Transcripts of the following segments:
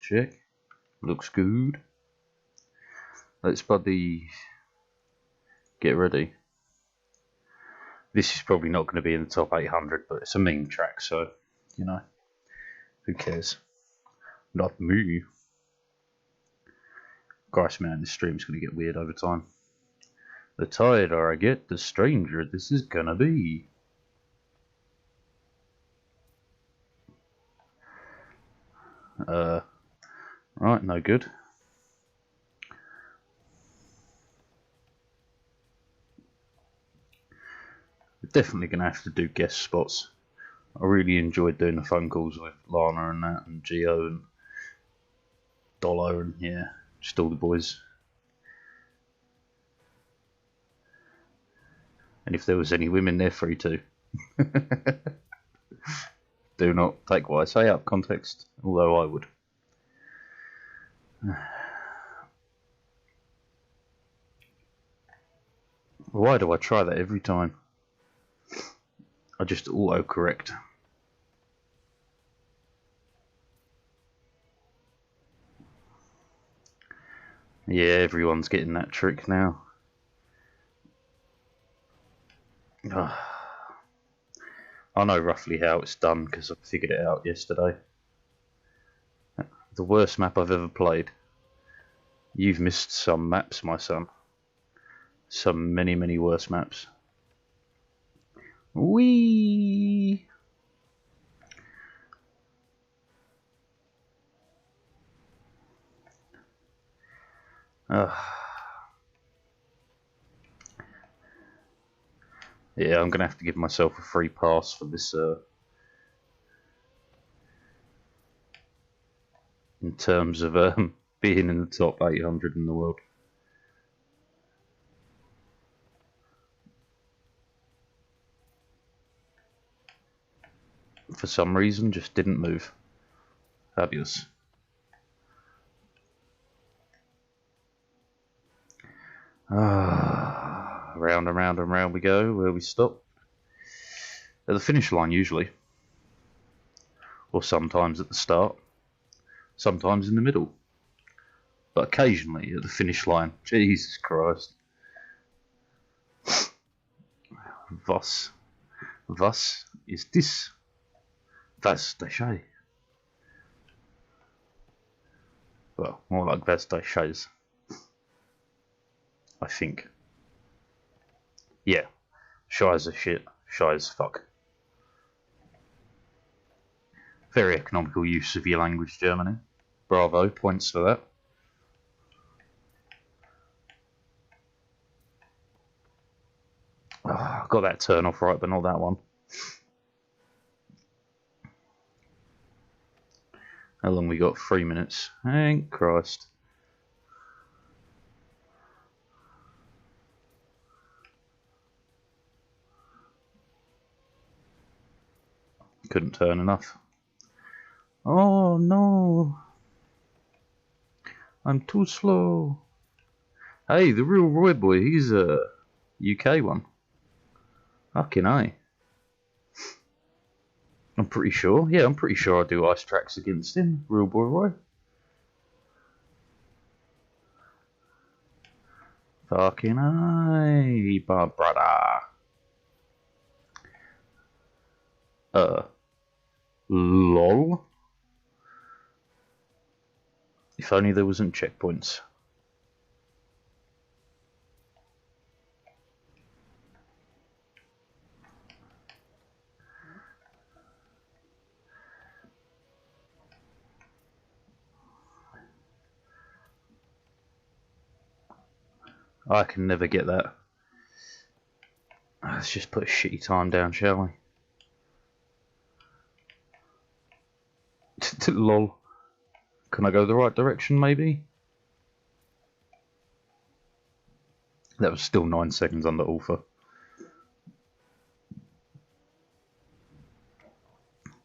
check. Looks good. Let's buddy get ready. This is probably not going to be in the top 800, but it's a meme track, so, you know, who cares? Not me. Christ, man, this stream's going to get weird over time. The tighter I get, the stranger this is going to be. Right, no good. We're definitely going to have to do guest spots. I really enjoyed doing the phone calls with Lana and that, and Gio and Dolo, and yeah, just all the boys. And if there was any women, they're free too. Do not take what I say out of context, although I would. Why do I try that every time? I just auto-correct. Yeah, everyone's getting that trick now. I know roughly how it's done because I figured it out yesterday. The worst map I've ever played. You've missed some maps, my son. Some many, many worse maps. Whee! Yeah, I'm gonna have to give myself a free pass for this. In terms of being in the top 800 in the world. For some reason, just didn't move. Fabulous. Round and round and round we go, where we stop. At the finish line, usually. Or sometimes at the start. Sometimes in the middle. But occasionally at the finish line. Jesus Christ. Was ist dies? Was geschah? Well, more like was geschah. I think. Yeah. Shy as a shit. Shy as fuck. Very economical use of your language, Germany. Bravo, points for that. Oh, got that turn off right, but not that one. How long we got? 3 minutes. Thank Christ. Couldn't turn enough. Oh no. I'm too slow. Hey, the real Roy boy, he's a UK one. Fucking A. I'm pretty sure. Yeah, I'm pretty sure I do ice tracks against him. Real boy Roy. Fucking A, my brother. Lol. If only there wasn't checkpoints. I can never get that. Let's just put a shitty time down, shall we? Lol. Can I go the right direction, maybe? That was still 9 seconds under alpha.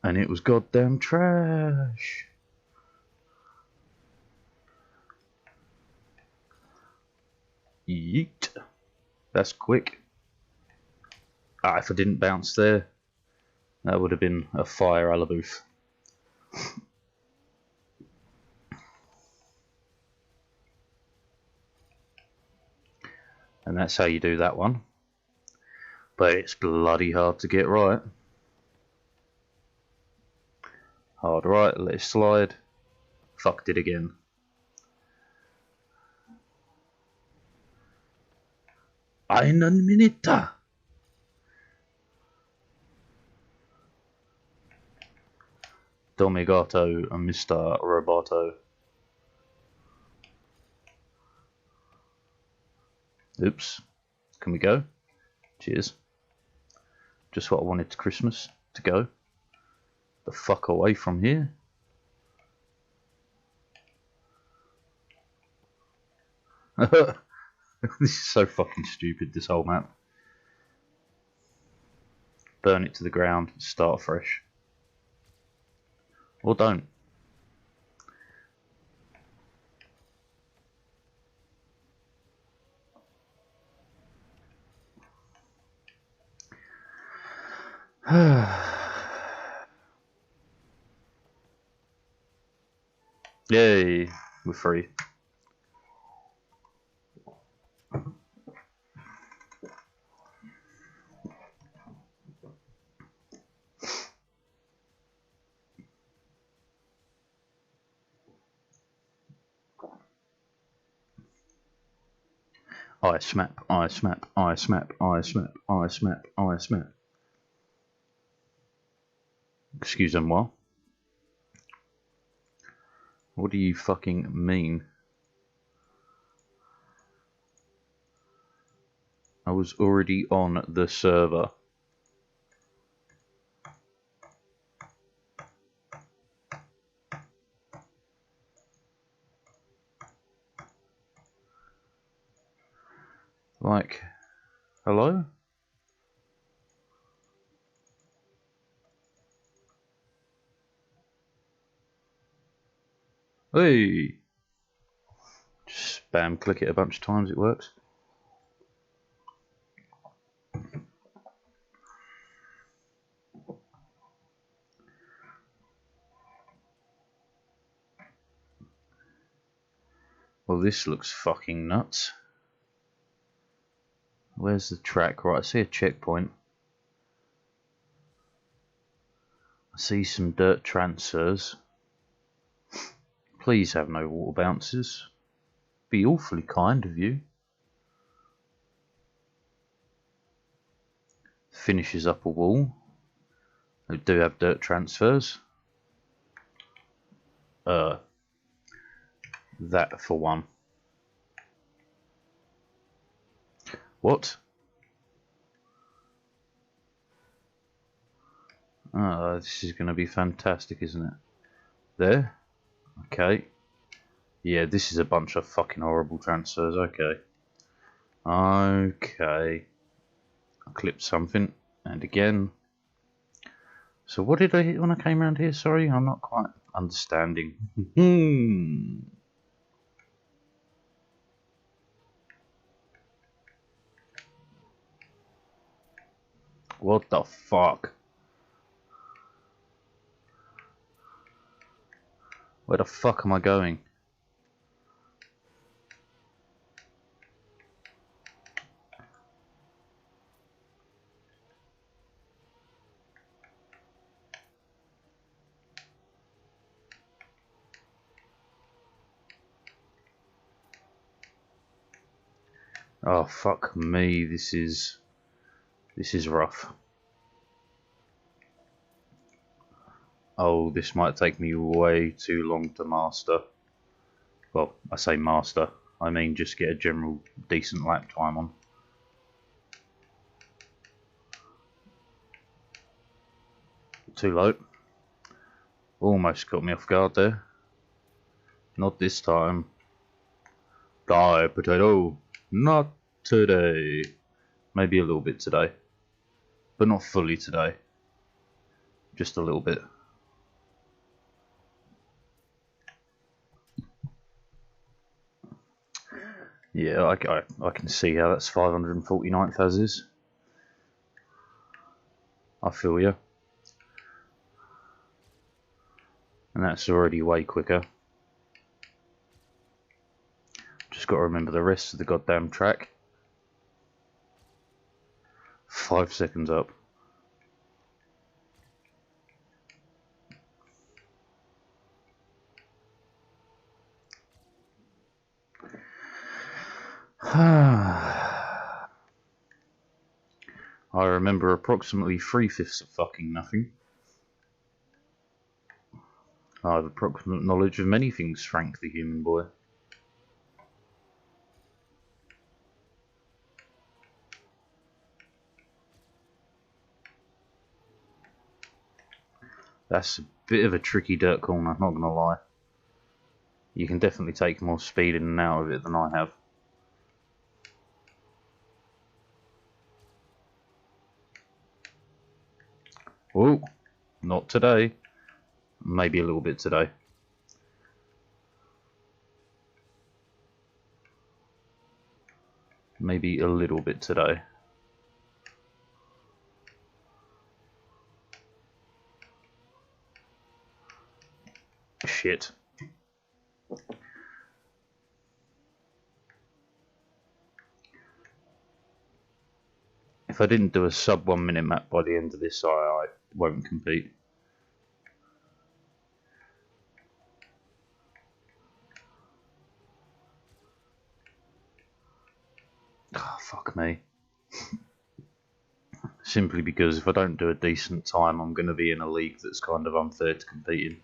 And it was goddamn trash. Yeet. That's quick. Ah, if I didn't bounce there, that would have been a fire a la booth. And that's how you do that one. But it's bloody hard to get right. Hard right, let it slide. Fucked it again. Einen Minute. Domigato and Mr. Roboto. Oops. Can we go? Cheers. Just what I wanted to Christmas to go. The fuck away from here. This is so fucking stupid, this whole map. Burn it to the ground, start fresh. Or don't. Yay, we're free. Ice map, ice map, ice map, ice map, ice map, ice map. Excusez-moi. What do you fucking mean? I was already on the server. Like, hello? Hey! Just spam click it a bunch of times, it works. Well, this looks fucking nuts. Where's the track? Right, I see a checkpoint. I see some dirt transfers. Please have no water bounces. Be awfully kind of you. Finishes up a wall. They do have dirt transfers. That for one. What? This is going to be fantastic, isn't it? There. Okay. Yeah, this is a bunch of fucking horrible transfers. Okay. Okay. I clipped something. And again. So what did I hit when I came around here? Sorry, I'm not quite understanding. What the fuck? Where the fuck am I going? Oh fuck me, this is rough. Oh, this might take me way too long to master. Well, I say master, I mean just get a general decent lap time on. Too low. Almost caught me off guard there. Not this time. Die, potato. Not today. Maybe a little bit today. But not fully today. Just a little bit. Yeah, I can see how that's 549th as is. I feel you. And that's already way quicker. Just got to remember the rest of the goddamn track. 5 seconds up. I remember approximately 3/5 of fucking nothing. I have approximate knowledge of many things, Frank the human boy. That's a bit of a tricky dirt corner, not gonna lie. You can definitely take more speed in and out of it than I have. Oh, not today. Maybe a little bit today. Maybe a little bit today. Shit. If I didn't do a sub 1 minute map by the end of this, I won't compete. Oh, fuck me. Simply because if I don't do a decent time, I'm going to be in a league that's kind of unfair to compete in.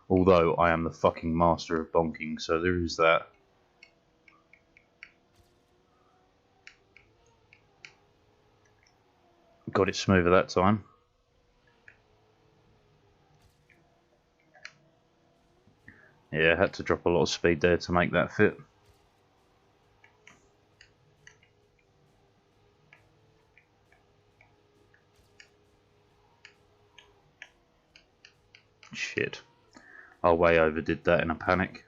Although I am the fucking master of bonking, so there is that. Got it smoother that time. Yeah, I had to drop a lot of speed there to make that fit. Shit. I way overdid that in a panic.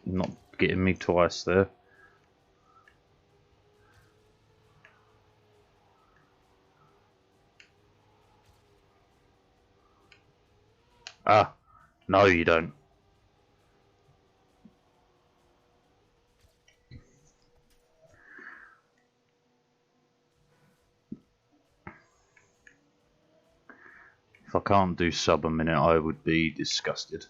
Not getting me twice there. Ah, no you don't. If I can't do sub a minute, I would be disgusted.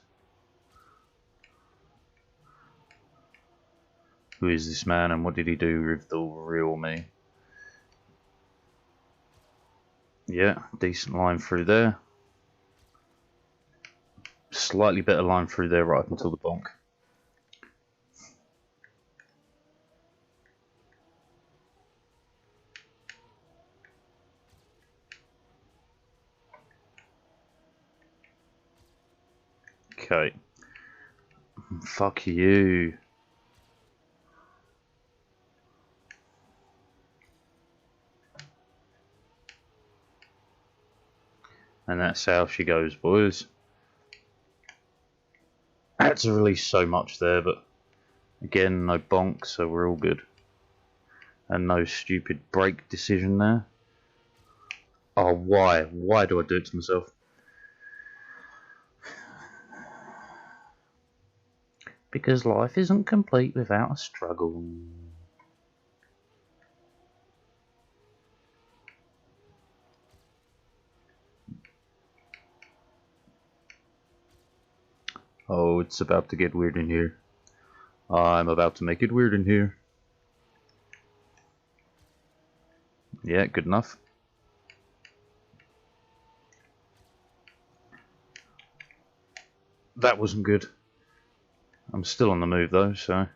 Who is this man and what did he do with the real me? Yeah, decent line through there. Slightly better line through there right up until the bonk. Okay. Fuck you. And that's how she goes, boys. I had to release so much there, but again, no bonk, so we're all good. And no stupid break decision there. Oh, why? Why do I do it to myself? Because life isn't complete without a struggle. Oh, it's about to get weird in here. I'm about to make it weird in here. Yeah, good enough. That wasn't good. I'm still on the move though, so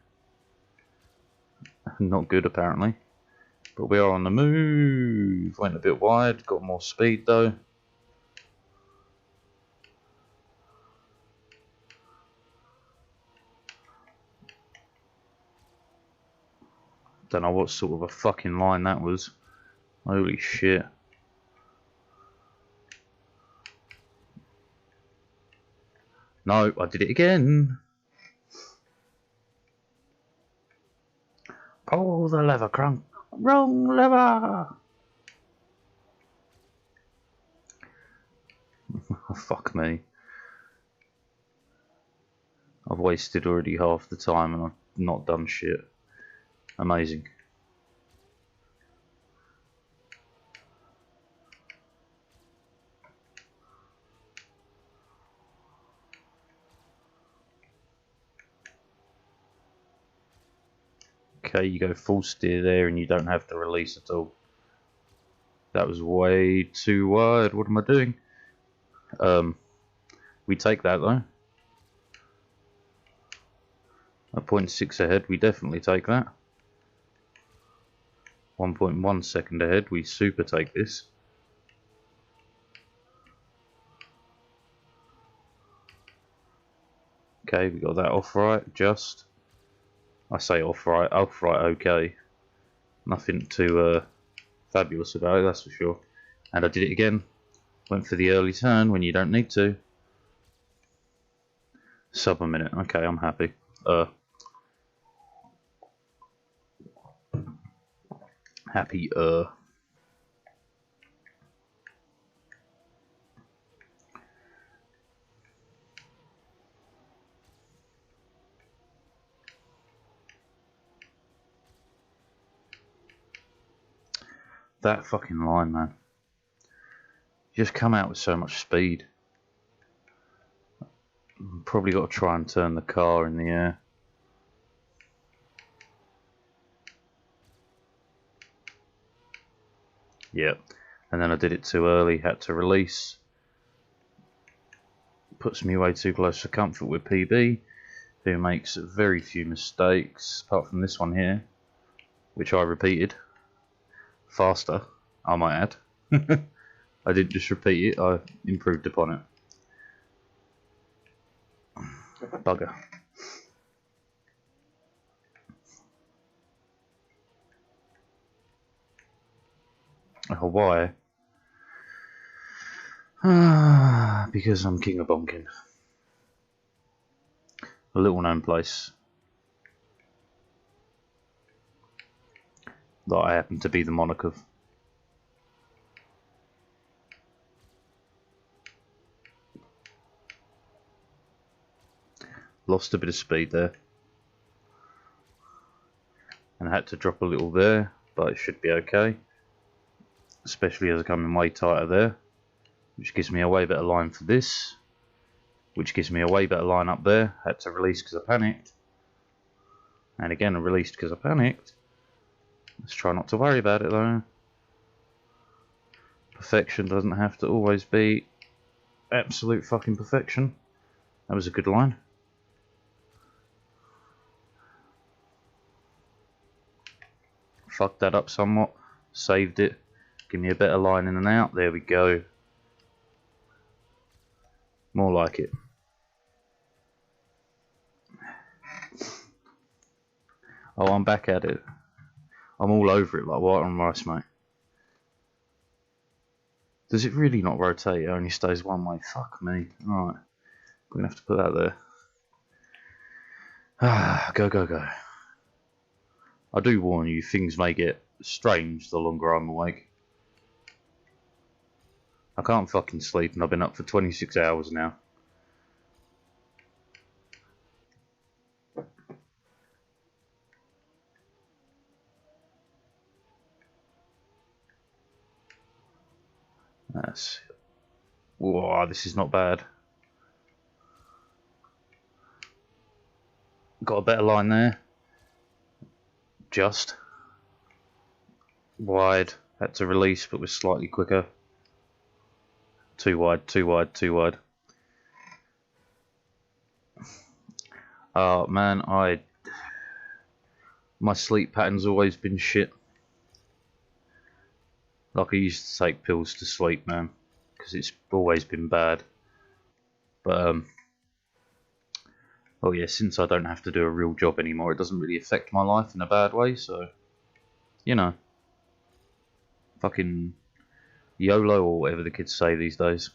not good apparently. But we are on the move. Went a bit wide, got more speed though. Don't know what sort of a fucking line that was. Holy shit. No, I did it again. Pull the lever, Crunk. Wrong lever. Fuck me. I I've wasted already half the time and I've not done shit. Amazing. Okay, you go full steer there and you don't have to release at all. That was way too wide. What am I doing? We take that though. A 0.6 ahead, we definitely take that. 1.1 second ahead, we super take this. Okay, we got that off right, just. I say off right okay. Nothing too fabulous about it, that's for sure. And I did it again. Went for the early turn when you don't need to. Sub a minute, okay, I'm happy. Happy. That fucking line, man. You just come out with so much speed. Probably got to try and turn the car in the air. Yep. And then I did it too early, had to release. Puts me way too close for comfort with PB, who makes very few mistakes, apart from this one here, which I repeated. Faster, I might add. I didn't just repeat it, I improved upon it. Bugger. Oh, why? Because I'm king of bonking. A little known place that I happen to be the monarch of. Lost a bit of speed there. And I had to drop a little there, but it should be okay. Especially as I come in way tighter there. Which gives me a way better line for this. Which gives me a way better line up there. Had to release because I panicked. And again I released because I panicked. Let's try not to worry about it though. Perfection doesn't have to always be absolute fucking perfection. That was a good line. Fucked that up somewhat. Saved it. Give me a better line in and out. There we go. More like it. Oh, I'm back at it. I'm all over it like white on rice, mate. Does it really not rotate? It only stays one way. Fuck me. Alright. We're gonna have to put that there. Ah, go, go, go. I do warn you, things may get strange the longer I'm awake. I can't fucking sleep and I've been up for 26 hours now. That's... Whoa, this is not bad. Got a better line there. Just. Wide. Had to release but was slightly quicker. Too wide, too wide, too wide. Oh man, my sleep pattern's always been shit. Like I used to take pills to sleep, man, because it's always been bad. But oh yeah, since I don't have to do a real job anymore, it doesn't really affect my life in a bad way. So, you know, fucking YOLO or whatever the kids say these days.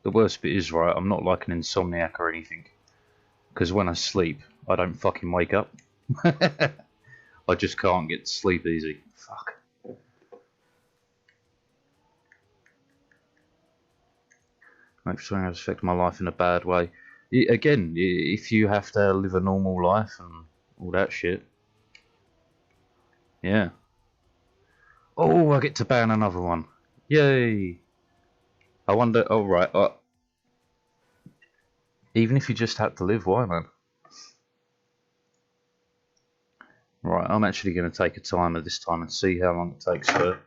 The worst bit is, right, I'm not like an insomniac or anything. Because when I sleep, I don't fucking wake up. I just can't get to sleep easy. Fuck. Make something has affected my life in a bad way. Again, if you have to live a normal life and all that shit, yeah. Oh, I get to ban another one. Yay! I wonder. Oh right. Even if you just had to live, why man? Right, I'm actually going to take a timer this time and see how long it takes for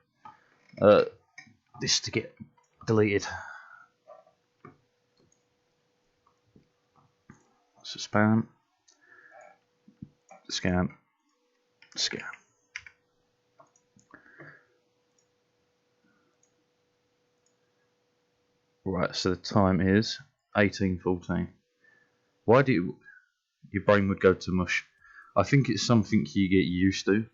this to get deleted. So spam, scan, scan. Right, so the time is 18:14. Why do your brain would go to mush? I think it's something you get used to.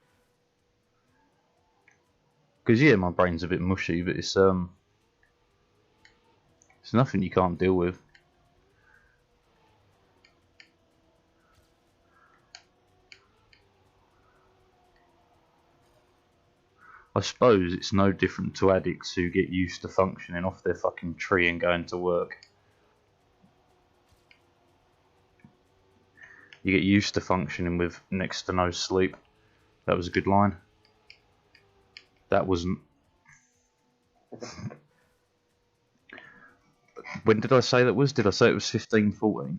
Because yeah, my brain's a bit mushy, but it's nothing you can't deal with. I suppose it's no different to addicts who get used to functioning off their fucking tree and going to work. You get used to functioning with next to no sleep. That was a good line. That wasn't. When did I say that was? Did I say it was 15:14?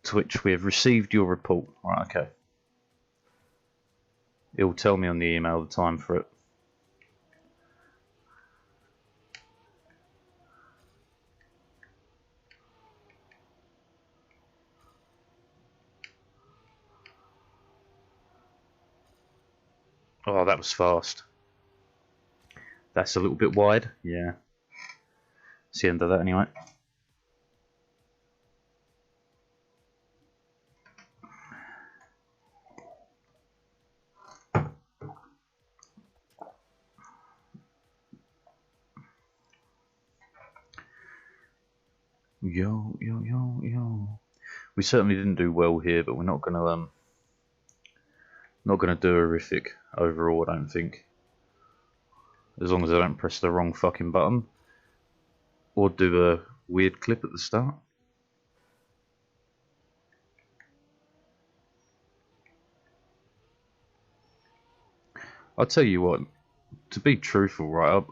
Twitch, we have received your report. Right, okay. It'll tell me on the email the time for it. Oh, that was fast. That's a little bit wide. Yeah. It's the end of that anyway. Yo, yo, yo, yo. We certainly didn't do well here, but we're not gonna do horrific overall, I don't think. As long as I don't press the wrong fucking button. Or do a weird clip at the start. I'll tell you what, to be truthful, right,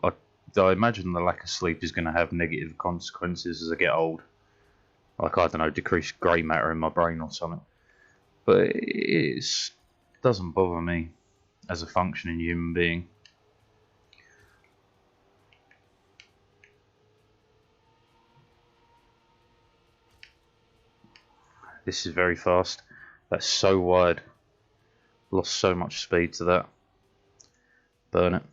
I imagine the lack of sleep is going to have negative consequences as I get old. Like, I don't know, decreased grey matter in my brain or something. But it doesn't bother me as a functioning human being. This is very fast. That's so wide. Lost so much speed to that. Burn it.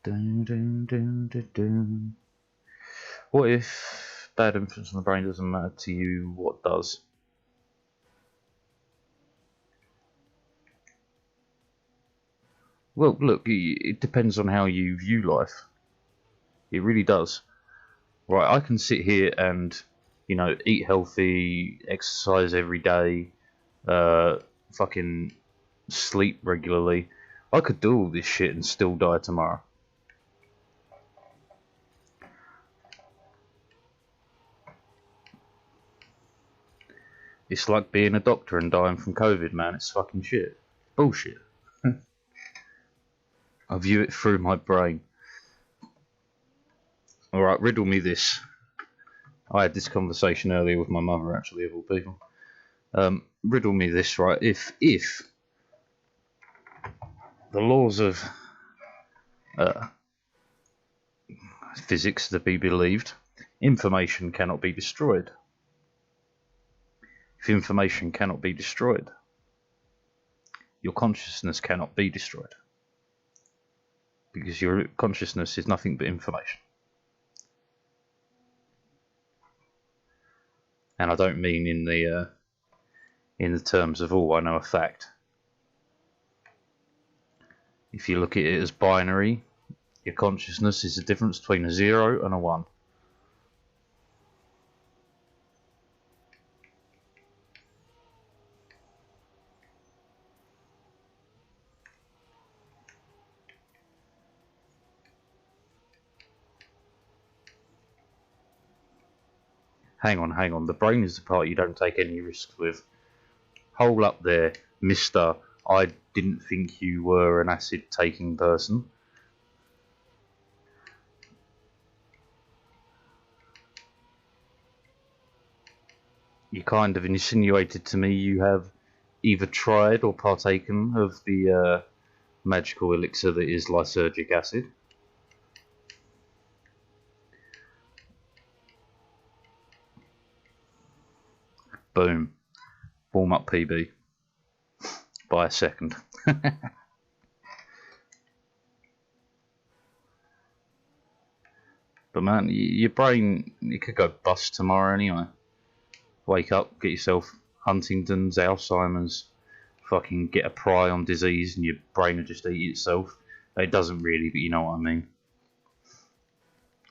Dun, dun, dun, dun, dun. What if bad influence on the brain doesn't matter to you? What does? Well, look, it depends on how you view life. It really does. Right, I can sit here and, you know, eat healthy, exercise every day, fucking sleep regularly. I could do all this shit and still die tomorrow. It's like being a doctor and dying from COVID, man. It's fucking shit. Bullshit. I view it through my brain. Alright, riddle me this. I had this conversation earlier with my mother, actually, of all people. Riddle me this, right? If the laws of physics are to be believed, information cannot be destroyed. If information cannot be destroyed, your consciousness cannot be destroyed. Because your consciousness is nothing but information. And I don't mean in the terms of, oh, I know a fact. If you look at it as binary, your consciousness is the difference between a 0 and a 1. Hang on. The brain is the part you don't take any risks with. Hold up there, mister. I didn't think you were an acid-taking person. You kind of insinuated to me you have either tried or partaken of the magical elixir that is lysergic acid. Boom. Warm up PB. By a second. But man, your brain, it could go bust tomorrow anyway. Wake up, get yourself Huntington's, Alzheimer's, fucking get a pry on disease and your brain will just eat itself. It doesn't really, but you know what I mean.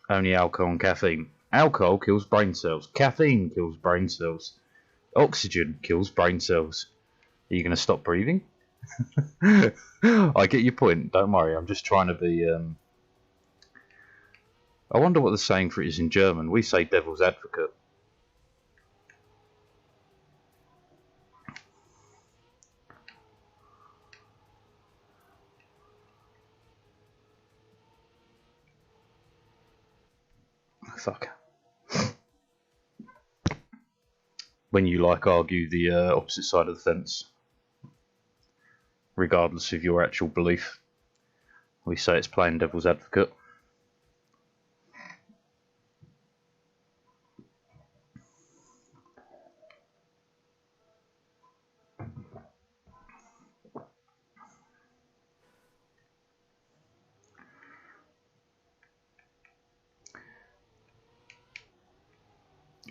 Only alcohol and caffeine. Alcohol kills brain cells. Caffeine kills brain cells. Oxygen kills brain cells. Are you going to stop breathing? I get your point. Don't worry. I'm just trying to be... I wonder what the saying for it is in German. We say devil's advocate. Fuck. When you argue the opposite side of the fence, regardless of your actual belief, we say it's playing devil's advocate.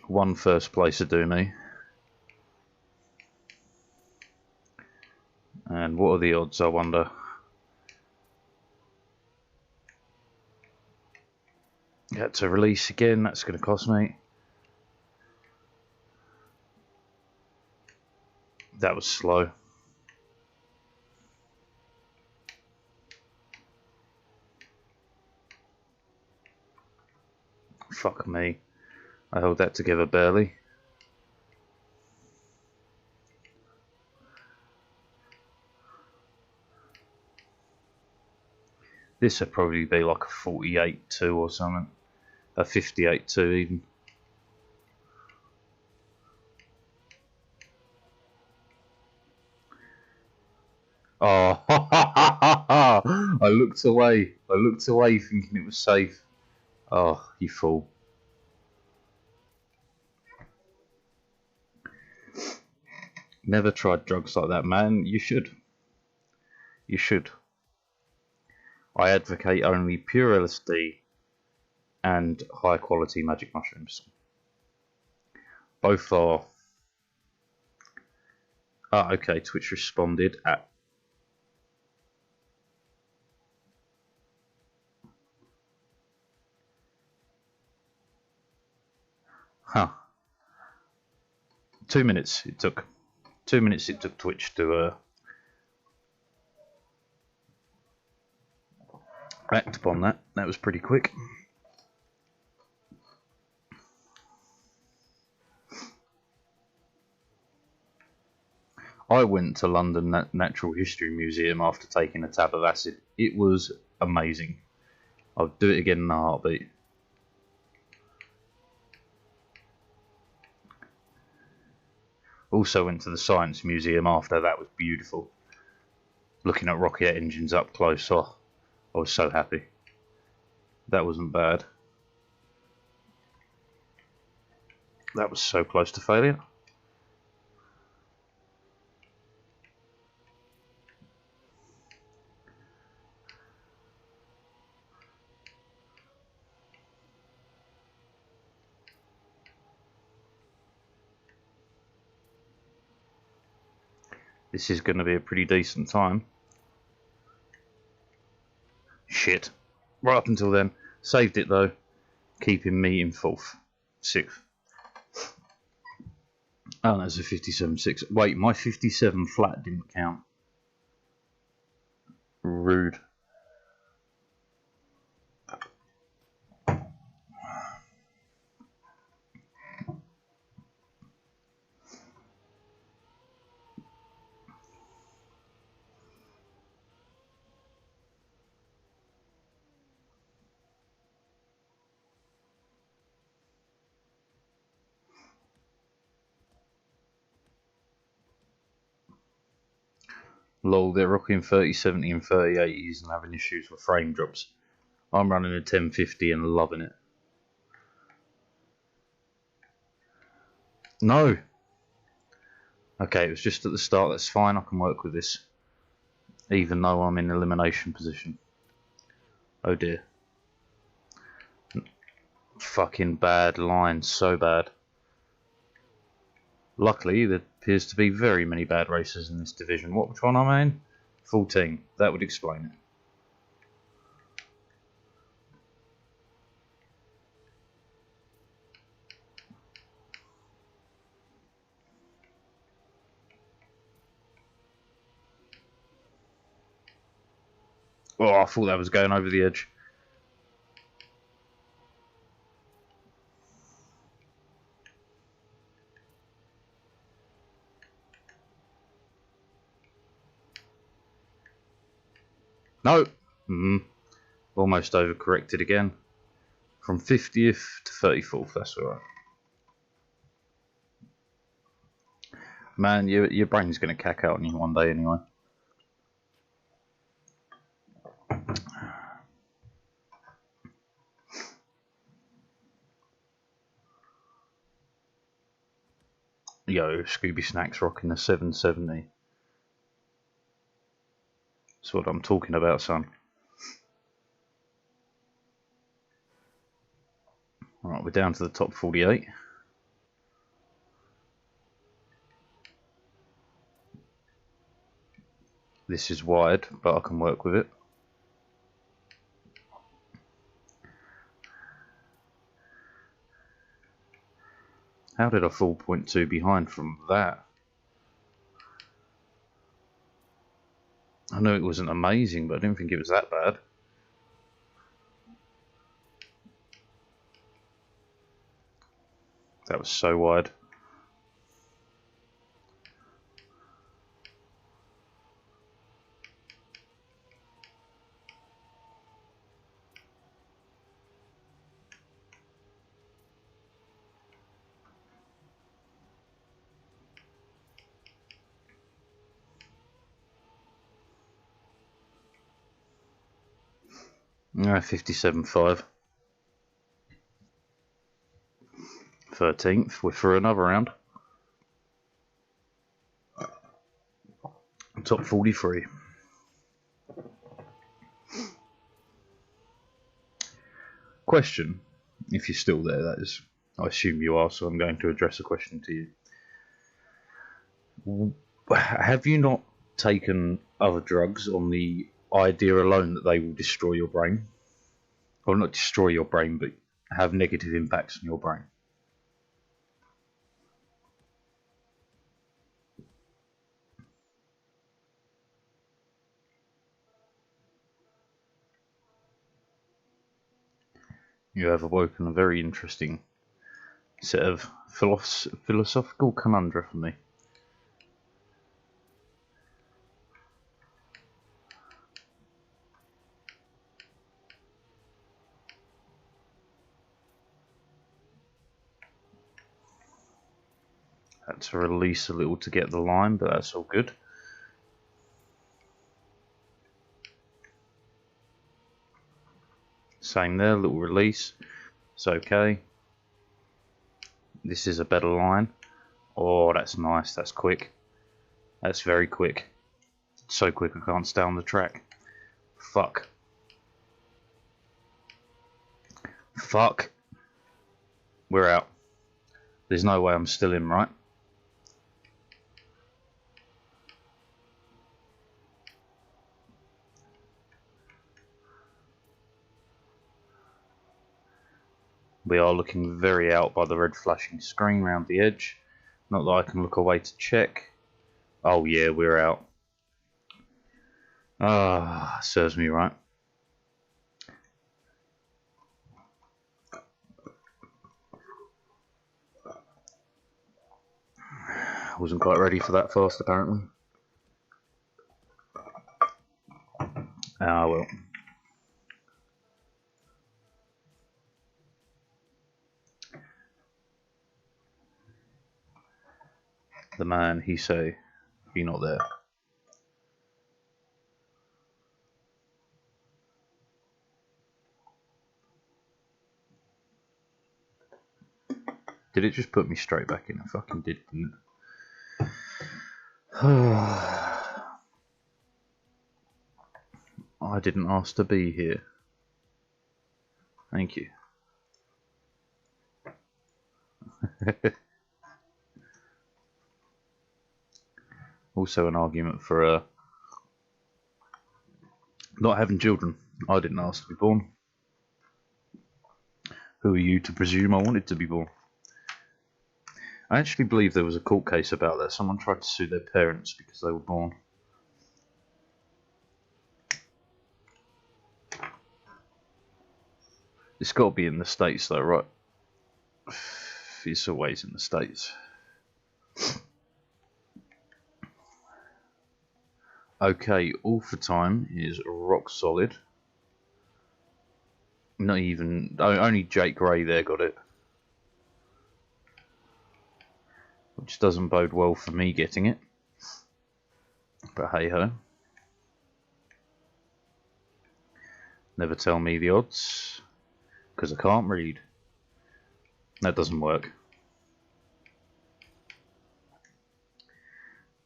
One first place to do me. And what are the odds, I wonder? Yeah, to release again, that's going to cost me. That was slow. Fuck me. I held that together barely. This would probably be like a 48-2 or something. A 58-2 even. Oh, I looked away. I looked away thinking it was safe. Oh, you fool. Never tried drugs like that, man. You should. You should. I advocate only pure LSD and high quality magic mushrooms. Both are... Ah, okay, Twitch responded at... Huh. 2 minutes it took. 2 minutes it took Twitch to act upon that. That was pretty quick. I went to London Natural History Museum after taking a tab of acid. It was amazing. I'll do it again in a heartbeat. Also went to the Science Museum after. That was beautiful. Looking at rocket engines up close. Oh, I was so happy. That wasn't bad. That was so close to failure. This is going to be a pretty decent time. Shit. Right up until then. Saved it though. Keeping me in 4th. 6th. Oh, that's a 57-6. Wait, my 57 flat didn't count. Rude. Lol, they're rocking 3070 and 3080s and having issues with frame drops. I'm running a 1050 and loving it. No! Okay, it was just at the start, that's fine, I can work with this. Even though I'm in elimination position. Oh dear. Fucking bad line, so bad. Luckily, there appears to be very many bad racers in this division. Which one am I in? 14. That would explain it. Oh, I thought that was going over the edge. No! Almost overcorrected again. From 50th to 34th, that's alright. Man, your brain's going to cack out on you one day anyway. Yo, Scooby Snack's rocking the 770. That's what I'm talking about, son. Right, we're down to the top 48. This is wide, but I can work with it. How did I fall 0.2 behind from that? I know it wasn't amazing, but I didn't think it was that bad. That was so wide. No, 57.5. 13th, we're through another round. Top 43. Question, if you're still there, that is. I assume you are, so I'm going to address a question to you. Have you not taken other drugs on the idea alone that they will destroy your brain? Or not destroy your brain, but have negative impacts on your brain? You have awoken a very interesting set of philosophical conundrum for me. Had to release a little to get the line, but that's all good. Same there, little release. It's okay. This is a better line. Oh, that's nice. That's quick. That's very quick. So quick I can't stay on the track. Fuck. Fuck. We're out. There's no way I'm still in, right? We are looking very out by the red flashing screen round the edge. Not that I can look away to check. Oh yeah, we're out. Ah, serves me right. Wasn't quite ready for that fast, apparently. Ah, well. The man, he say, he not there. Did it just put me straight back in? I fucking did, didn't it? I didn't ask to be here. Thank you. Also an argument for not having children. I didn't ask to be born. Who are you to presume I wanted to be born? I actually believe there was a court case about that. Someone tried to sue their parents because they were born. It's got to be in the States though, right? It's always in the States. Okay, all for time is rock solid. Not even, only Jake Gray there got it. Which doesn't bode well for me getting it. But hey ho. Never tell me the odds, because I can't read. That doesn't work.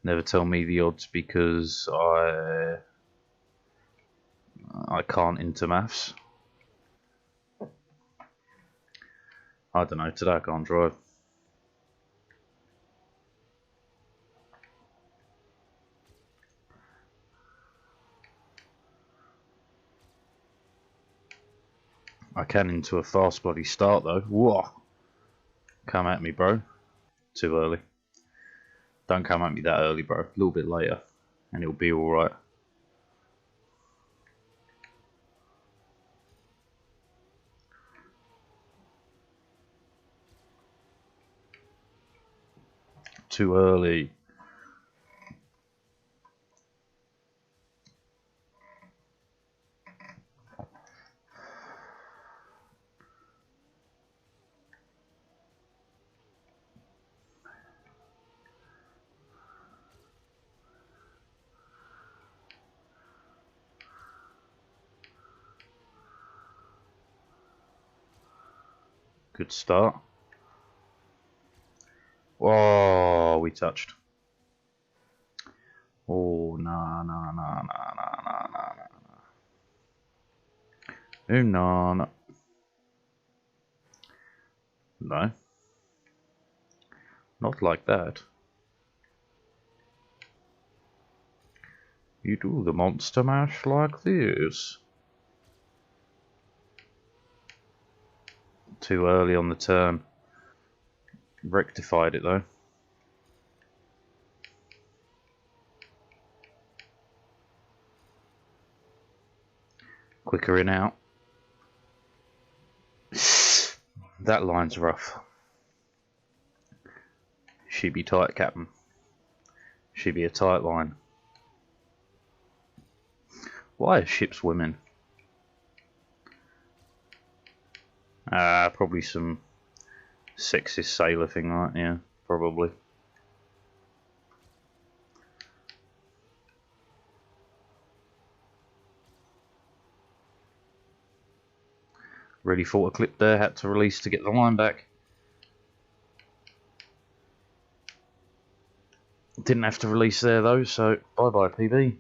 Never tell me the odds because I can't into maths. I don't know, today I can't drive. I can into a fast bloody start though. Whoa! Come at me, bro. Too early. Don't come at me that early, bro. A little bit later, and it'll be alright. Too early. Good start. Oh, we touched. Oh, nah. Oh, nah. No. Not like that. You do the monster mash like this. Too early on the turn. Rectified it though. Quicker in out. That line's rough. She be tight, Captain. She be a tight line. Why are ships women? Probably some sexist sailor thing, right? Yeah, probably. Really thought a clip there, had to release to get the line back. Didn't have to release there though, so bye bye PB.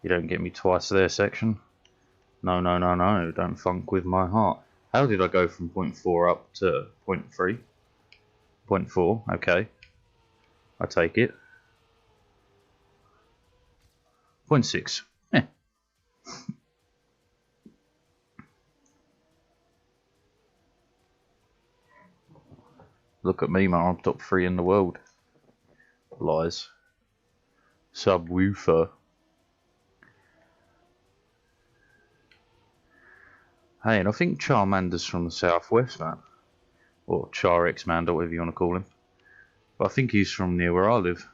You don't get me twice there, section. No, don't funk with my heart. How did I go from 0.4 up to 0.3? 0.4, okay. I take it. 0.6. Eh. Look at me, man. I'm top 3 in the world. Lies. Subwoofer. Hey, and I think Charmander's from the southwest, man. Or Char-X-Mander, whatever you want to call him. But I think he's from near where I live.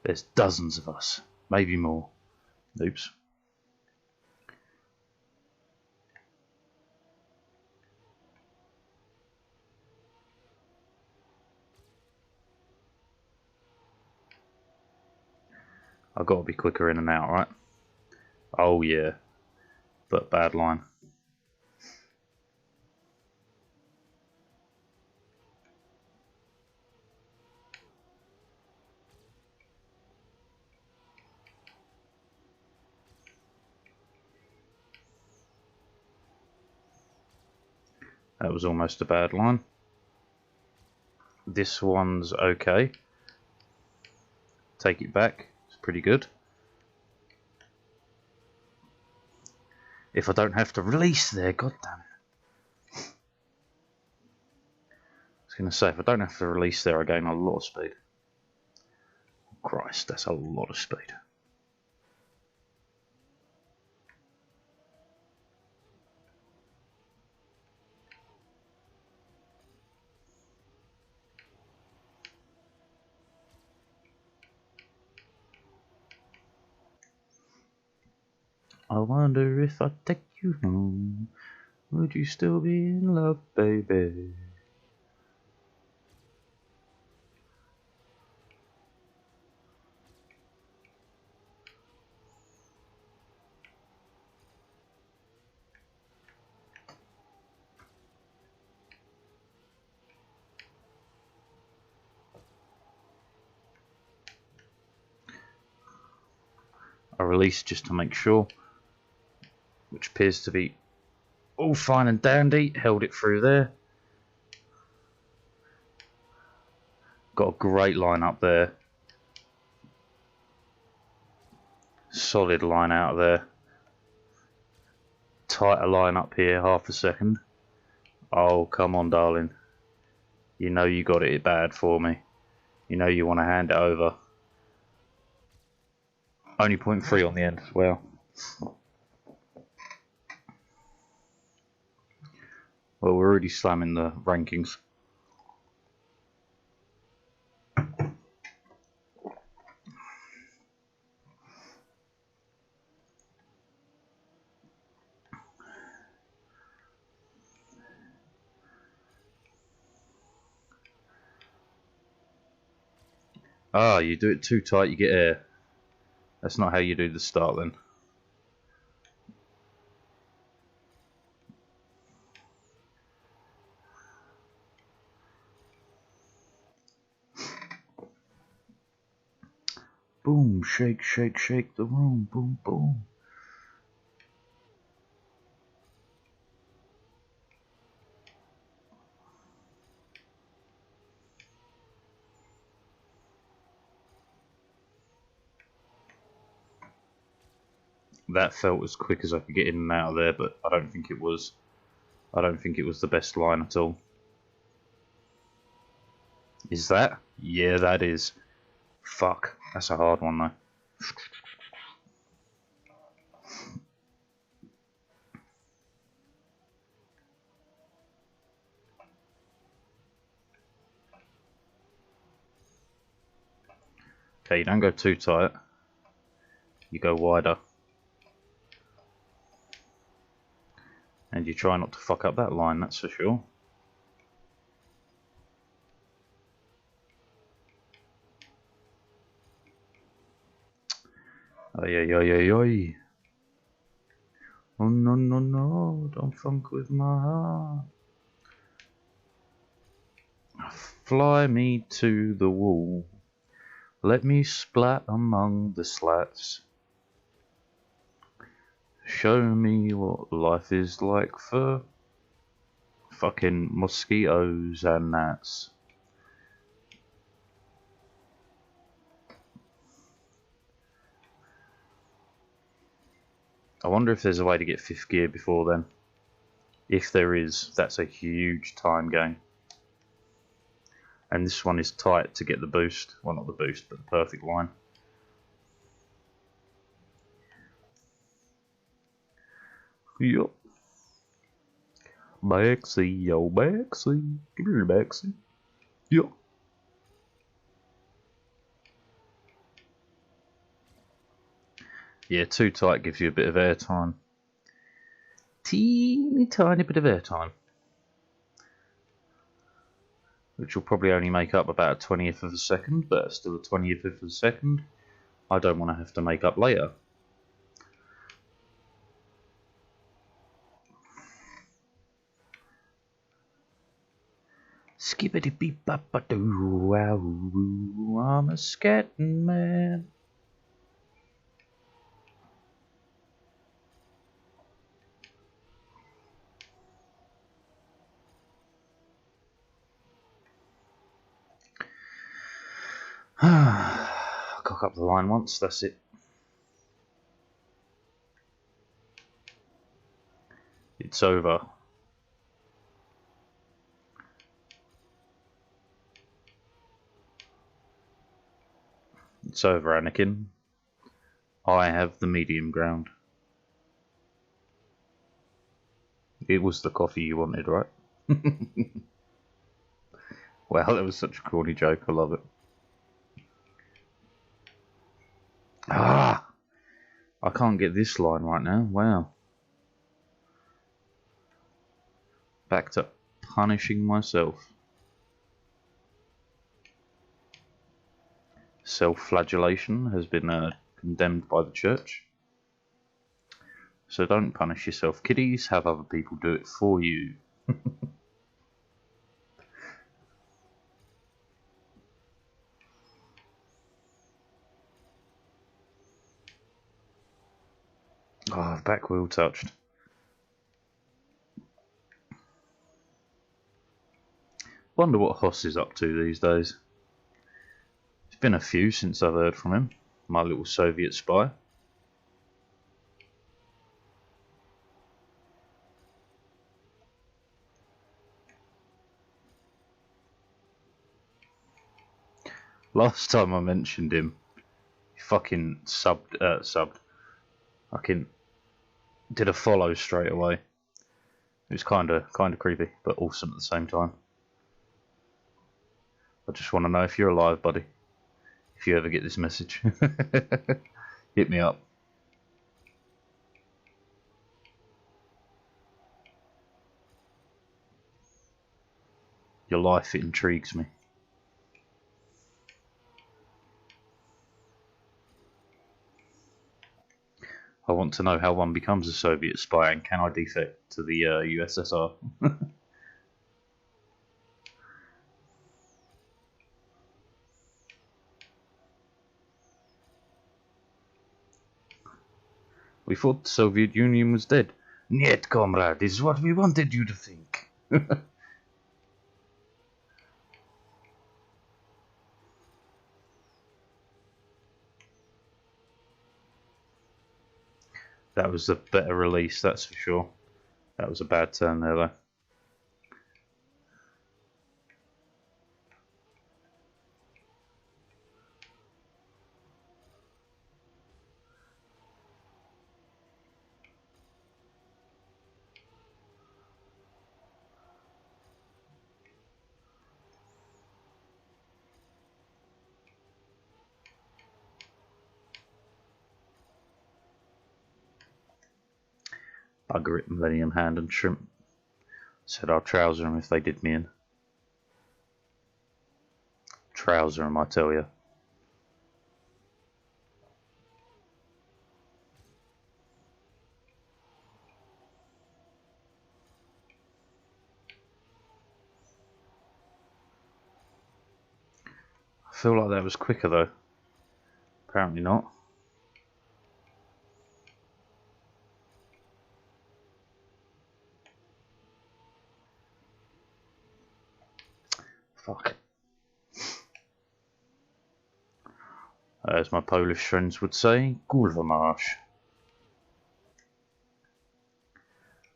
There's dozens of us. Maybe more. Oops. got to be quicker in and out, right? Oh yeah, but bad line. That was almost a bad line. This one's okay. Take it back. It's pretty good. If I don't have to release there, god damn it. I was going to say, if I don't have to release there, I gain a lot of speed. Christ, that's a lot of speed. I wonder if I take you home, would you still be in love, baby? I released just to make sure, which appears to be all fine and dandy. Held it through there. Got a great line up there. Solid line out there. Tighter line up here, half a second. Oh, come on, darling. You know you got it bad for me. You know you want to hand it over. Only 0.3 on the end as well. Well, we're already slamming the rankings. Ah, you do it too tight, you get air. That's not how you do the start then. Boom, shake, shake, shake the room, boom, boom. That felt as quick as I could get in and out of there, but I don't think it was. I don't think it was the best line at all. Is that? Yeah, that is. Fuck, that's a hard one though. Okay, you don't go too tight. You go wider. And you try not to fuck up that line, that's for sure. Ay, ay, ay, ay, ay. Oh, no, no, no, don't funk with my heart. Fly me to the wall. Let me splat among the slats. Show me what life is like for fucking mosquitoes and gnats. I wonder if there's a way to get 5th gear before then. If there is, that's a huge time gain. And this one is tight to get the boost. Well, not the boost, but the perfect line. Yup. Backseat, yo, backseat. Give me your backseat. Yup. Yeah, too tight gives you a bit of air time. Teeny tiny bit of air time. Which will probably only make up about a 20th of a second, but still a 20th of a second. I don't want to have to make up later. Skippity beep bop ba doo wow, I'm a scatting man. Cock up the line once, that's it. It's over. It's over, Anakin. I have the medium ground. It was the coffee you wanted, right? Wow, that was such a corny joke. I love it. Ah! I can't get this line right now. Wow. Back to punishing myself. Self-flagellation has been condemned by the church. So don't punish yourself, kiddies. Have other people do it for you. Oh, back wheel touched. Wonder what Hoss is up to these days. It's been a few since I've heard from him. My little Soviet spy. Last time I mentioned him, he fucking subbed. Fucking did a follow straight away. It was kinda creepy, but awesome at the same time. I just want to know if you're alive, buddy. If you ever get this message, hit me up. Your life intrigues me. I want to know how one becomes a Soviet spy, and can I defect to the USSR? We thought the Soviet Union was dead. Niet, comrade, this is what we wanted you to think. That was a better release, that's for sure. That was a bad turn there, though. Bugger it, Millennium Hand and Shrimp. Said I'll trouser them if they did me in. Trouser them, I tell you. I feel like that was quicker though. Apparently not. Fuck. As my Polish friends would say, Kurwa marsh.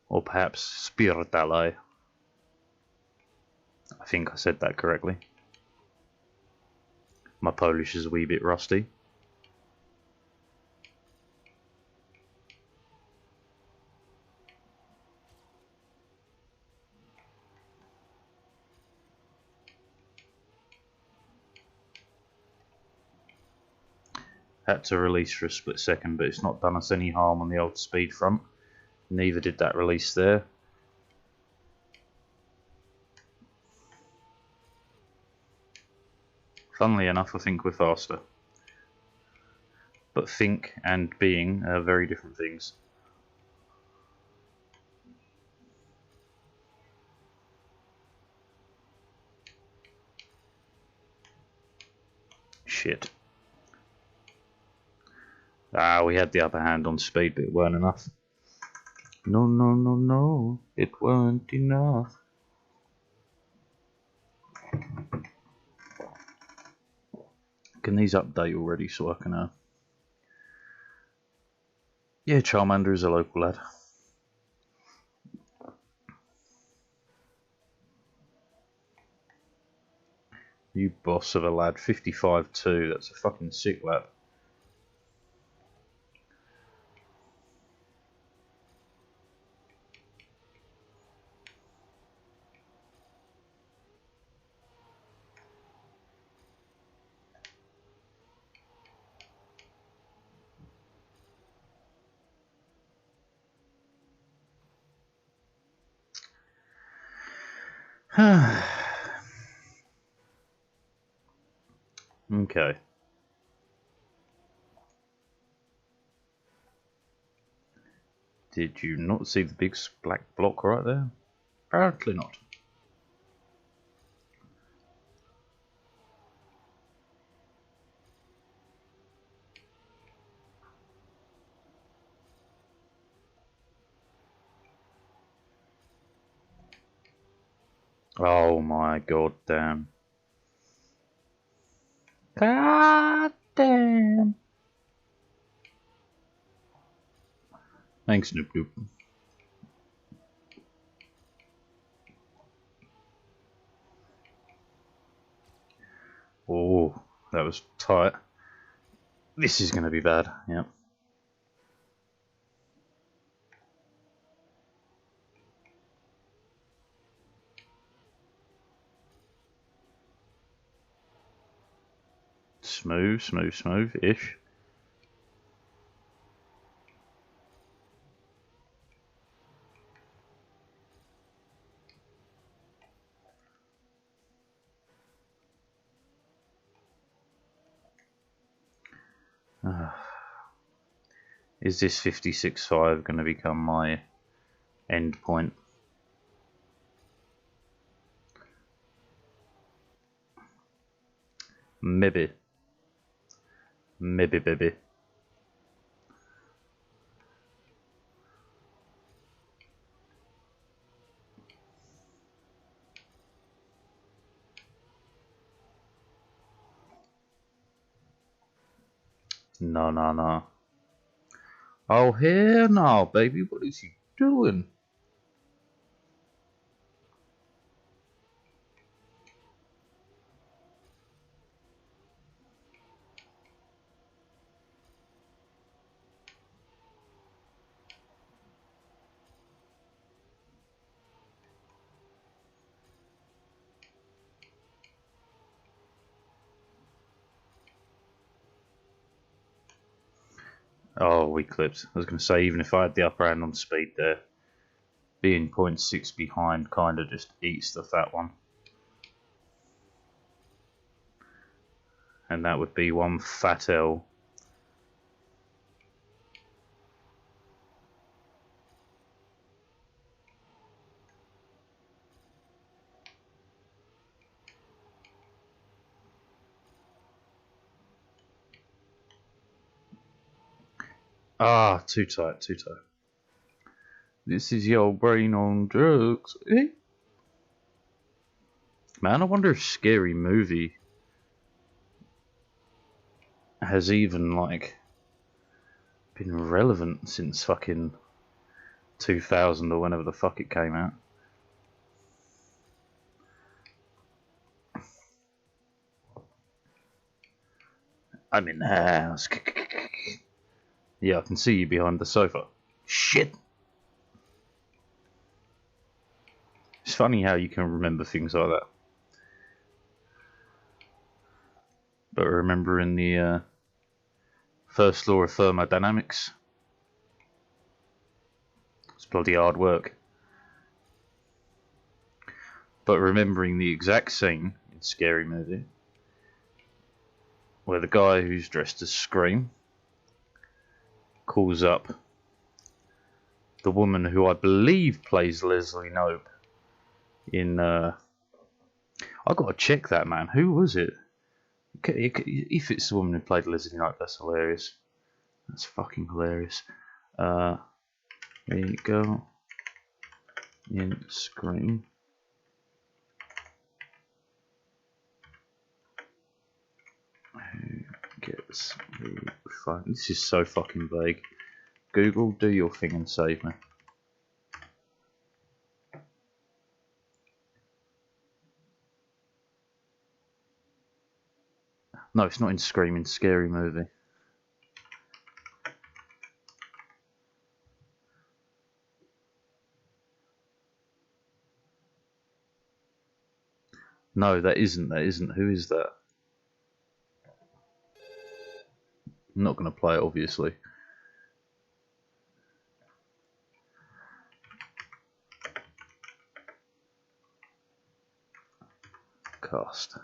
Or perhaps Spierdalaj. I think I said that correctly. My Polish is a wee bit rusty. Had to release for a split second, but it's not done us any harm on the old speed front. Neither did that release there. Funnily enough, I think we're faster. But think and being are very different things. Shit. Ah, we had the upper hand on speed, but it weren't enough. No, no, no, no. It weren't enough. Can these update already so I can... Yeah, Charmander is a local lad. You boss of a lad. 55-2. That's a fucking sick lad. Okay. Did you not see the big black block right there? Apparently not. Oh my god damn. God damn. Thanks, Noop Noop. Oh, that was tight. This is going to be bad, yep. Smooth, smooth, smooth-ish. Is this 56.5 going to become my end point? Maybe. Maybe, baby. No, no, no. Oh, hell no, baby. What is he doing? Oh, we clipped. I was going to say, even if I had the upper hand on speed there, being 0.6 behind kind of just eats the fat one. And that would be one fat L. Ah, too tight, too tight. This is your brain on drugs. Eh? Man, I wonder if Scary Movie has even, like, been relevant since fucking 2000 or whenever the fuck it came out. I'm in the house. Yeah, I can see you behind the sofa. Shit. It's funny how you can remember things like that. But remembering the first law of thermodynamics, it's bloody hard work. But remembering the exact scene in Scary Movie, where the guy who's dressed as Scream calls up the woman who I believe plays Leslie Knope in. I gotta check that, man. Who was it? If it's the woman who played Leslie Knope, that's hilarious. That's fucking hilarious. There you go. In Scream. Who gets the phone? This is so fucking vague. Google, do your thing and save me. No, it's not in Scream, in Scary Movie. No, that isn't. That isn't. Who is that? I'm not going to play it, obviously. Cast.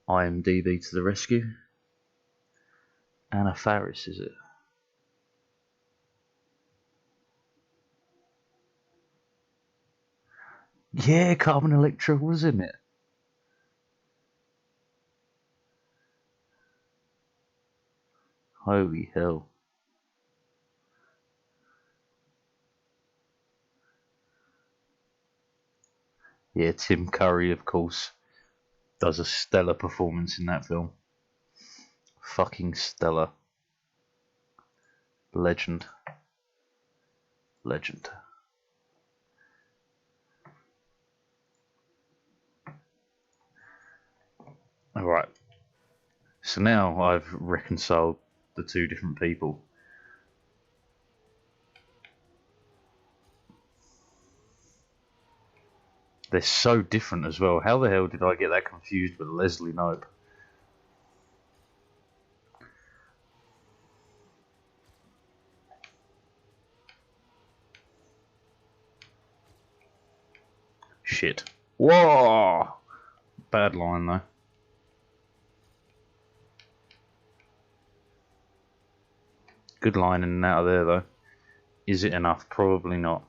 IMDb to the rescue. Anna Faris, is it? Yeah, Carmen Electra was in it. Holy hell. Yeah, Tim Curry, of course, does a stellar performance in that film. Fucking stellar. Legend. Legend. Alright. So now I've reconciled the two different people. They're so different as well. How the hell did I get that confused with Leslie Knope? Shit. Whoa! Bad line though. Good line in and out of there though. Is it enough? Probably not.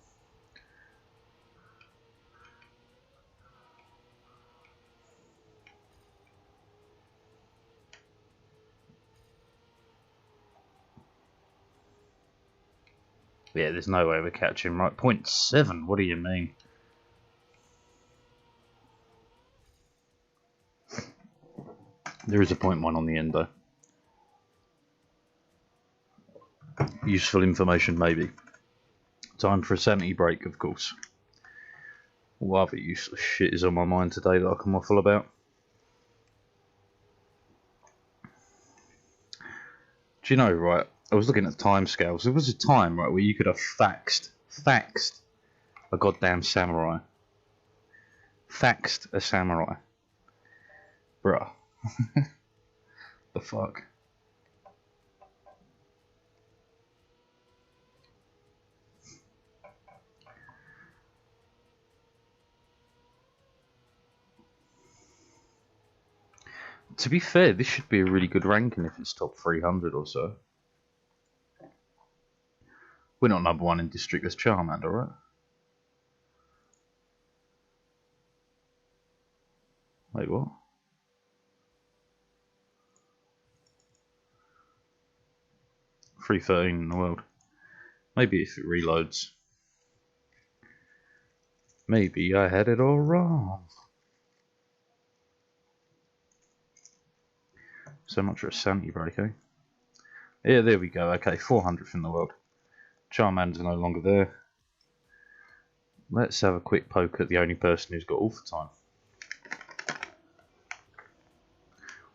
Yeah, there's no way we're catching right. 0.7, what do you mean? There is a 0.1 on the end though. Useful information maybe. Time for a sanity break, of course. What other useless shit is on my mind today that I can waffle about? Do you know, right, I was looking at timescales. There was a time, right, where you could have faxed a goddamn samurai. Faxed a samurai. Bruh. The fuck? To be fair, this should be a really good ranking if it's top 300 or so. We're not number one in District as Charmander, right? Wait, what? .313 in the world. Maybe if it reloads. Maybe I had it all wrong. So much for a sanity break, eh? Yeah, there we go. Okay, 400th in the world. Charmander's no longer there. Let's have a quick poke at the only person who's got all for time.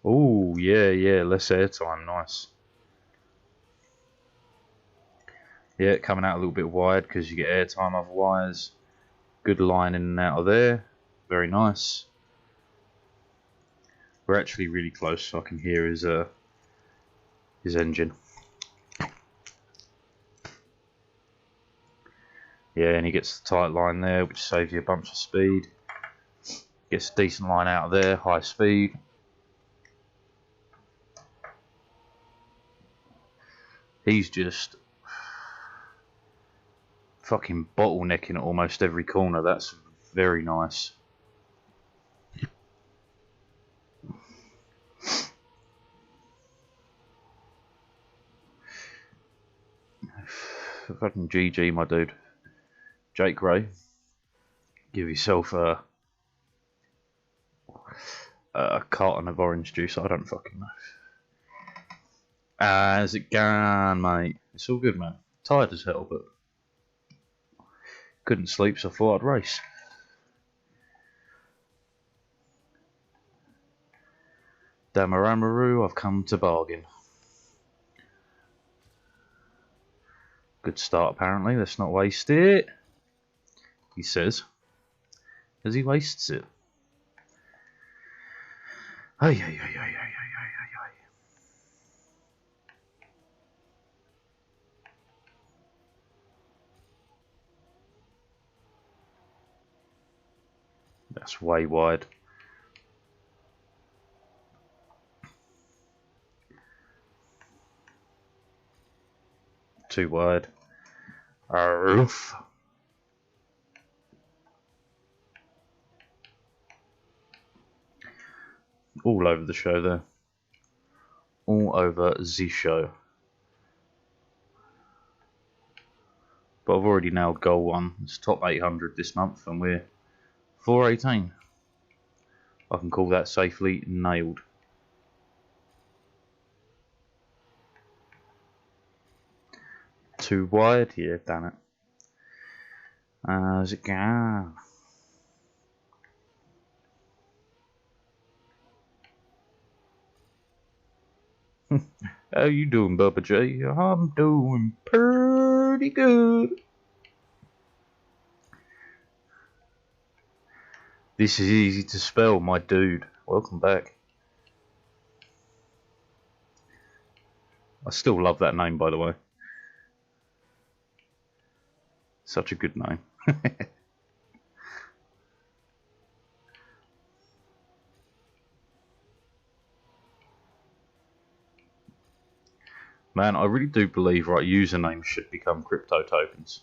Oh, yeah, less airtime, nice. Yeah, coming out a little bit wide because you get airtime otherwise. Good line in and out of there. Very nice. We're actually really close, so I can hear his engine. Yeah, and he gets the tight line there, which saves you a bunch of speed. Gets a decent line out of there, high speed. He's just fucking bottlenecking at almost every corner. That's very nice. Fucking GG, my dude. Jake Ray, give yourself a carton of orange juice. I don't fucking know. How's it going, mate? It's all good, man. Tired as hell, but couldn't sleep, so I thought I'd race. Damaramaru, I've come to bargain. Good start, apparently. Let's not waste it. He says. As he wastes it. Ay, ay, ay, ay, ay, ay, ay, ay. That's way wide. Too wide. Arf. All over the show there. All over the show. But I've already nailed goal 1. It's top 800 this month and we're 418. I can call that safely nailed. Too wide? Yeah, damn it. How's it going? How you doing, Bubba J? I'm doing pretty good. This is easy to spell, my dude. Welcome back. I still love that name, by the way. Such a good name. Man, I really do believe, right, usernames should become crypto tokens.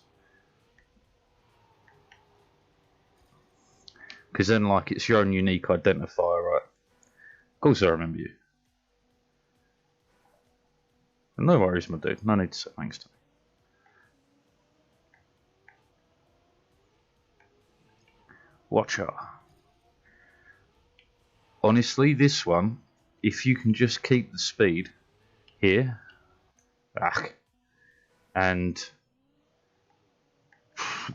Because then, like, it's your own unique identifier, right? Of course I remember you. No worries, my dude. No need to say thanks to me. Watch out. Honestly, this one, if you can just keep the speed here, and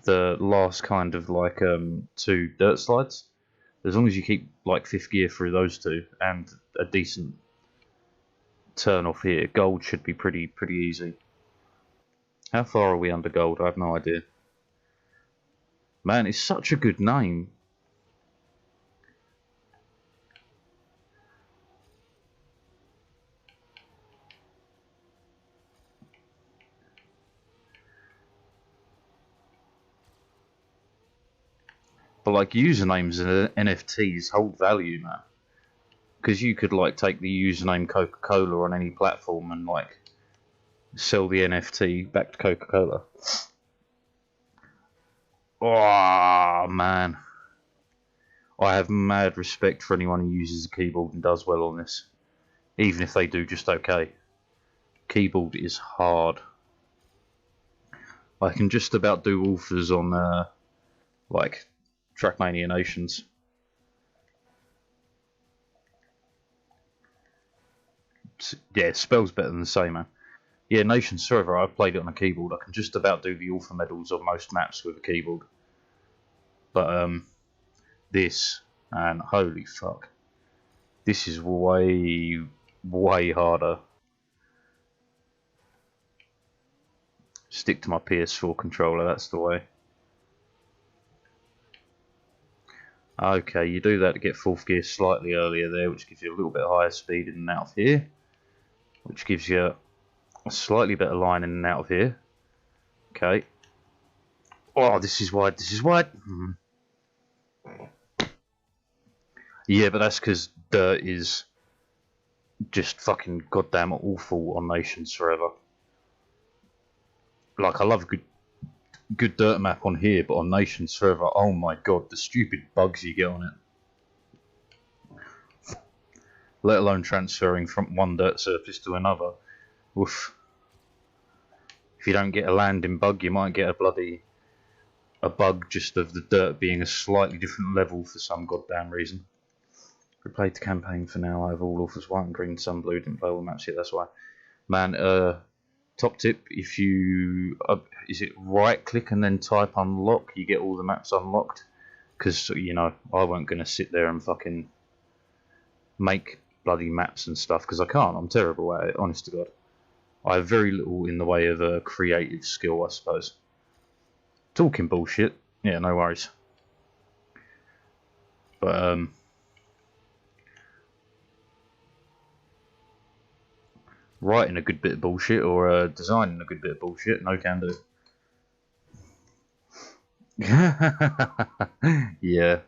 the last kind of like 2 dirt slides, as long as you keep like 5th gear through those 2 and a decent turn off here, gold should be pretty easy. How far are we under gold? I have no idea. Man, it's such a good name. But like usernames and NFTs hold value, man. Because you could like take the username Coca-Cola on any platform and like sell the NFT back to Coca-Cola. Oh man, I have mad respect for anyone who uses a keyboard and does well on this, even if they do just okay. Keyboard is hard. I can just about do authors on like Trackmania Nations. Yeah, spells better than the same, man. Yeah, Nations Server, I've played it on a keyboard. I can just about do the author medals on most maps with a keyboard. But this, and holy fuck, this is way harder. Stick to my PS4 controller, that's the way. Okay, you do that to get 4th gear slightly earlier there, which gives you a little bit higher speed in and out of here, which gives you a slightly better line in and out of here. Okay. Oh, this is wide, this is wide. Yeah, but that's because dirt is just fucking goddamn awful on Nations Forever. Like, I love a good dirt map on here, but on Nation server, oh my god, the stupid bugs you get on it. Let alone transferring from one dirt surface to another. Woof. If you don't get a landing bug, you might get a bug just of the dirt being a slightly different level for some goddamn reason. We played the campaign for now. I have all authors white and green, some blue, didn't play all the maps yet, that's why. Man, top tip, if you, is it right click and then type unlock, you get all the maps unlocked? Because, you know, I won't gonna sit there and fucking make bloody maps and stuff, because I can't, I'm terrible at it, honest to God. I have very little in the way of creative skill, I suppose. Talking bullshit, yeah, no worries. But, writing a good bit of bullshit or designing a good bit of bullshit, no can do. Yeah,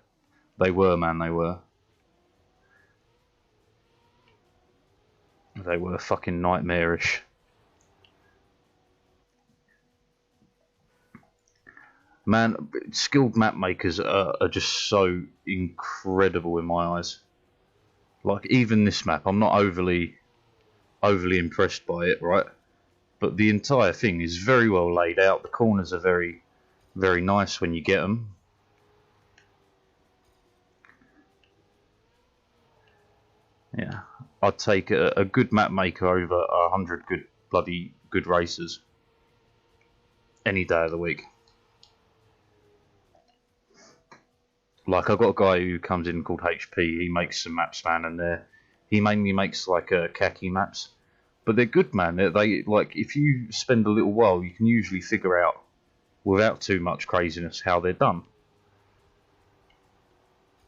they were, man, they were. They were fucking nightmarish. Man, skilled map makers are just so incredible in my eyes. Like, even this map, I'm not overly impressed by it, right? But the entire thing is very well laid out. The corners are very, very nice when you get them. Yeah, I'd take a good map maker over 100 good racers any day of the week. Like, I've got a guy who comes in called HP. He makes some maps, man, and he mainly makes like khaki maps, but they're good, man. They like, if you spend a little while, you can usually figure out without too much craziness how they're done,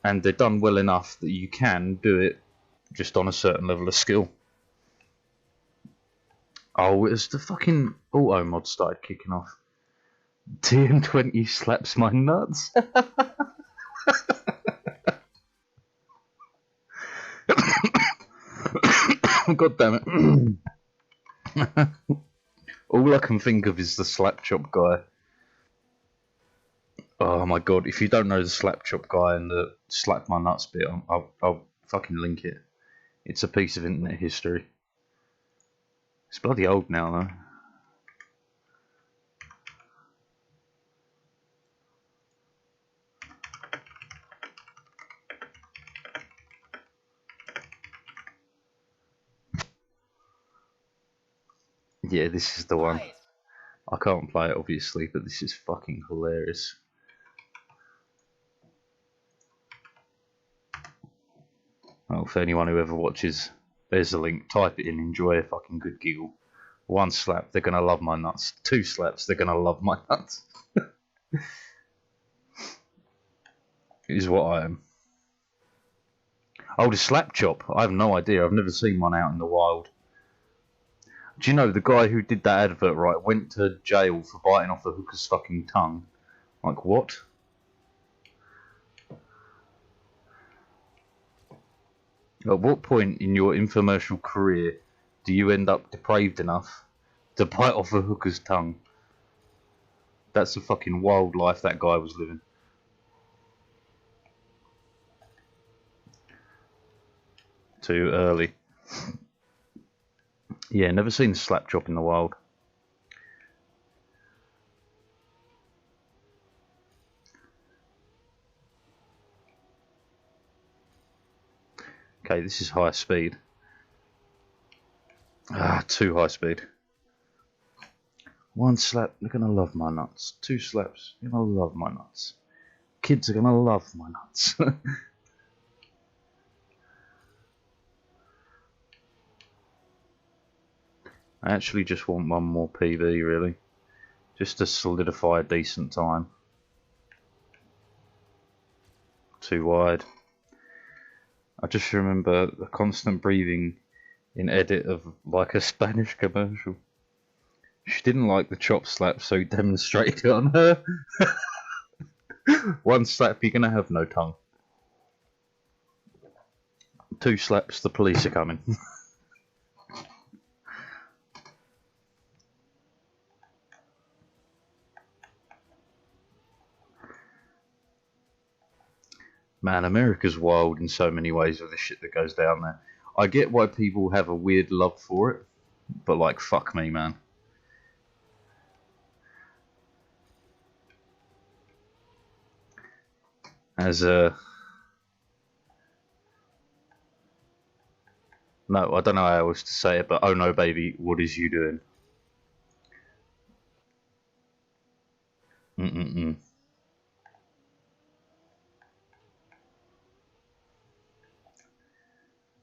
and they're done well enough that you can do it just on a certain level of skill. Oh, as the fucking auto mod started kicking off, TM20 slaps my nuts. God damn it. All I can think of is the slap chop guy. Oh my god, if you don't know the slap chop guy and the slap my nuts bit, I'll fucking link it. It's a piece of internet history. It's bloody old now, though. Yeah, this is the one. I can't play it, obviously, but this is fucking hilarious. Well, for anyone who ever watches, there's the link. Type it in, enjoy a fucking good giggle. One slap, they're gonna love my nuts. Two slaps, they're gonna love my nuts. Is what I am. Oh, the slap chop. I have no idea. I've never seen one out in the wild. Do you know the guy who did that advert, right, went to jail for biting off a hooker's fucking tongue? Like, what? At what point in your infomercial career do you end up depraved enough to bite off a hooker's tongue? That's a fucking wild life that guy was living. Too early. Yeah, never seen a slap chop in the wild. Okay, this is high speed. Ah, too high speed. One slap, they're gonna love my nuts. Two slaps, you're gonna love my nuts. Kids are gonna love my nuts. I actually just want one more PB, really. Just to solidify a decent time. Too wide. I just remember the constant breathing in edit of like a Spanish commercial. She didn't like the chop slap, so he demonstrated it on her. One slap, you're gonna have no tongue. Two slaps, the police are coming. Man, America's wild in so many ways with the shit that goes down there. I get why people have a weird love for it, but like, fuck me, man. As a... No, I don't know how else to say it, but oh no, baby, what is you doing? Mm-mm-mm.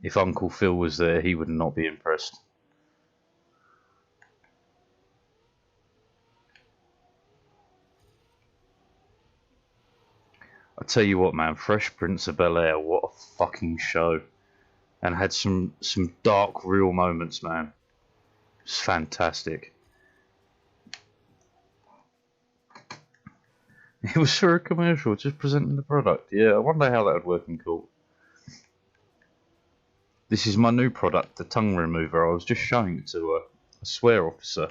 If Uncle Phil was there, he would not be impressed. I tell you what, man, Fresh Prince of Bel-Air, what a fucking show. And had some dark, real moments, man. It's fantastic. It was for a commercial, just presenting the product. Yeah, I wonder how that would work in court. This is my new product, the tongue remover. I was just showing it to a swear officer.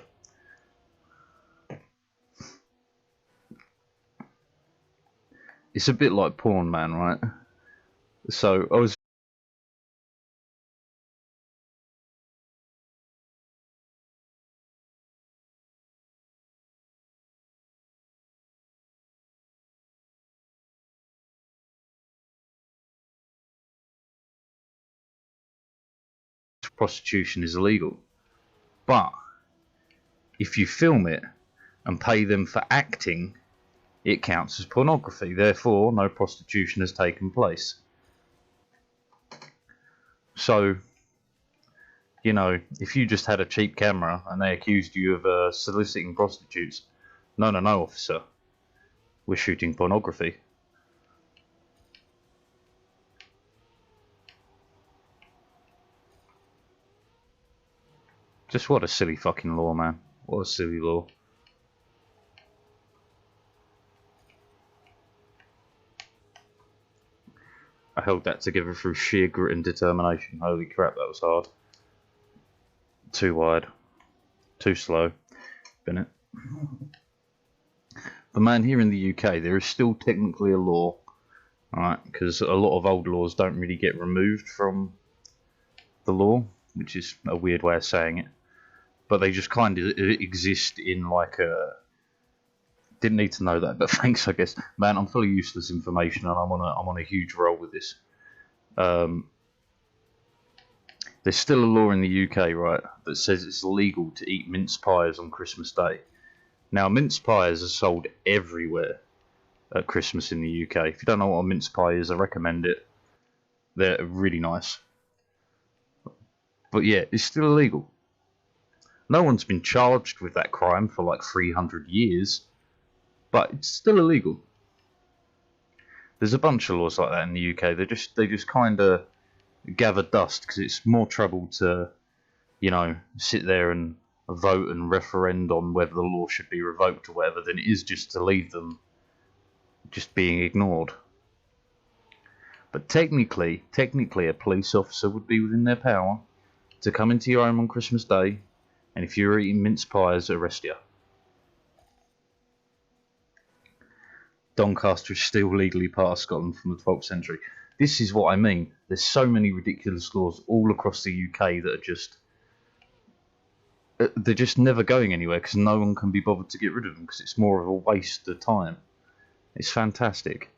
It's a bit like porn, man, right? So I was prostitution is illegal, but if you film it and pay them for acting, it counts as pornography. Therefore, no prostitution has taken place. So, you know, if you just had a cheap camera and they accused you of soliciting prostitutes, no, officer, we're shooting pornography. Just what a silly fucking law, man. What a silly law. I held that together through sheer grit and determination. Holy crap, that was hard. Too wide. Too slow. Bennett. But man, here in the UK, there is still technically a law, right? Because a lot of old laws don't really get removed from the law, which is a weird way of saying it. But they just kind of exist in like a... Didn't need to know that, but thanks, I guess. Man, I'm full of useless information, and I'm on a huge roll with this. There's still a law in the UK, right, that says it's illegal to eat mince pies on Christmas Day. Now, mince pies are sold everywhere at Christmas in the UK. If you don't know what a mince pie is, I recommend it. They're really nice. But yeah, it's still illegal. No one's been charged with that crime for like 300 years, but it's still illegal. There's a bunch of laws like that in the UK. They just kind of gather dust because it's more trouble to, you know, sit there and vote and referend on whether the law should be revoked or whatever than it is just to leave them just being ignored. But technically, a police officer would be within their power to come into your home on Christmas Day, and if you're eating mince pies, arrest you. Doncaster is still legally part of Scotland from the 12th century. This is what I mean. There's so many ridiculous laws all across the UK that are just... They're just never going anywhere because no one can be bothered to get rid of them because it's more of a waste of time. It's fantastic.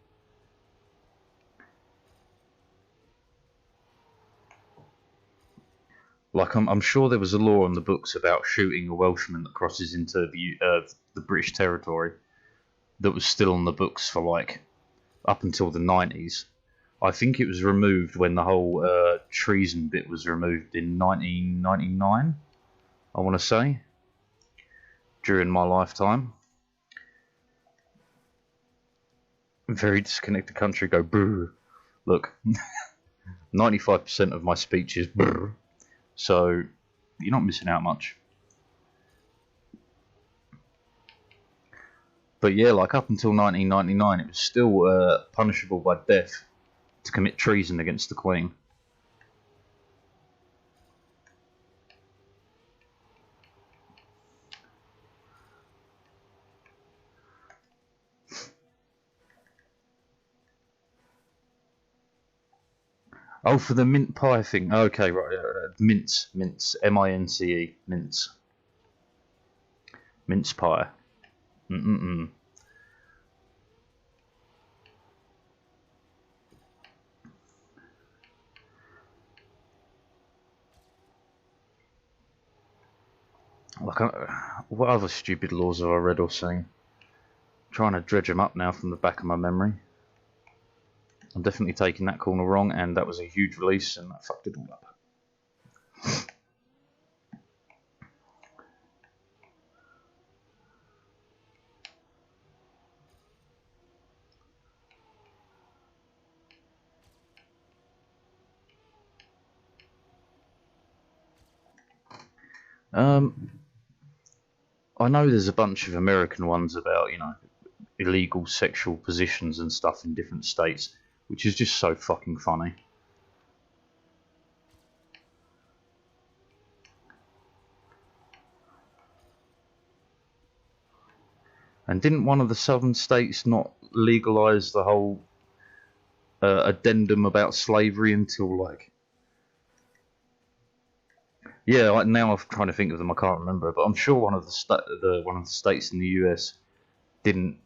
Like, I'm sure there was a law on the books about shooting a Welshman that crosses into the British territory that was still on the books for like up until the 90s. I think it was removed when the whole treason bit was removed in 1999, I want to say, during my lifetime. Very disconnected country go brr. Look, 95% of my speech is brr, so you're not missing out much. But yeah, like up until 1999, it was still punishable by death to commit treason against the Queen. Oh, for the mint pie thing. Okay, right. Mince, M-I-N-C-E, mince, mince pie. Mm-mm-mm. Like, what other stupid laws have I read or seen? I'm trying to dredge them up now from the back of my memory. I'm definitely taking that corner wrong, and that was a huge release, and that fucked it all up. I know there's a bunch of American ones about, you know, illegal sexual positions and stuff in different states, which is just so fucking funny. And didn't one of the southern states not legalise the whole addendum about slavery until, like... Yeah, like now I'm trying to think of them, I can't remember, but I'm sure one of the states in the US didn't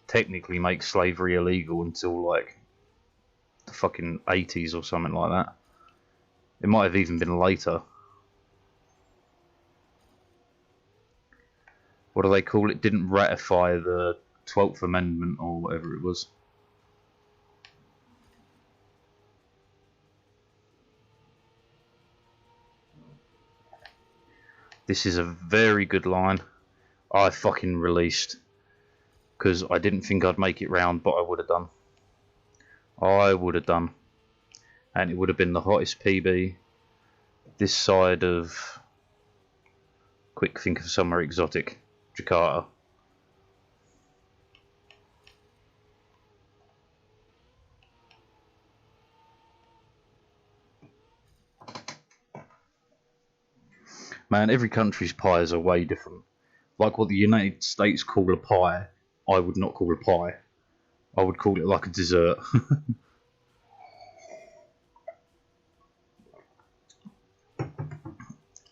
technically make slavery illegal until, like, the fucking 80s or something like that. It might have even been later. What do they call it? Didn't ratify the 12th Amendment or whatever it was. This is a very good line. I fucking released. Because I didn't think I'd make it round, but I would have done. I would have done. And it would have been the hottest PB this side of... Quick, think of somewhere exotic. Jakarta. Man, every country's pies are way different. Like what the United States call a pie, I would not call a pie. I would call it like a dessert.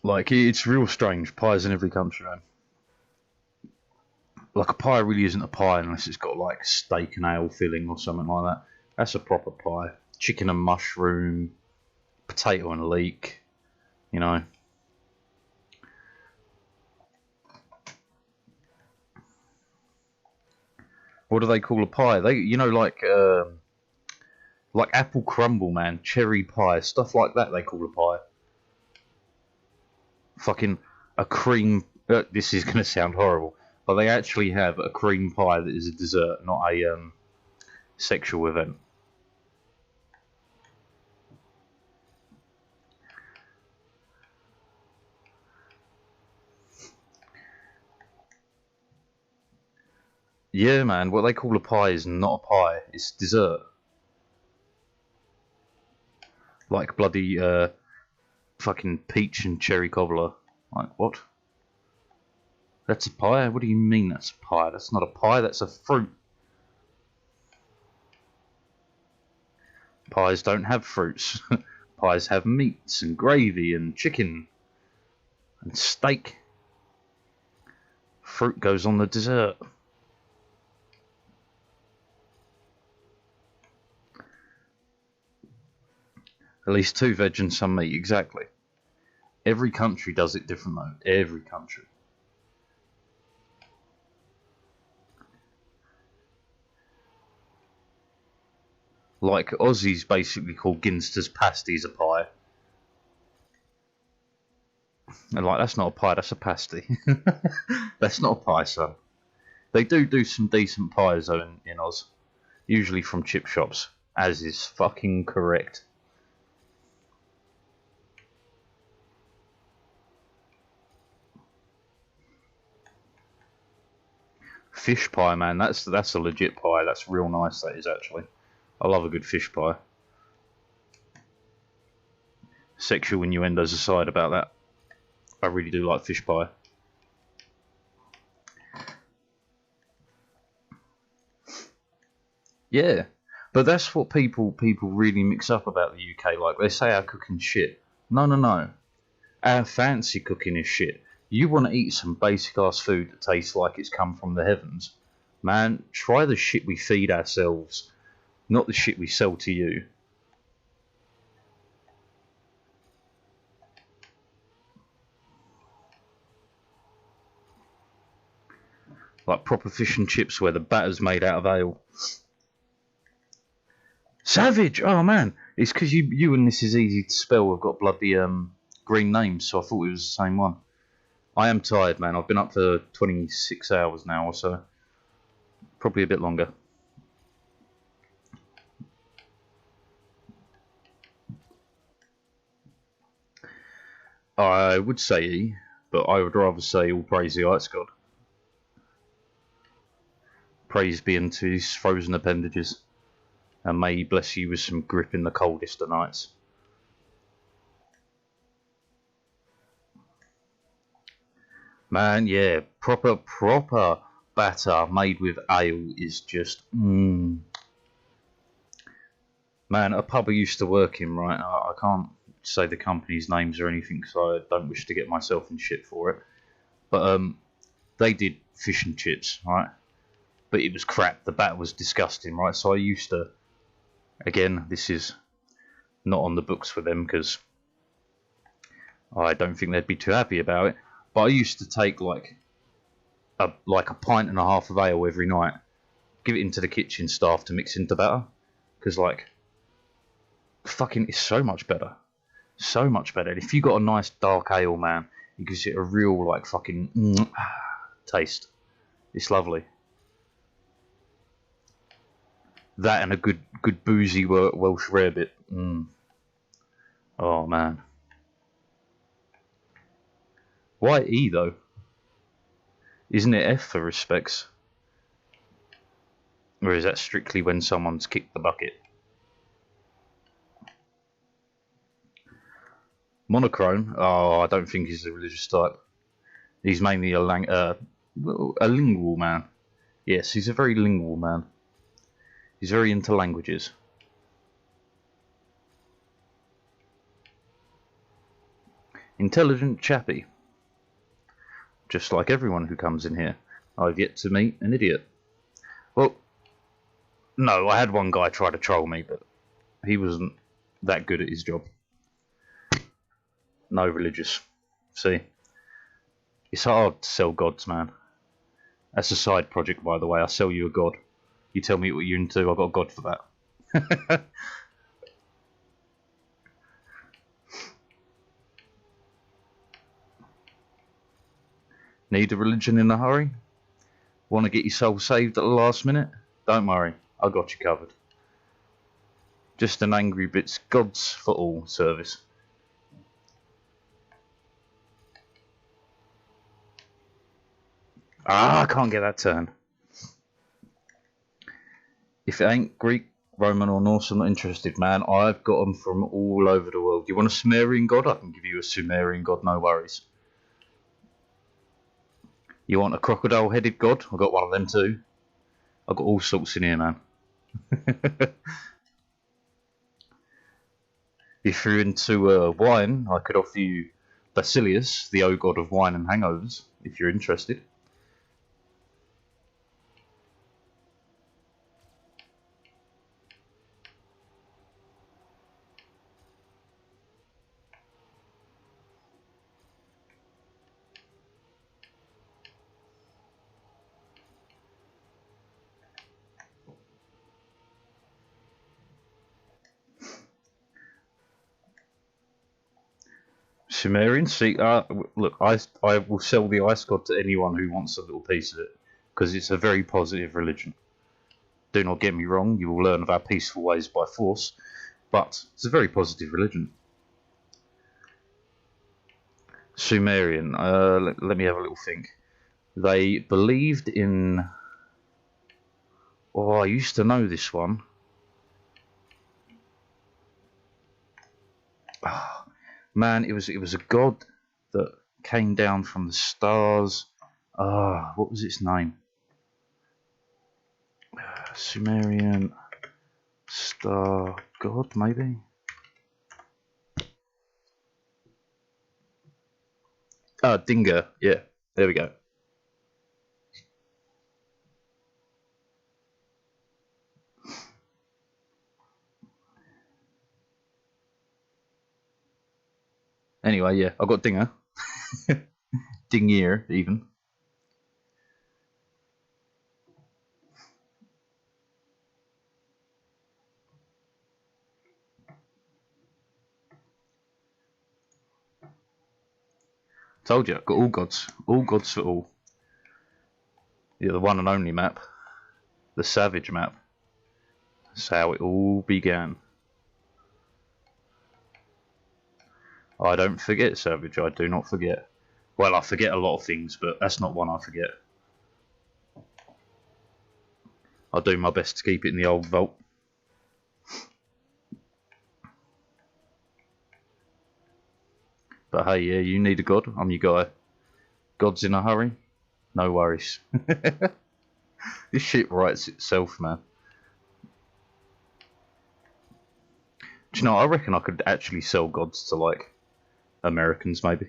Like, it's real strange. Pies in every country, man. Like, a pie really isn't a pie unless it's got, like, steak and ale filling or something like that. That's a proper pie. Chicken and mushroom, potato and leek, you know. What do they call a pie? They, you know, like apple crumble, man, cherry pie, stuff like that. They call a pie. Fucking a cream. This is gonna sound horrible, but they actually have a cream pie that is a dessert, not a sexual event. Yeah, man. What they call a pie is not a pie. It's dessert. Like bloody fucking peach and cherry cobbler. Like, what? That's a pie? What do you mean that's a pie? That's not a pie, that's a fruit. Pies don't have fruits. Pies have meats and gravy and chicken and steak. Fruit goes on the dessert. At least 2 veg and some meat, exactly. Every country does it different though. Every country. Like, Aussies basically call Ginster's pasties a pie. And like, that's not a pie, that's a pasty. That's not a pie, son. They do some decent pies though in Oz. Usually from chip shops, as is fucking correct. Fish pie, man, that's a legit pie. That's real nice, that is, actually. I love a good fish pie. Sexual innuendos aside about that, I really do like fish pie. Yeah. But that's what people really mix up about the UK. Like, they say our cooking's shit. No, no, no. Our fancy cooking is shit. You want to eat some basic ass food that tastes like it's come from the heavens, man, try the shit we feed ourselves, not the shit we sell to you. Like proper fish and chips where the batter's made out of ale. Savage! Oh man, it's because you and this is easy to spell have got bloody green names, so I thought it was the same one. I am tired, man. I've been up for 26 hours now or so. Probably a bit longer. I would say E, but I would rather say all praise the ice god. Praise be unto his frozen appendages, and may he bless you with some grip in the coldest of nights. Man, yeah, proper batter made with ale is just Man, a pub I used to work in, right? I can't say the company's names or anything because I don't wish to get myself in shit for it. But they did fish and chips, right? But it was crap. The batter was disgusting, right? So I used to, again, this is not on the books for them because I don't think they'd be too happy about it. But I used to take like a pint and a half of ale every night, give it into the kitchen staff to mix into batter, because like fucking it's so much better, so much better. And if you got a nice dark ale, man, it gives it a real like fucking taste. It's lovely. That and a good boozy Welsh rarebit. Oh man. Why E though? Isn't it F for respects? Or is that strictly when someone's kicked the bucket? Monochrome? Oh, I don't think he's a religious type. He's mainly a lingual man. Yes, he's a very lingual man. He's very into languages. Intelligent chappy. Just like everyone who comes in here. I've yet to meet an idiot. Well, no, I had one guy try to troll me, but he wasn't that good at his job. No religious. See? It's hard to sell gods, man. That's a side project, by the way. I sell you a god. You tell me what you're into, I've got a god for that. Need a religion in a hurry? Want to get your soul saved at the last minute? Don't worry, I got you covered. Just an Angry Bits Gods for All service. Ah, I can't get that turn. If it ain't Greek, Roman or Norse, I'm not interested, man. I've got them from all over the world. You want a Sumerian god? I can give you a Sumerian god, no worries. You want a crocodile-headed god? I've got one of them too. I've got all sorts in here, man. If you're into wine, I could offer you Basilius, the O-god of wine and hangovers, if you're interested. Sumerian, see, look, I will sell the ice god to anyone who wants a little piece of it, because it's a very positive religion. Do not get me wrong, you will learn of our peaceful ways by force, but it's a very positive religion. Sumerian, let me have a little think. They believed in... Oh, I used to know this one. Oh, man, it was a god that came down from the stars. What was its name? Sumerian. Star God, maybe? Dinger, yeah. There we go. Anyway, yeah, I got Dinger. Dingier, even. Told you, got all gods. All gods for all. Yeah, the one and only map. The Savage map. That's how it all began. I don't forget, Savage, I do not forget. Well, I forget a lot of things, but that's not one I forget. I'll do my best to keep it in the old vault. But hey, yeah, you need a god. I'm your guy. God's in a hurry? No worries. This shit writes itself, man. Do you know, I reckon I could actually sell gods to, like, Americans, maybe.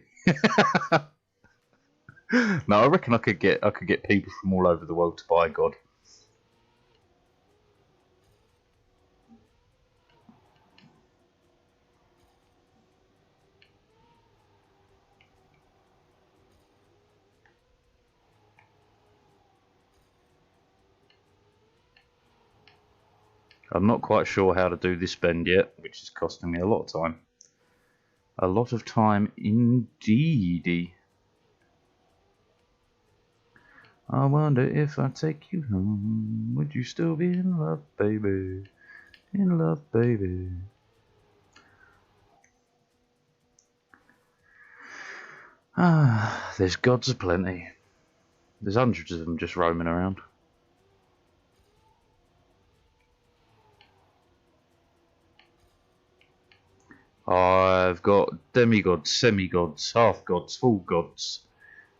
No, I reckon I could get people from all over the world to buy a god. I'm not quite sure how to do this bend yet, which is costing me a lot of time. A lot of time indeed. I wonder if I take you home, would you still be in love, baby? In love, baby. Ah, there's gods aplenty. There's hundreds of them just roaming around. I've got demigods, semi-gods, half-gods, full gods.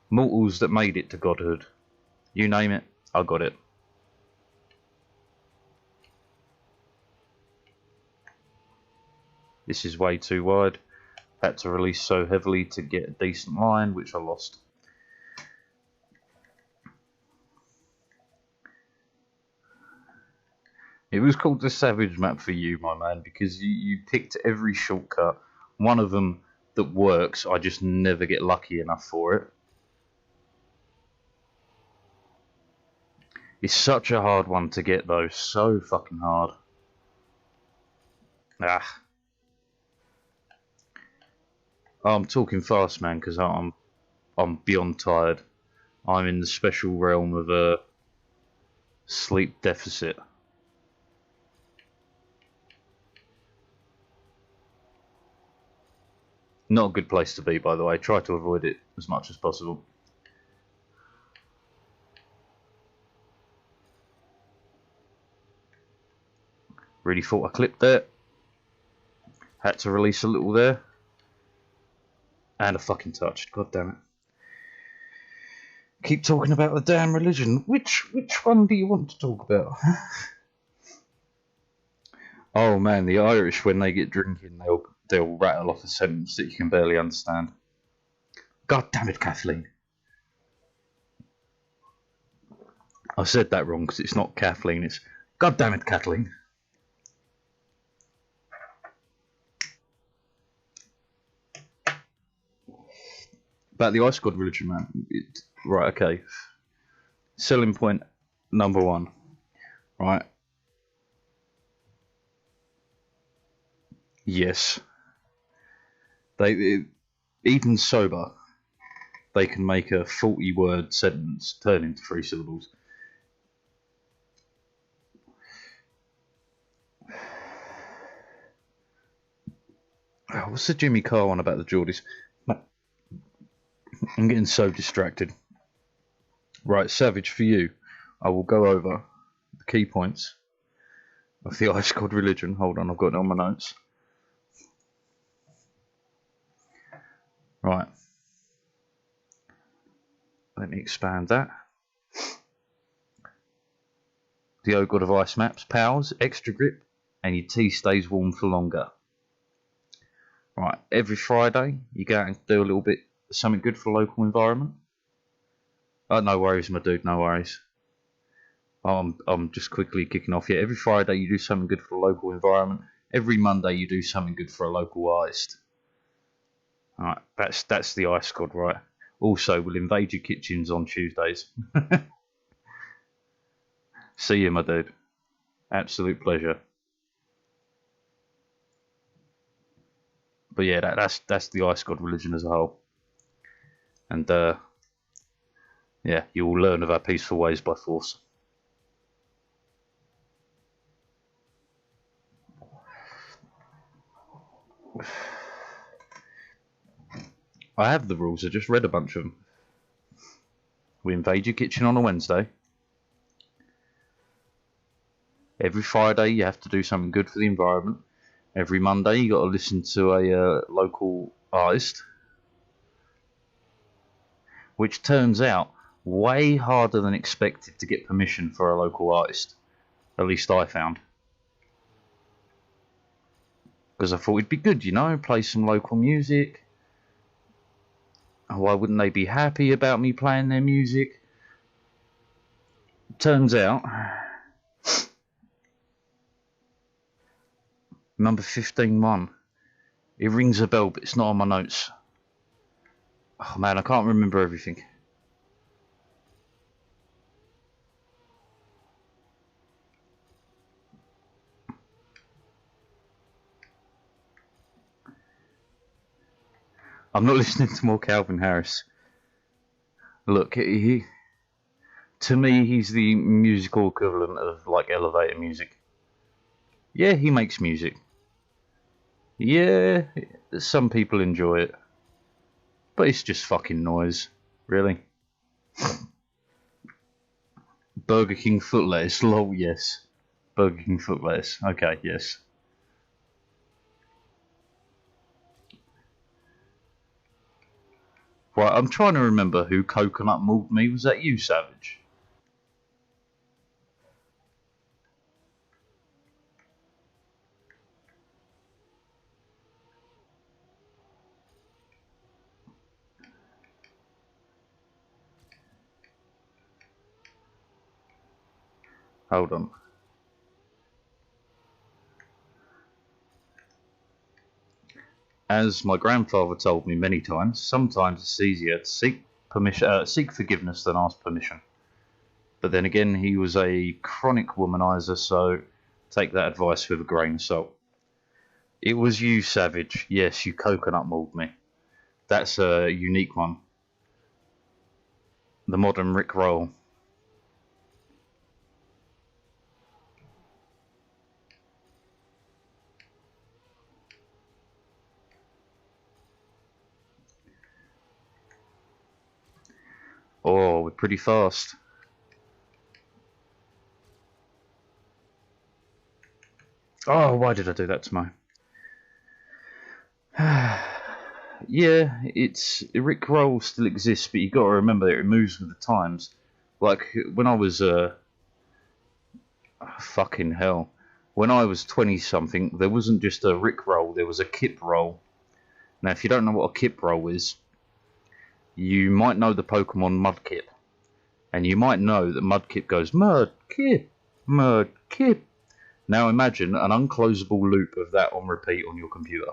Mortals that made it to godhood. You name it, I got it. This is way too wide. Had to release so heavily to get a decent line, which I lost. It was called the Savage map for you, my man, because you picked every shortcut. One of them that works, I just never get lucky enough for it. It's such a hard one to get, though. So fucking hard. Ah. I'm talking fast, man, because I'm beyond tired. I'm in the special realm of a sleep deficit. Not a good place to be, by the way. Try to avoid it as much as possible. Really thought I clipped there. Had to release a little there. And I fucking touched. God damn it. Keep talking about the damn religion. Which one do you want to talk about? Oh man, the Irish, when they get drinking, they'll rattle off a sentence that you can barely understand. God damn it, Kathleen. I said that wrong because it's not Kathleen, it's God damn it, Kathleen. About the Ice God religion, man. Right, okay. Selling point number one. Right. Yes. Even sober, they can make a 40-word sentence turn into 3 syllables. Oh, what's the Jimmy Carr one about the Geordies? I'm getting so distracted. Right, Savage, for you, I will go over the key points of the Ice God religion. Hold on, I've got it on my notes. Right. Let me expand that. The O God of Ice maps, powers, extra grip, and your tea stays warm for longer. Right, every Friday you go out and do a little bit something good for the local environment. Oh, no worries, my dude, no worries. I'm just quickly kicking off here. Every Friday you do something good for the local environment. Every Monday you do something good for a local artist. Alright, that's the ice squad, right? Also, we'll invade your kitchens on Tuesdays. See you, my dude. Absolute pleasure. But yeah, that's the ice god religion as a whole. And yeah, you will learn of our peaceful ways by force. I have the rules, I just read a bunch of them. We invade your kitchen on a Wednesday. Every Friday you have to do something good for the environment. Every Monday you got to listen to a local artist. Which turns out way harder than expected to get permission for a local artist. At least I found. Because I thought it'd be good, you know, play some local music. Why wouldn't they be happy about me playing their music? Turns out, number 15-1. It rings a bell, but it's not on my notes. Oh man, I can't remember everything. I'm not listening to more Calvin Harris. Look, to me, he's the musical equivalent of like elevator music. Yeah, he makes music. Yeah, some people enjoy it. But it's just fucking noise, really. Burger King foot lettuce, lol, yes. Burger King foot lettuce, okay, yes. Right, I'm trying to remember who coconut mauled me. Was that you, Savage? Hold on. As my grandfather told me many times, sometimes it's easier to seek forgiveness than ask permission. But then again, he was a chronic womanizer, so take that advice with a grain of salt. It was you, Savage. Yes, you coconut mauled me. That's a unique one. The modern Rick Roll. Oh, we're pretty fast. Oh, why did I do that to my... Yeah, Rick Roll still exists, but you got to remember that it moves with the times. Like when I was fucking hell, when I was 20 something, there wasn't just a Rick Roll, there was a Kip Roll. Now, if you don't know what a Kip Roll is, you might know the Pokemon Mudkip, and you might know that Mudkip goes Mudkip, Mudkip. Now imagine an unclosable loop of that on repeat on your computer.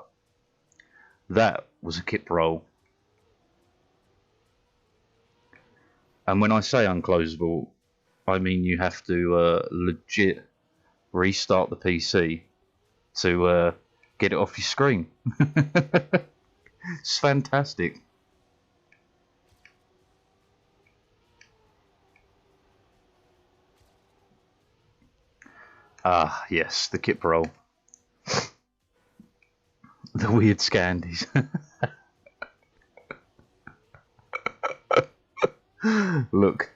That was a Kip Roll. And when I say unclosable, I mean you have to legit restart the PC to get it off your screen. It's fantastic. Ah, yes, the Kip Roll. The weird Scandies. Look,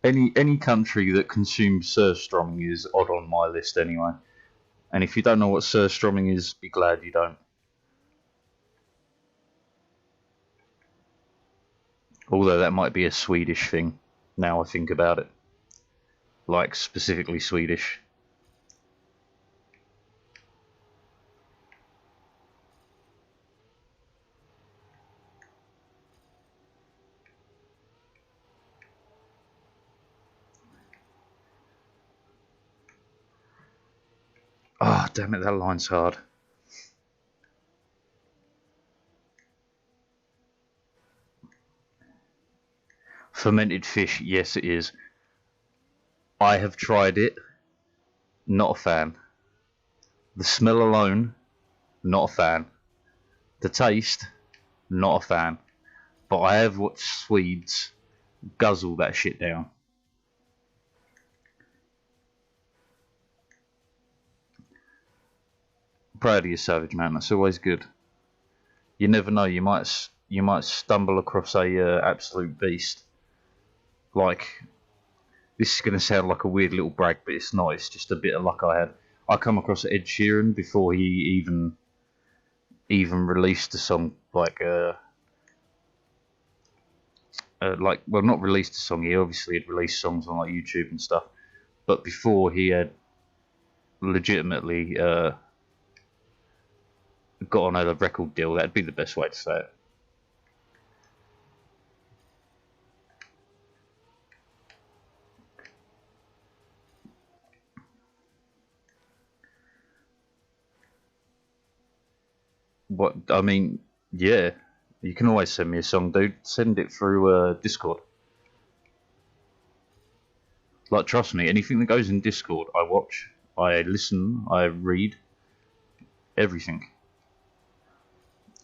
any country that consumes surströmming is odd on my list anyway. And if you don't know what surströmming is, be glad you don't. Although that might be a Swedish thing, now I think about it. Like, specifically Swedish. damn it, that line's hard. Fermented fish, yes it is. I have tried it, not a fan. The smell alone, not a fan. The taste, not a fan. But I have watched Swedes guzzle that shit down. Proud of you, Savage, man. That's always good. You never know. You might stumble across a absolute beast. Like, this is gonna sound like a weird little brag, but it's not. It's just a bit of luck I had. I come across Ed Sheeran before he even released a song well, not released a song. He obviously had released songs on like YouTube and stuff, but before he had legitimately got on a record deal. That'd be the best way to say it. What I mean, yeah, you can always send me a song, dude. Send it through Discord. Like, trust me, anything that goes in Discord, I watch, I listen, I read, everything.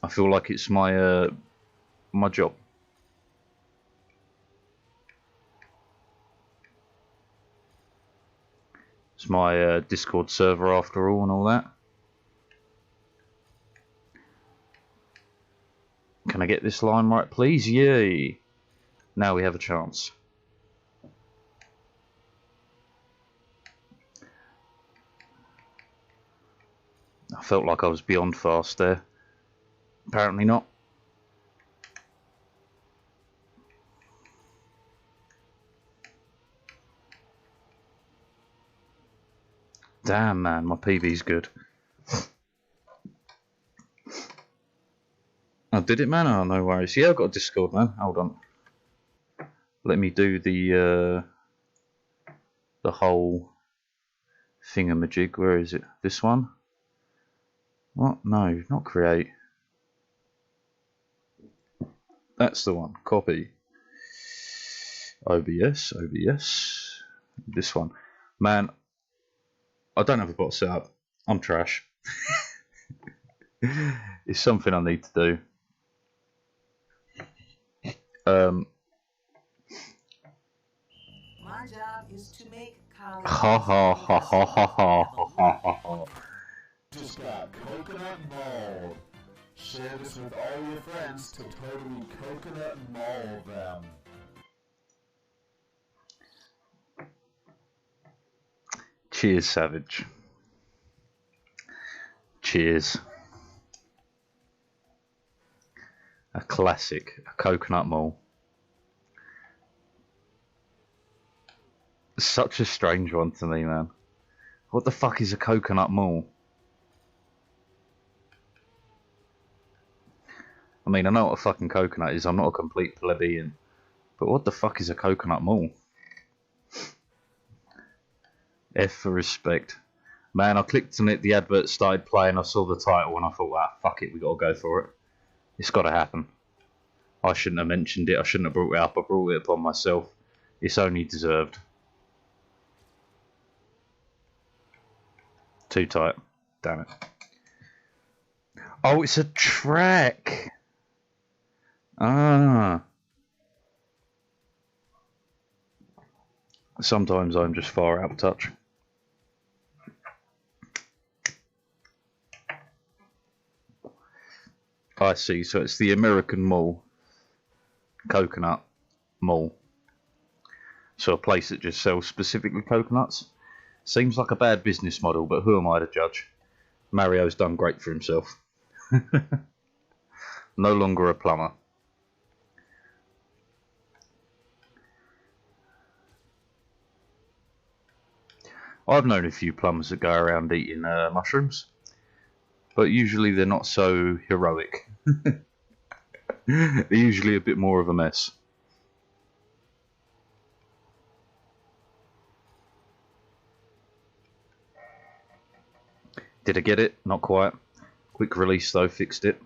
I feel like it's my my job. It's my Discord server after all, and all that. Can I get this line right, please? Yay! Now we have a chance. I felt like I was beyond fast there. Apparently not. Damn, man, my PB's good. Oh, did it, man? Oh, no worries. Yeah, I've got a Discord, man. Hold on. Let me do the whole thingamajig. Where is it? This one? What? No, not create. That's the one. Copy. OBS. This one. Man, I don't have a bot set up. I'm trash. It's something I need to do. My job is to make college. Ha ha ha ha ha ha ha ha ha. Just got coconut mold. Share this with all your friends to totally coconut mold them. Cheers, Savage. Cheers. A classic, a coconut mole. Such a strange one to me, man. What the fuck is a coconut mole? I mean, I know what a fucking coconut is. I'm not a complete plebeian. But what the fuck is a coconut mole? F for respect. Man, I clicked on it, the advert started playing, I saw the title and I thought, ah, fuck it, we gotta go for it. It's gotta happen. I shouldn't have mentioned it, I shouldn't have brought it up, I brought it upon myself. It's only deserved. Too tight. Damn it. Oh, it's a track! Ah. Sometimes I'm just far out of touch. I see, so it's the American Mall. Coconut Mall. So a place that just sells specifically coconuts. Seems like a bad business model, but who am I to judge? Mario's done great for himself. No longer a plumber. I've known a few plumbers that go around eating mushrooms, but usually they're not so heroic. They're usually a bit more of a mess. Did I get it? Not quite. Quick release though, fixed it.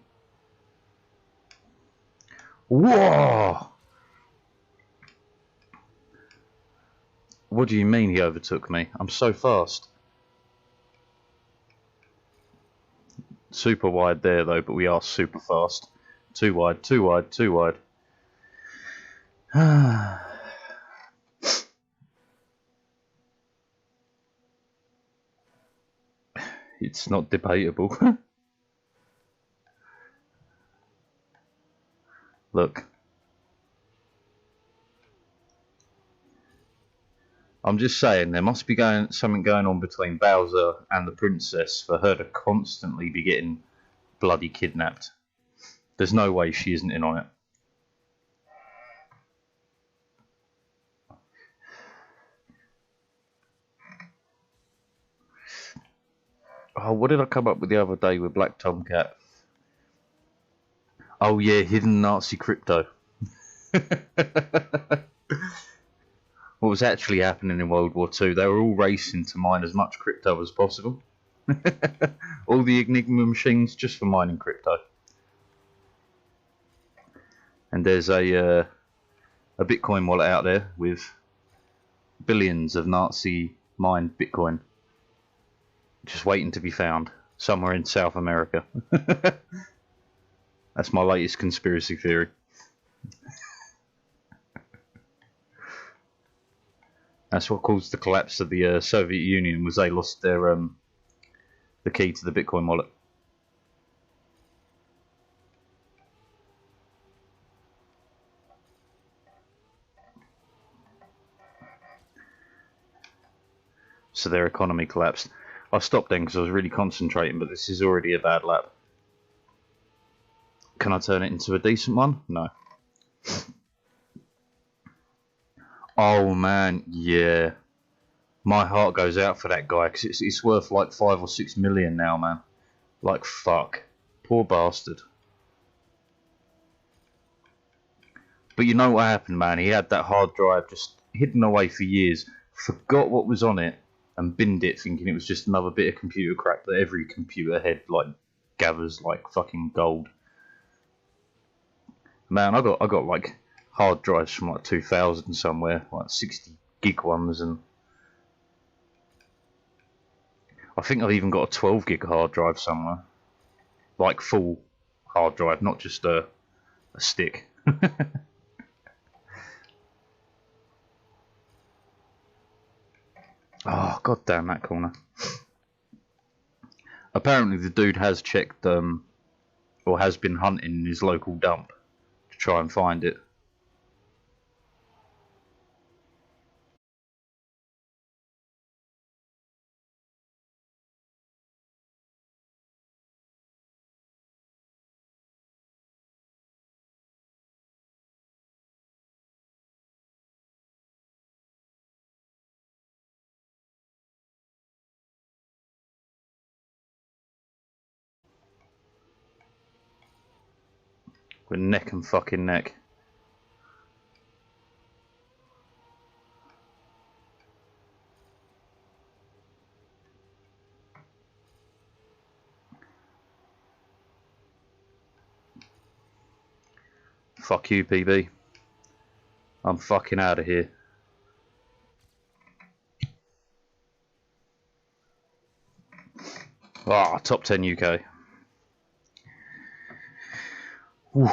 Whoa! What do you mean he overtook me? I'm so fast. Super wide there though, but we are super fast. Too wide, too wide, too wide. It's not debatable. Look. I'm just saying, there must be something going on between Bowser and the princess for her to constantly be getting bloody kidnapped. There's no way she isn't in on it. Oh, what did I come up with the other day with Black Tomcat? Oh yeah, hidden Nazi crypto. What was actually happening in World War II? They were all racing to mine as much crypto as possible. All the Enigma machines just for mining crypto. And there's a Bitcoin wallet out there with billions of Nazi mined Bitcoin just waiting to be found somewhere in South America. That's my latest conspiracy theory. That's what caused the collapse of the Soviet Union, was they lost their the key to the Bitcoin wallet. So their economy collapsed. I stopped then because I was really concentrating, but this is already a bad lap. Can I turn it into a decent one? No. Oh man, yeah. My heart goes out for that guy because it's worth like 5 or 6 million now, man. Like fuck, poor bastard. But you know what happened, man? He had that hard drive just hidden away for years, forgot what was on it, and binned it, thinking it was just another bit of computer crap that every computer head like gathers like fucking gold. Man, I got like hard drives from like 2000 somewhere, like 60 gig ones, and I think I've even got a 12 gig hard drive somewhere, like full hard drive, not just a stick. Oh, god damn that corner. Apparently the dude has checked, or has been hunting in his local dump to try and find it. With neck and fucking neck. Fuck you, PB. I'm fucking out of here. Ah, top 10 UK. Whew.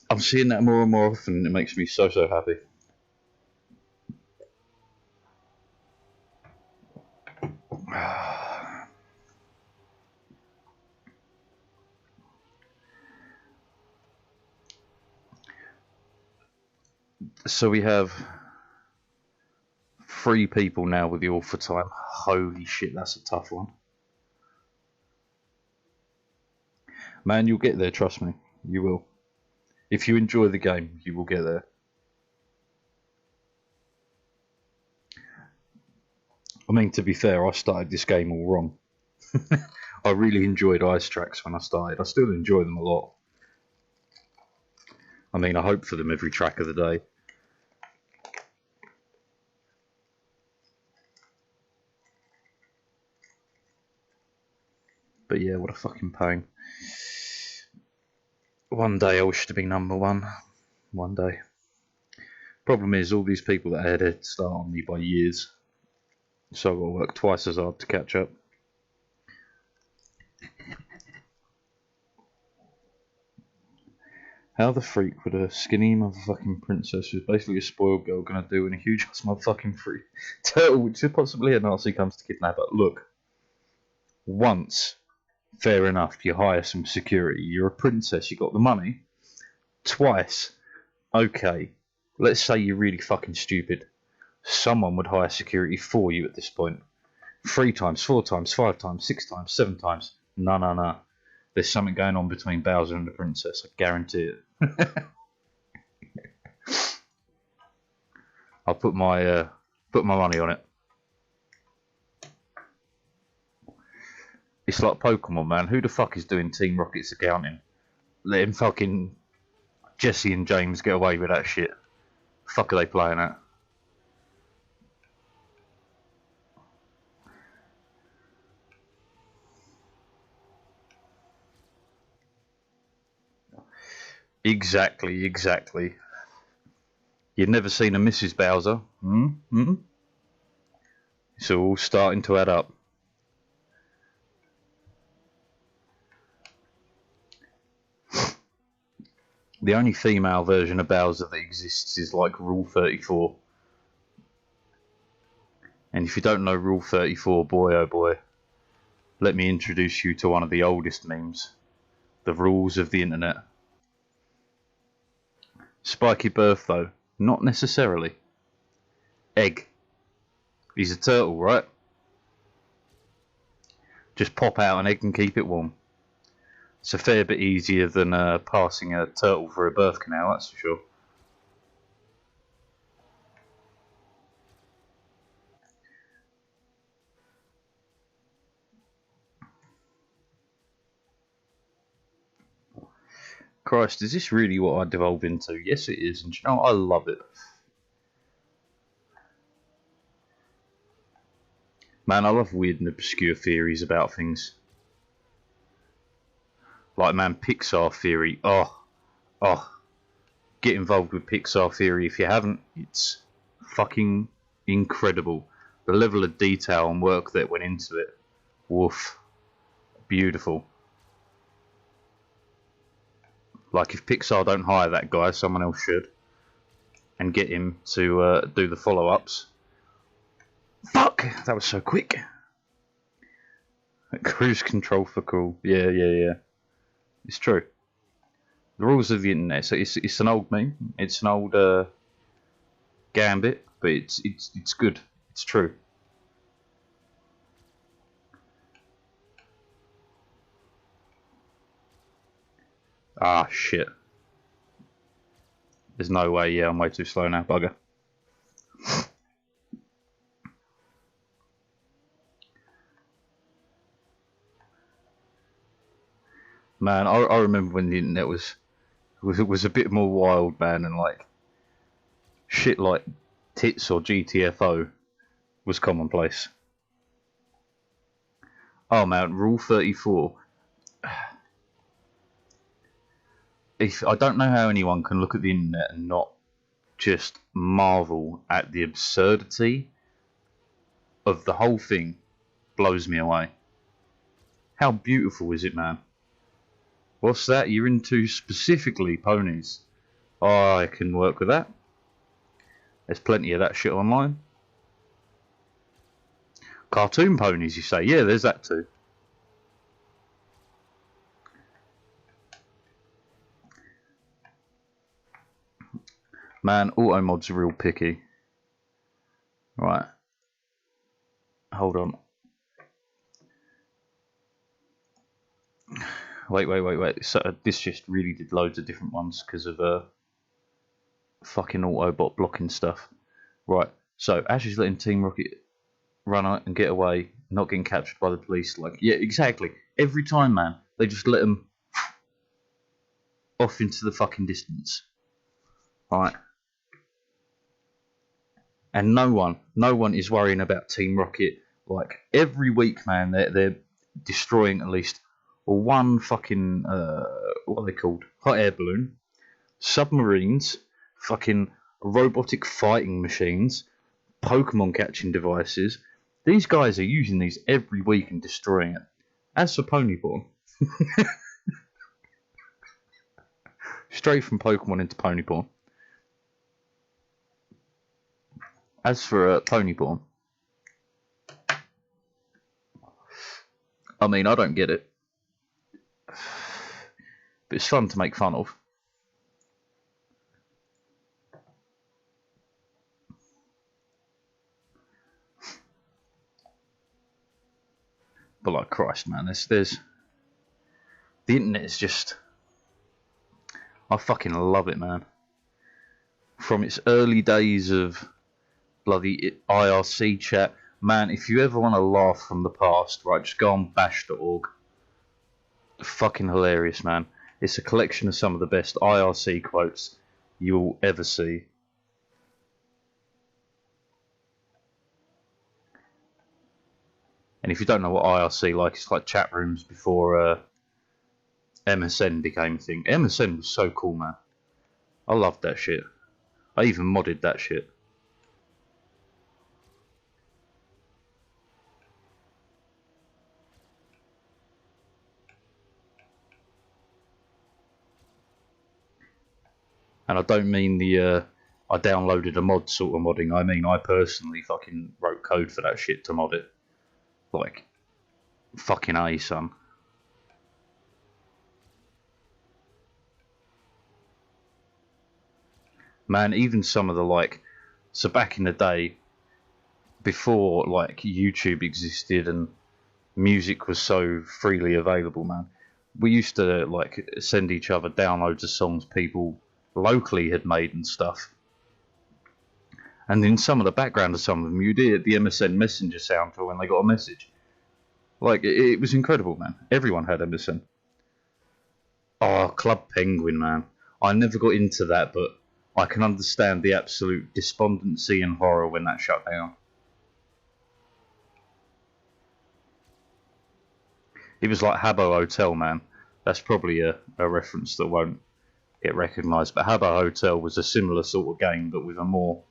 I'm seeing that more and more often. It makes me so happy. So we have 3 people now with the author time. Holy shit, that's a tough one. Man, you'll get there, trust me. You will. If you enjoy the game, you will get there. I mean, to be fair, I started this game all wrong. I really enjoyed ice tracks when I started. I still enjoy them a lot. I mean, I hope for them every track of the day. But yeah, what a fucking pain. One day I wish to be number one. One day. Problem is, all these people that had a head start on me by years. So I've got to work twice as hard to catch up. How the freak would a skinny motherfucking princess who's basically a spoiled girl gonna do when a huge ass motherfucking free turtle, which is possibly a Nazi, comes to kidnap her? Look, once, fair enough, you hire some security, you're a princess, you got the money. Twice, okay, let's say you're really fucking stupid. Someone would hire security for you at this point. 3 times, 4 times, 5 times, 6 times, 7 times. No. There's something going on between Bowser and the princess, I guarantee it. I'll put my money on it. It's like Pokemon, man. Who the fuck is doing Team Rocket's accounting? Letting fucking Jesse and James get away with that shit. Fuck are they playing at? Exactly. You've never seen a Mrs. Bowser? It's all starting to add up. The only female version of Bowser that exists is like Rule 34. And if you don't know Rule 34, boy oh boy, let me introduce you to one of the oldest memes. The rules of the internet. Spiky birth though, not necessarily. Egg. He's a turtle, right? Just pop out an egg and keep it warm. It's a fair bit easier than passing a turtle for a birth canal, that's for sure. Christ, is this really what I devolve into? Yes, it is, and you know, I love it. Man, I love weird and obscure theories about things. Like, man, Pixar theory. Oh. Get involved with Pixar theory if you haven't. It's fucking incredible. The level of detail and work that went into it. Woof. Beautiful. Like, if Pixar don't hire that guy, someone else should. And get him to do the follow-ups. Fuck! That was so quick. Cruise control for cool. Yeah. It's true. The rules of the internet. So it's an old meme. It's an old gambit, but it's good. It's true. Ah, shit. There's no way. Yeah, I'm way too slow now, bugger. Man, I remember when the internet was a bit more wild, man, and like shit like tits or GTFO was commonplace. Oh man, Rule 34. I don't know how anyone can look at the internet and not just marvel at the absurdity of the whole thing. Blows me away. How beautiful is it, man? What's that? You're into specifically ponies. Oh, I can work with that. There's plenty of that shit online. Cartoon ponies, you say? Yeah, there's that too. Man, auto mods are real picky. Right. Hold on. Wait. So, this just really did loads of different ones because of fucking Autobot blocking stuff. Right. So, Ash is letting Team Rocket run out and get away, not getting captured by the police. Like, yeah, exactly. Every time, man, they just let them off into the fucking distance. Right. And no one is worrying about Team Rocket. Like, every week, man, they're destroying at least or one fucking what are they called? Hot air balloon, submarines, fucking robotic fighting machines, Pokemon catching devices. These guys are using these every week and destroying it. As for Ponyborn, straight from Pokemon into Ponyborn. As for Ponyborn, I mean, I don't get it, but it's fun to make fun of. But like Christ, man, there's the internet is just, I fucking love it, man. From its early days of bloody IRC chat, man. If you ever want to laugh from the past, right, just go on bash.org. Fucking hilarious, man. It's a collection of some of the best IRC quotes you'll ever see. And if you don't know what IRC like, it's like chat rooms before MSN became a thing. MSN was so cool, man. I loved that shit. I even modded that shit. And I don't mean the I downloaded a mod sort of modding. I mean I personally fucking wrote code for that shit to mod it. Like, fucking A, son. Man, even some of the like, so back in the day, before like YouTube existed and music was so freely available, man, we used to like send each other downloads of songs people locally had made and stuff. And in some of the background of some of them, you'd hear the MSN Messenger sound for when they got a message. Like, it was incredible, man. Everyone had MSN. Oh, Club Penguin, man. I never got into that, but I can understand the absolute despondency and horror when that shut down. It was like Habbo Hotel, man. That's probably a reference that won't get recognised, but Habbo Hotel was a similar sort of game, but with a more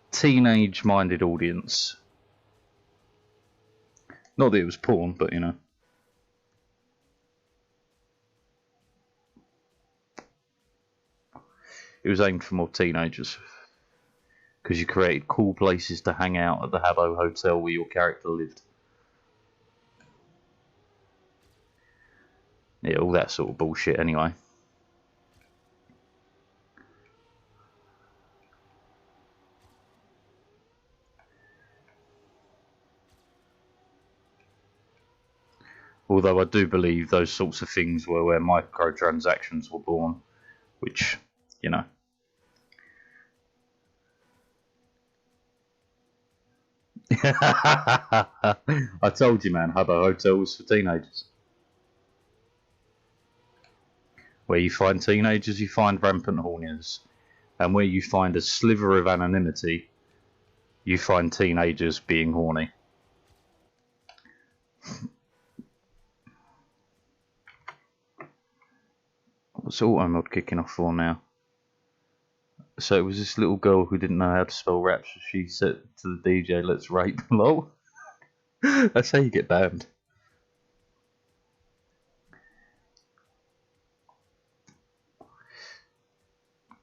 teenage-minded audience. Not that it was porn, but you know. It was aimed for more teenagers. Because you created cool places to hang out at the Habbo Hotel where your character lived. Yeah, all that sort of bullshit anyway. Although I do believe those sorts of things were where microtransactions were born. Which, you know. I told you, man, Habbo Hotel was for teenagers. Where you find teenagers, you find rampant horniness. And where you find a sliver of anonymity, you find teenagers being horny. What's auto mod kicking off for now? So it was this little girl who didn't know how to spell rap, so she said to the DJ, "Let's rape." Lol. That's how you get banned.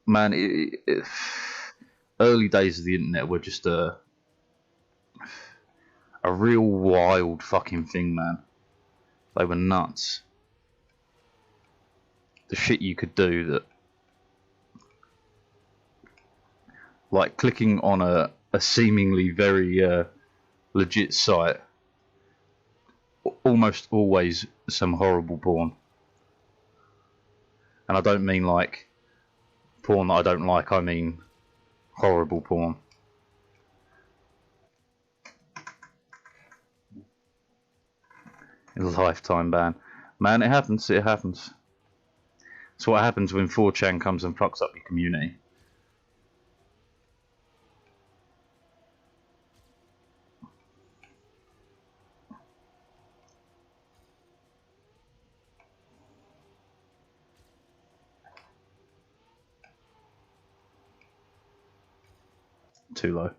Man, early days of the internet were just a real wild fucking thing, man. They were nuts. The shit you could do that, like clicking on a seemingly very legit site, almost always some horrible porn. And I don't mean like porn that I don't like, I mean horrible porn. A lifetime ban. Man, it happens, it happens. It's what happens when 4chan comes and fucks up your community. Too low.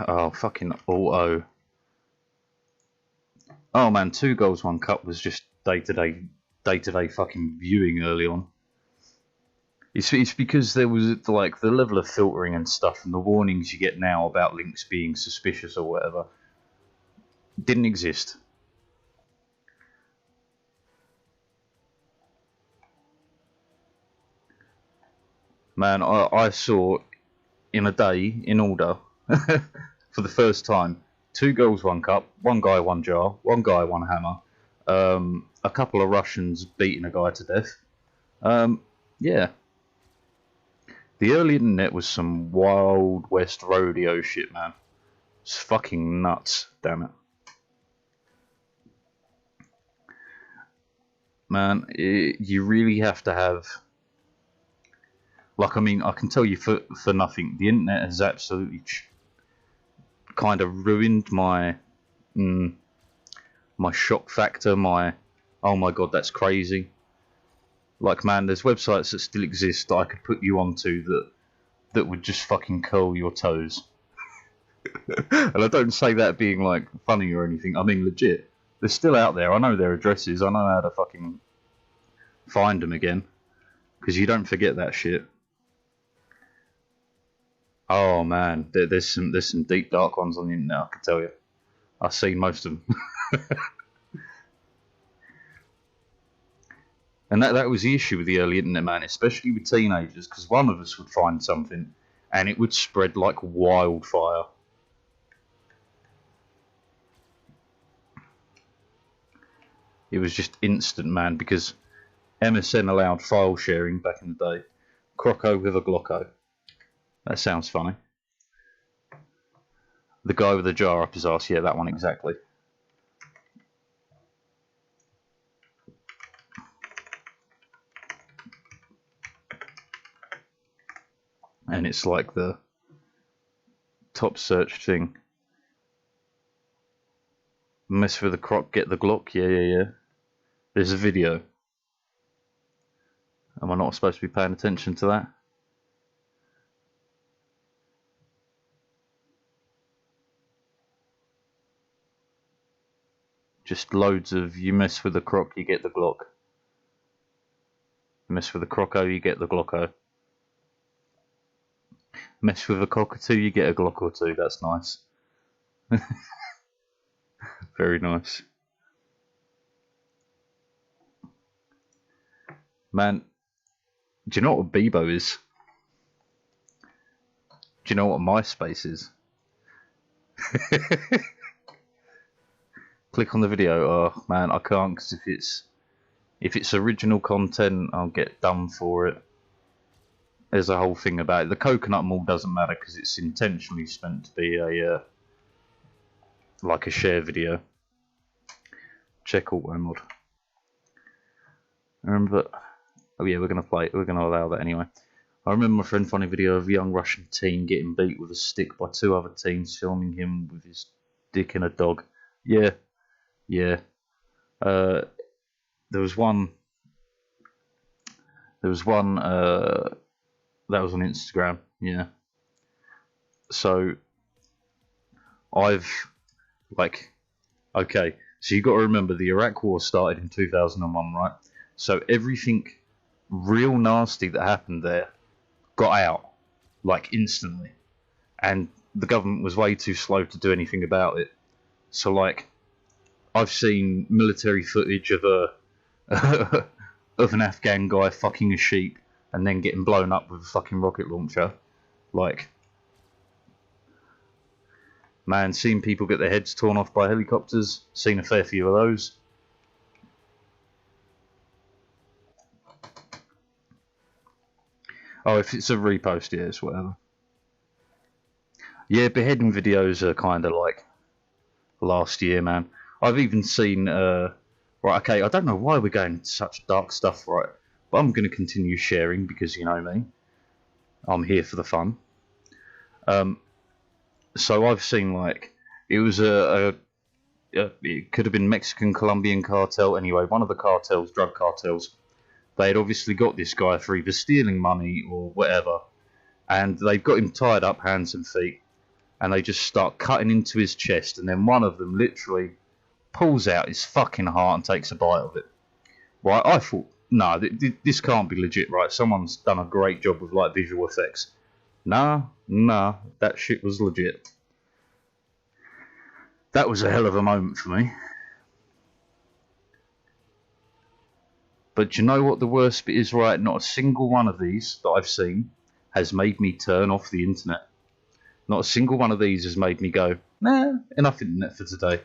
Oh, fucking auto. Oh man, 2 goals, 1 cup was just day-to-day fucking viewing early on. It's because there was like the level of filtering and stuff, and the warnings you get now about links being suspicious or whatever didn't exist. Man, I saw in a day, in order, for the first time, 2 goals, 1 cup, 1 guy, 1 jar, 1 guy, 1 hammer, a couple of Russians beating a guy to death. Yeah. The early internet was some Wild West rodeo shit, man. It's fucking nuts, damn it. Man, you really have to have... Like, I mean, I can tell you for nothing, the internet has absolutely kind of ruined my my shock factor, my oh my god, that's crazy. Like, man, there's websites that still exist that I could put you onto that would just fucking curl your toes. And I don't say that being like funny or anything, I mean legit. They're still out there, I know their addresses, I know how to fucking find them again. Because you don't forget that shit. Oh man, there's some deep dark ones on the internet, I can tell you. I've seen most of them. And that was the issue with the early internet, man, especially with teenagers, because one of us would find something and it would spread like wildfire. It was just instant, man, because MSN allowed file sharing back in the day. Croco with a Glocko. That sounds funny. The guy with the jar up his arse, yeah, that one exactly. And it's like the top search thing. Mess with the croc, get the Glock, yeah. There's a video. Am I not supposed to be paying attention to that? Just loads of, you mess with the croc, you get the Glock. Mess with the croco, you get the Glocko. Mess with a cockatoo, you get a Glock or 2. That's nice. Very nice. Man, do you know what Bebo is? Do you know what MySpace is? Click on the video. Oh man, I can't, because if it's original content, I'll get done for it. There's a whole thing about it. The coconut mall doesn't matter because it's intentionally meant to be a like a share video. Check auto mod. I remember. Oh yeah, we're gonna play it. We're gonna allow that anyway. I remember my friend finding a video of a young Russian teen getting beat with a stick by 2 other teens, filming him with his dick in a dog. Yeah. There was one. That was on Instagram, yeah. So, okay, so you got to remember the Iraq War started in 2001, right? So everything real nasty that happened there got out, like, instantly. And the government was way too slow to do anything about it. So, like, I've seen military footage of of an Afghan guy fucking a sheep and then getting blown up with a fucking rocket launcher. Like, man, seeing people get their heads torn off by helicopters, seen a fair few of those. Oh, if it's a repost, yeah, it's whatever. Yeah, beheading videos are kind of like last year, man. I've even seen, right, okay, I don't know why we're going into such dark stuff, right? But I'm going to continue sharing because you know me. I'm here for the fun. So I've seen, like, it was it could have been Mexican, Colombian cartel. Anyway, one of the cartels, drug cartels, They had obviously got this guy for either stealing money or whatever, and they've got him tied up hands and feet, and they just start cutting into his chest, and then one of them literally pulls out his fucking heart and takes a bite of it. Right, I thought, no, this can't be legit, right? Someone's done a great job with like visual effects. Nah, that shit was legit. That was a hell of a moment for me. But you know what the worst bit is, right? Not a single one of these that I've seen has made me turn off the internet. Not a single one of these has made me go, nah, enough internet for today.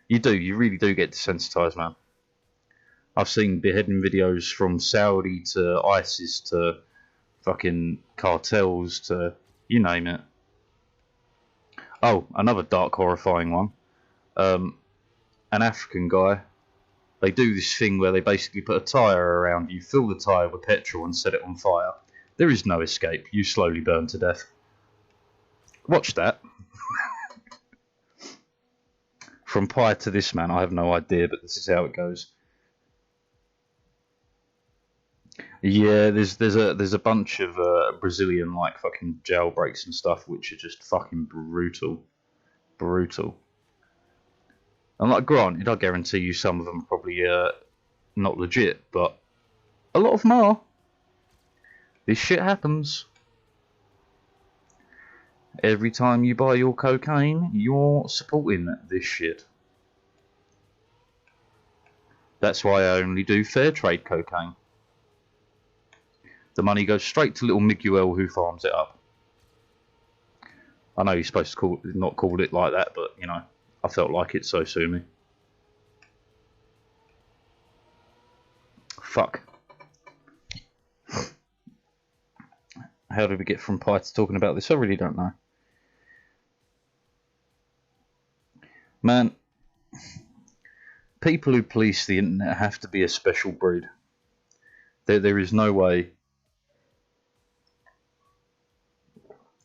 You really do get desensitized, man. I've seen beheading videos from Saudi to ISIS to fucking cartels to you name it. Oh, another dark, horrifying one. An African guy. They do this thing where they basically put a tyre around you, fill the tyre with petrol and set it on fire. There is no escape. You slowly burn to death. Watch that. From Pie to this man, I have no idea, but this is how it goes. Yeah, there's a bunch of Brazilian like fucking jailbreaks and stuff which are just fucking brutal. And like granted, I guarantee you some of them are probably not legit, but a lot of them are. This shit happens. Every time you buy your cocaine, you're supporting this shit. That's why I only do fair trade cocaine. The money goes straight to little Miguel who farms it up. I know you're supposed to not call it like that, but you know, I felt like it, so sue me. Fuck. How did we get from Pie to talking about this? I really don't know. Man, people who police the internet have to be a special breed. There is no way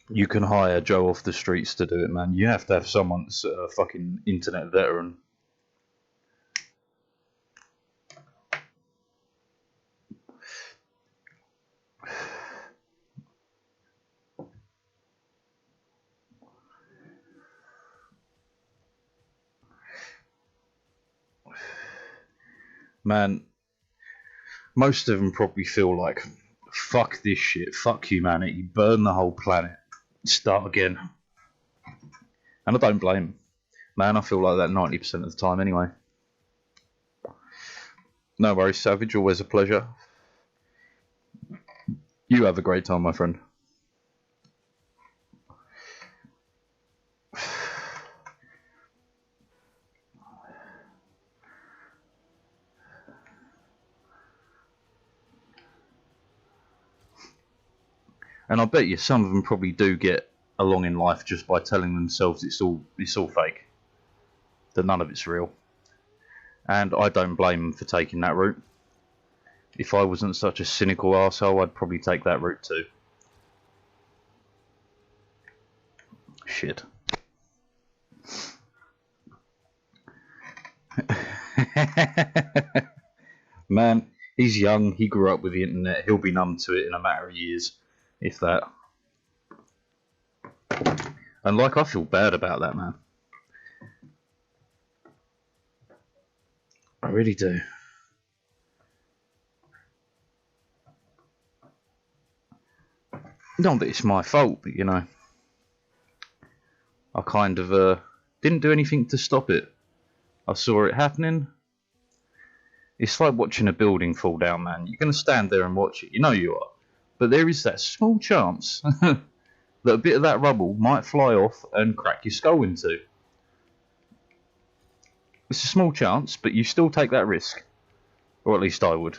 you can hire Joe off the streets to do it, man. You have to have someone that's a fucking internet veteran. Man, most of them probably feel like, fuck this shit, fuck humanity, burn the whole planet, start again. And I don't blame them. Man, I feel like that 90% of the time anyway. No worries, Savage, always a pleasure. You have a great time, my friend. And I bet you some of them probably do get along in life just by telling themselves it's all fake. That none of it's real. And I don't blame them for taking that route. If I wasn't such a cynical arsehole, I'd probably take that route too. Shit. Man, he's young, he grew up with the internet, he'll be numb to it in a matter of years. If that. And like, I feel bad about that, man. I really do. Not that it's my fault, but you know, I kind of didn't do anything to stop it. I saw it happening. It's like watching a building fall down, man. You're going to stand there and watch it. You know you are. But there is that small chance that a bit of that rubble might fly off and crack your skull into. It's a small chance, but you still take that risk. Or at least I would.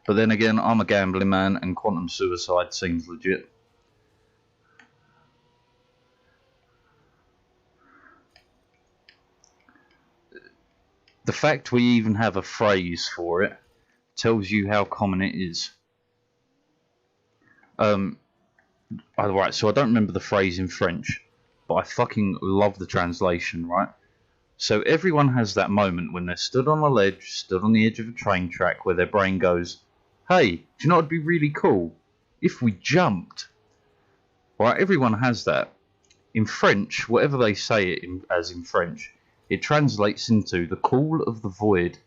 But then again, I'm a gambling man and quantum suicide seems legit. The fact we even have a phrase for it tells you how common it is. Right, so I don't remember the phrase in French, but I fucking love the translation, right? So everyone has that moment when they're stood on a ledge, stood on the edge of a train track, where their brain goes, hey, do you know what would be really cool? If we jumped. Right, everyone has that. In French, whatever they say it as in French, it translates into the call of the void.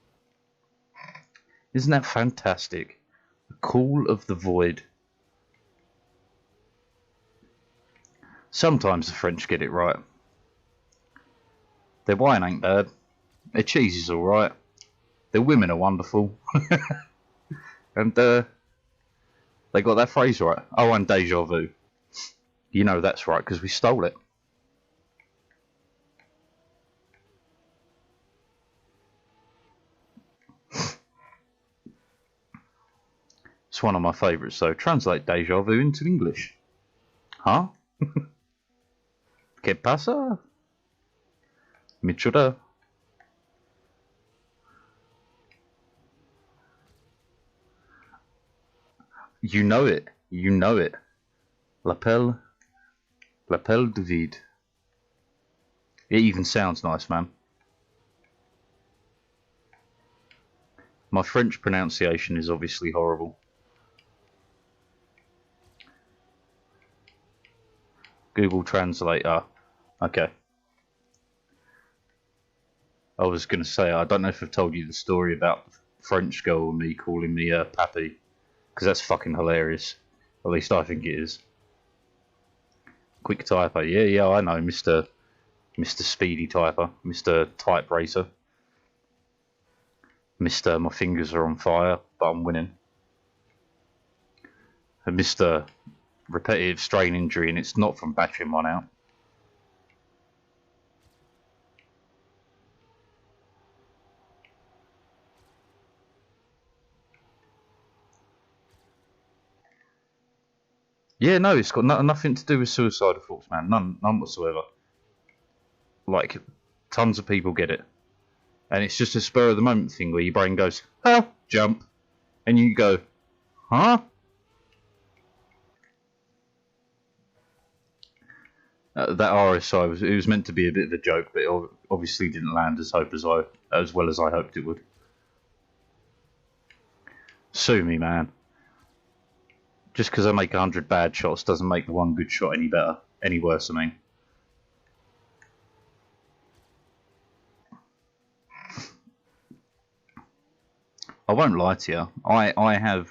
Isn't that fantastic? The call of the void. Sometimes the French get it right. Their wine ain't bad. Their cheese is alright. Their women are wonderful. And they got that phrase right. Oh, and deja vu. You know that's right, because we stole it. It's one of my favourites, though. Translate deja vu into English. Huh? ¿Qué pasa? Michuda. You know it. You know it. L'appel de vide. It even sounds nice, man. My French pronunciation is obviously horrible. Google Translate. Okay. I was going to say, I don't know if I've told you the story about the French girl and me calling me Pappy. Because that's fucking hilarious. At least I think it is. Quick typer. Yeah, I know, Mr. Speedy Typer. Mr. Type Racer. Mr. My fingers are on fire, but I'm winning. And Mr. Repetitive strain injury, and it's not from bashing one out. Yeah, no, it's got nothing to do with suicidal thoughts, man. None whatsoever. Like, tons of people get it. And it's just a spur of the moment thing where your brain goes, oh, jump. And you go, huh? That RSI was meant to be a bit of a joke, but it obviously didn't land as well as I hoped it would. Sue me, man. Just because I make 100 bad shots doesn't make the one good shot any better, any worse. I mean, I won't lie to you. I have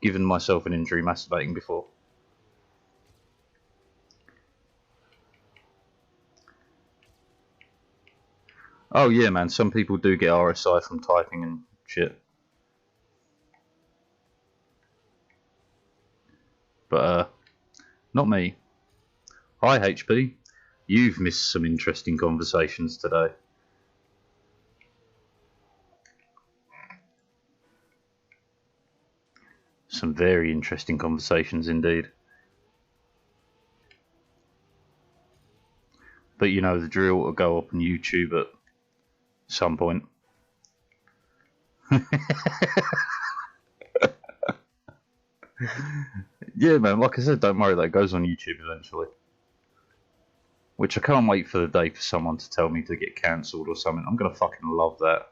given myself an injury masturbating before. Oh yeah, man. Some people do get RSI from typing and shit. But not me. Hi HP. You've missed some interesting conversations today. Some very interesting conversations indeed. But you know the drill will go up on YouTube at some point. Yeah, man, like I said, don't worry, that goes on YouTube eventually. Which I can't wait for the day for someone to tell me to get cancelled or something. I'm gonna fucking love that.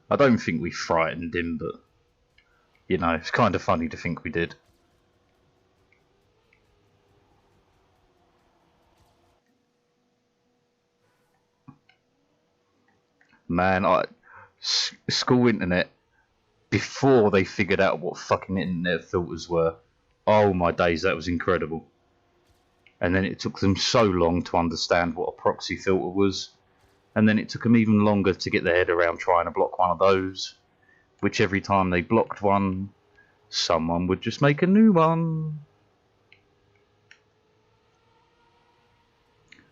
I don't think we frightened him, but you know, it's kind of funny to think we did. Man, school internet, before they figured out what fucking internet filters were, oh my days, that was incredible. And then it took them so long to understand what a proxy filter was, and then it took them even longer to get their head around trying to block one of those, which every time they blocked one, someone would just make a new one.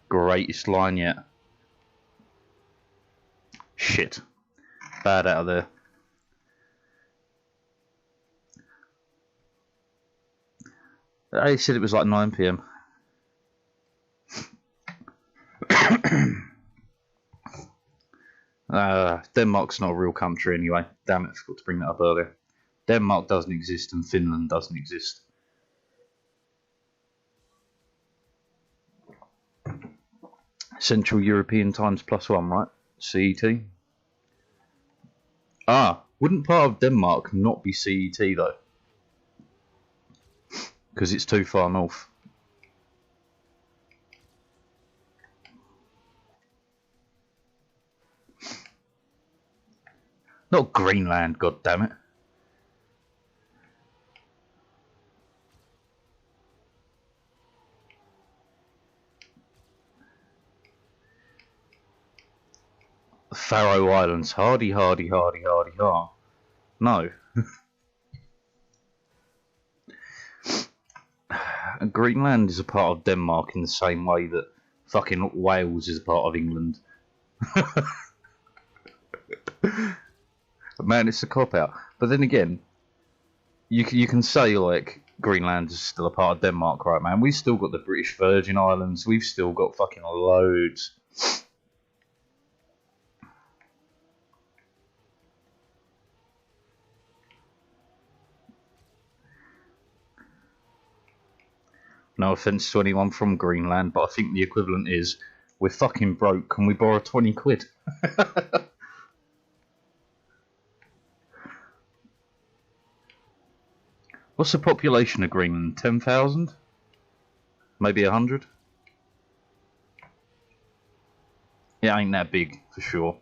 Greatest line yet. Shit. Bad out of there. They said it was like 9 PM. Denmark's not a real country anyway. Damn it, I forgot to bring that up earlier. Denmark doesn't exist and Finland doesn't exist. Central European times +1, right? CET. Wouldn't part of Denmark not be CET though? Because it's too far north. Not Greenland, goddammit. Faroe Islands. Hardy, hardy, hardy, hardy, har. No. Greenland is a part of Denmark in the same way that fucking Wales is a part of England. Man, it's a cop-out. But then again, you can say, like, Greenland is still a part of Denmark, right, man? We've still got the British Virgin Islands. We've still got fucking loads. No offence to anyone from Greenland, but I think the equivalent is, we're fucking broke, can we borrow 20 quid? What's the population of Greenland? 10,000? Maybe 100? It ain't that big, for sure.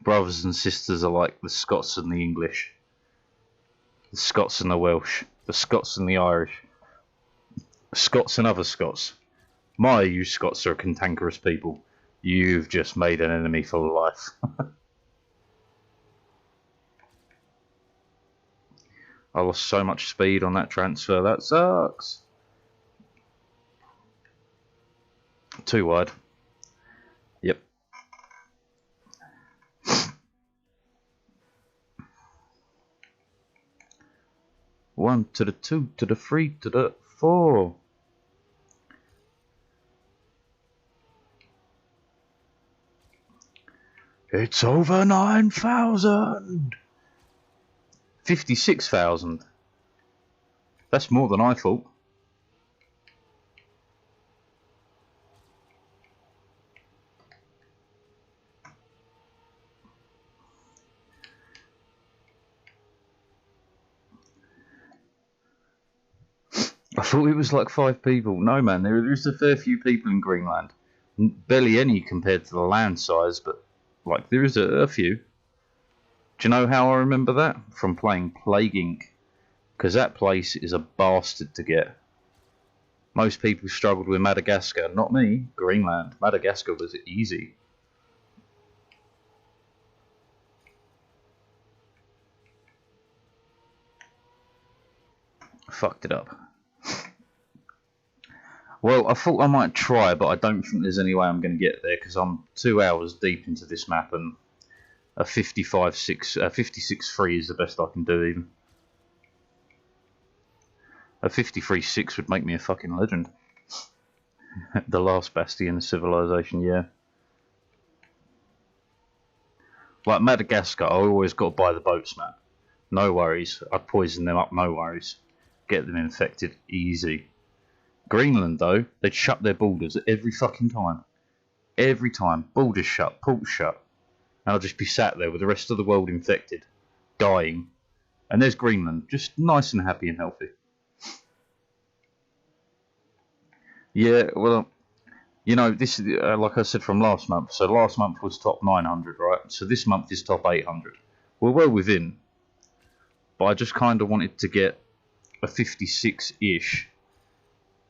Brothers and sisters are like the Scots and the English. The Scots and the Welsh. The Scots and the Irish. Scots and other Scots. You Scots are cantankerous people. You've just made an enemy for life. I lost so much speed on that transfer. That sucks. Too wide. Yep. One to the 2 to the 3 to the 4. It's over 9,000. 56,000. That's more than I thought. I thought it was like 5 people. No, man, there's a fair few people in Greenland. Barely any compared to the land size, but like there is a few. Do you know how I remember that? From playing Plague Inc. Because that place is a bastard to get. Most people struggled with Madagascar. Not me. Greenland. Madagascar was easy. Fucked it up. Well, I thought I might try, but I don't think there's any way I'm going to get there because I'm 2 hours deep into this map and a 56.3 is the best I can do even. A 53.6 would make me a fucking legend. The last bastion of civilization, yeah. Like Madagascar, I always got to buy the boats, man. No worries. I'd poison them up, no worries. Get them infected, easy. Greenland, though, they'd shut their borders every fucking time. Every time. Borders shut, ports shut. And I'll just be sat there with the rest of the world infected, dying. And there's Greenland, just nice and happy and healthy. Yeah, well, you know, this is, like I said from last month, so last month was top 900, right? So this month is top 800. We're well within, but I just kind of wanted to get a 56-ish.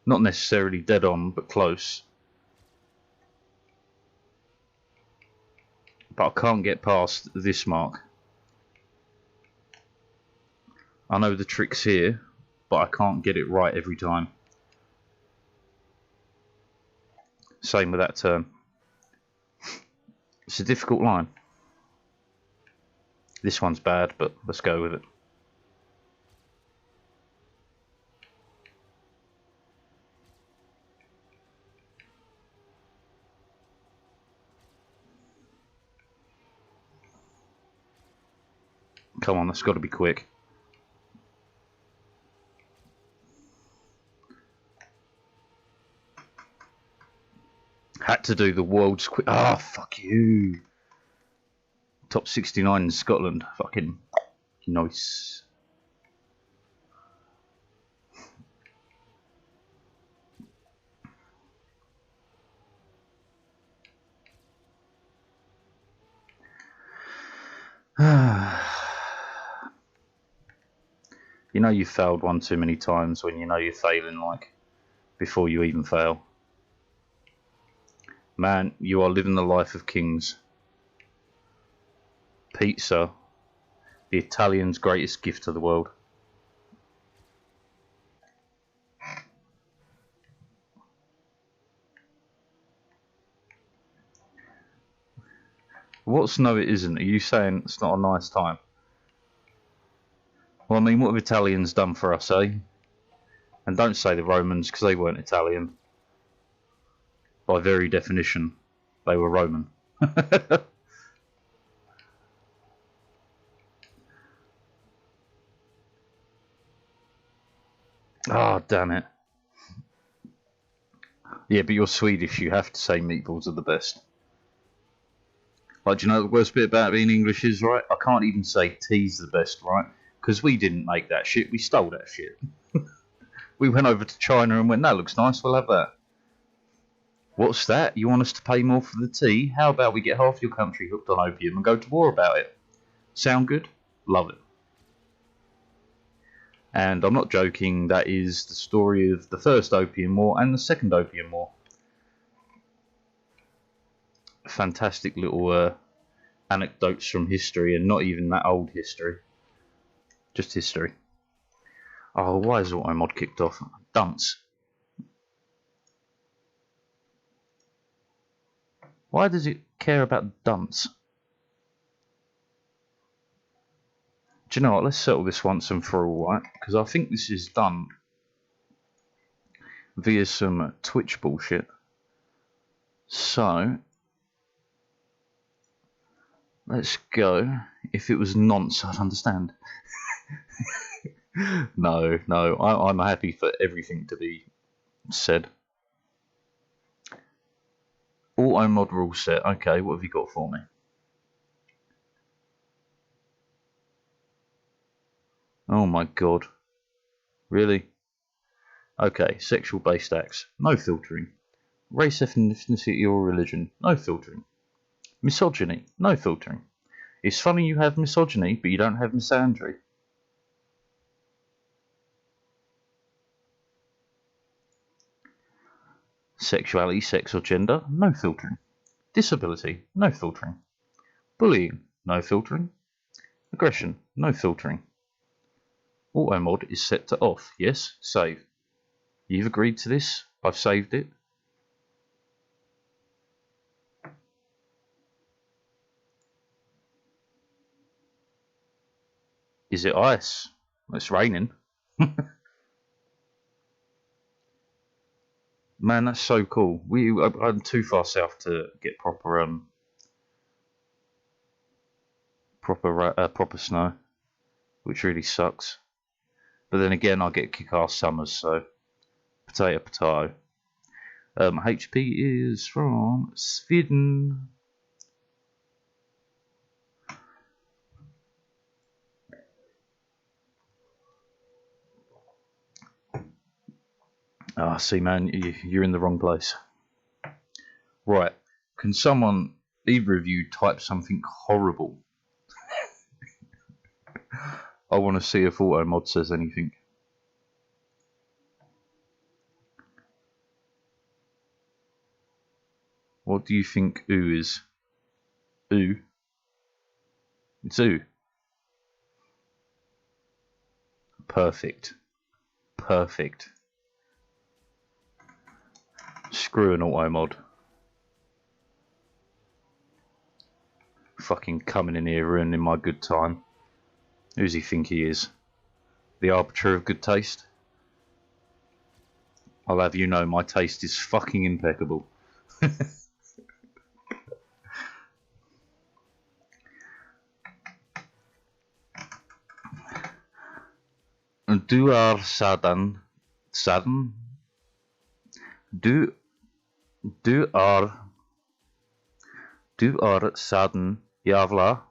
Not necessarily dead on, but close. But I can't get past this mark. I know the trick's here, but I can't get it right every time. Same with that turn. It's a difficult line. This one's bad, but let's go with it. Come on, that's got to be quick. Had to do the world's quick. Ah, fuck you. Top 69 in Scotland. Fucking nice. You know you've failed one too many times when you know you're failing, like, before you even fail. Man, you are living the life of kings. Pizza, the Italian's greatest gift to the world. What's no it isn't? Are you saying it's not a nice time? Well, I mean, what have Italians done for us, eh? And don't say the Romans, because they weren't Italian. By very definition, they were Roman. Ah, oh, damn it. Yeah, but you're Swedish, you have to say meatballs are the best. Like, do you know the worst bit about being English is, right? I can't even say tea's the best, right? Because we didn't make that shit, we stole that shit. We went over to China and went, that looks nice, we'll have that. What's that? You want us to pay more for the tea? How about we get half your country hooked on opium and go to war about it? Sound good? Love it. And I'm not joking, that is the story of the first Opium War and the second Opium War. Fantastic little anecdotes from history, and not even that old history. Just history. Oh, why is auto mod kicked off? Dunce. Why does it care about dunce? Do you know what? Let's settle this once and for all, right? Because I think this is done via some Twitch bullshit. So, let's go. If it was nonce, I'd understand. No, I'm happy for everything to be said. Auto mod rule set. Okay, what have you got for me? Oh my god. Really? Okay, sexual based acts. No filtering. Race, ethnicity or religion. No filtering. Misogyny. No filtering. It's funny you have misogyny, but you don't have misandry. Sexuality, sex or gender. No filtering. Disability. No filtering. Bullying. No filtering. Aggression. No filtering. Auto mod is set to off. Yes, save. You've agreed to this. I've saved it. Is it ice? It's raining. Man, that's so cool. I'm too far south to get proper proper snow, which really sucks. But then again, I get kick-ass summers, so potato potato. HP is from Sweden. Ah, see, man, you're in the wrong place. Right, can someone, either of you, type something horrible? I want to see if auto mod says anything. What do you think ooh is? Ooh? It's ooh. Perfect. Perfect. Screw an auto mod. fucking coming in here ruining my good time. Who's he think he is? The arbiter of good taste? I'll have you know my taste is fucking impeccable. Du är sådan. Du är sådan jävla.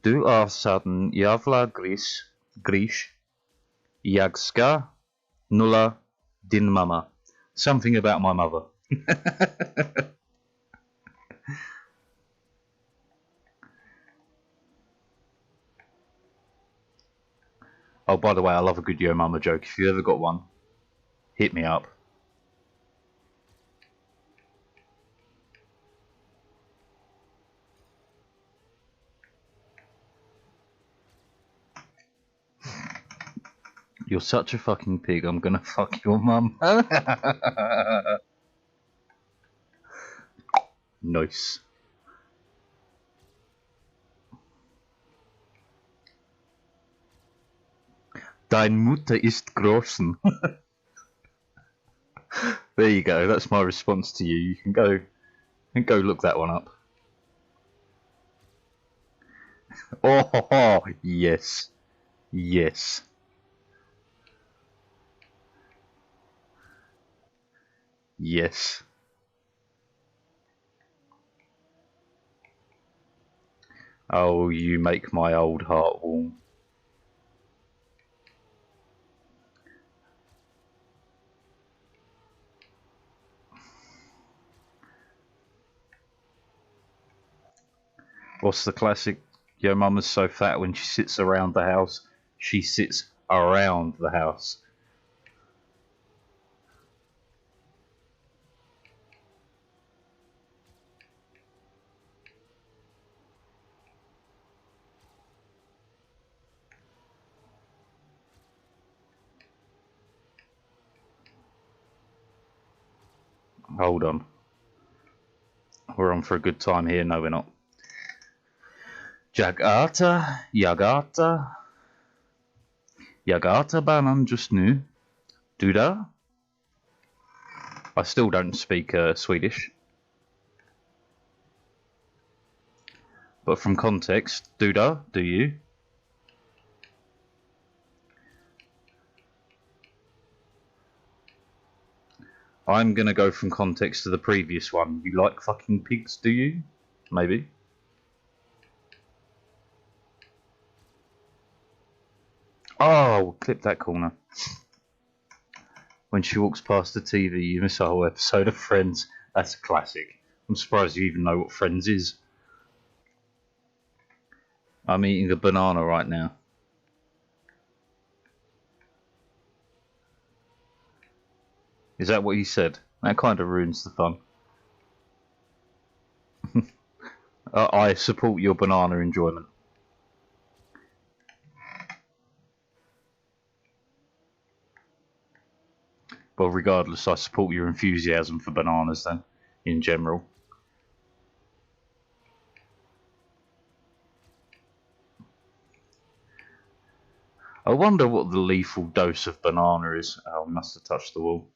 Du är sådan jävla gris. Jag ska nulla din mamma. Something about my mother. Oh, by the way, I love a good Yo Mama joke. If you ever got one, hit me up. You're such a fucking pig, I'm gonna fuck your mum. Nice. Dein Mutter ist großen. There you go, that's my response to you. You can go look that one up. Oh, yes. Yes. Yes. Oh, you make my old heart warm. What's the classic? Your mama's so fat when she sits around the house, she sits around the house. Hold on. We're on for a good time here. No, we're not. Jagata, Yagata banan just nu. Duda. I still don't speak Swedish. But from context, Duda, do you? I'm gonna go from context to the previous one. You like fucking pigs, do you? Maybe. Oh, we'll clip that corner. When she walks past the TV, you miss a whole episode of Friends. That's a classic. I'm surprised you even know what Friends is. I'm eating a banana right now. Is that what you said? That kind of ruins the fun. I support your banana enjoyment. Well, regardless, I support your enthusiasm for bananas then, in general. I wonder what the lethal dose of banana is. Oh, I must have touched the wall.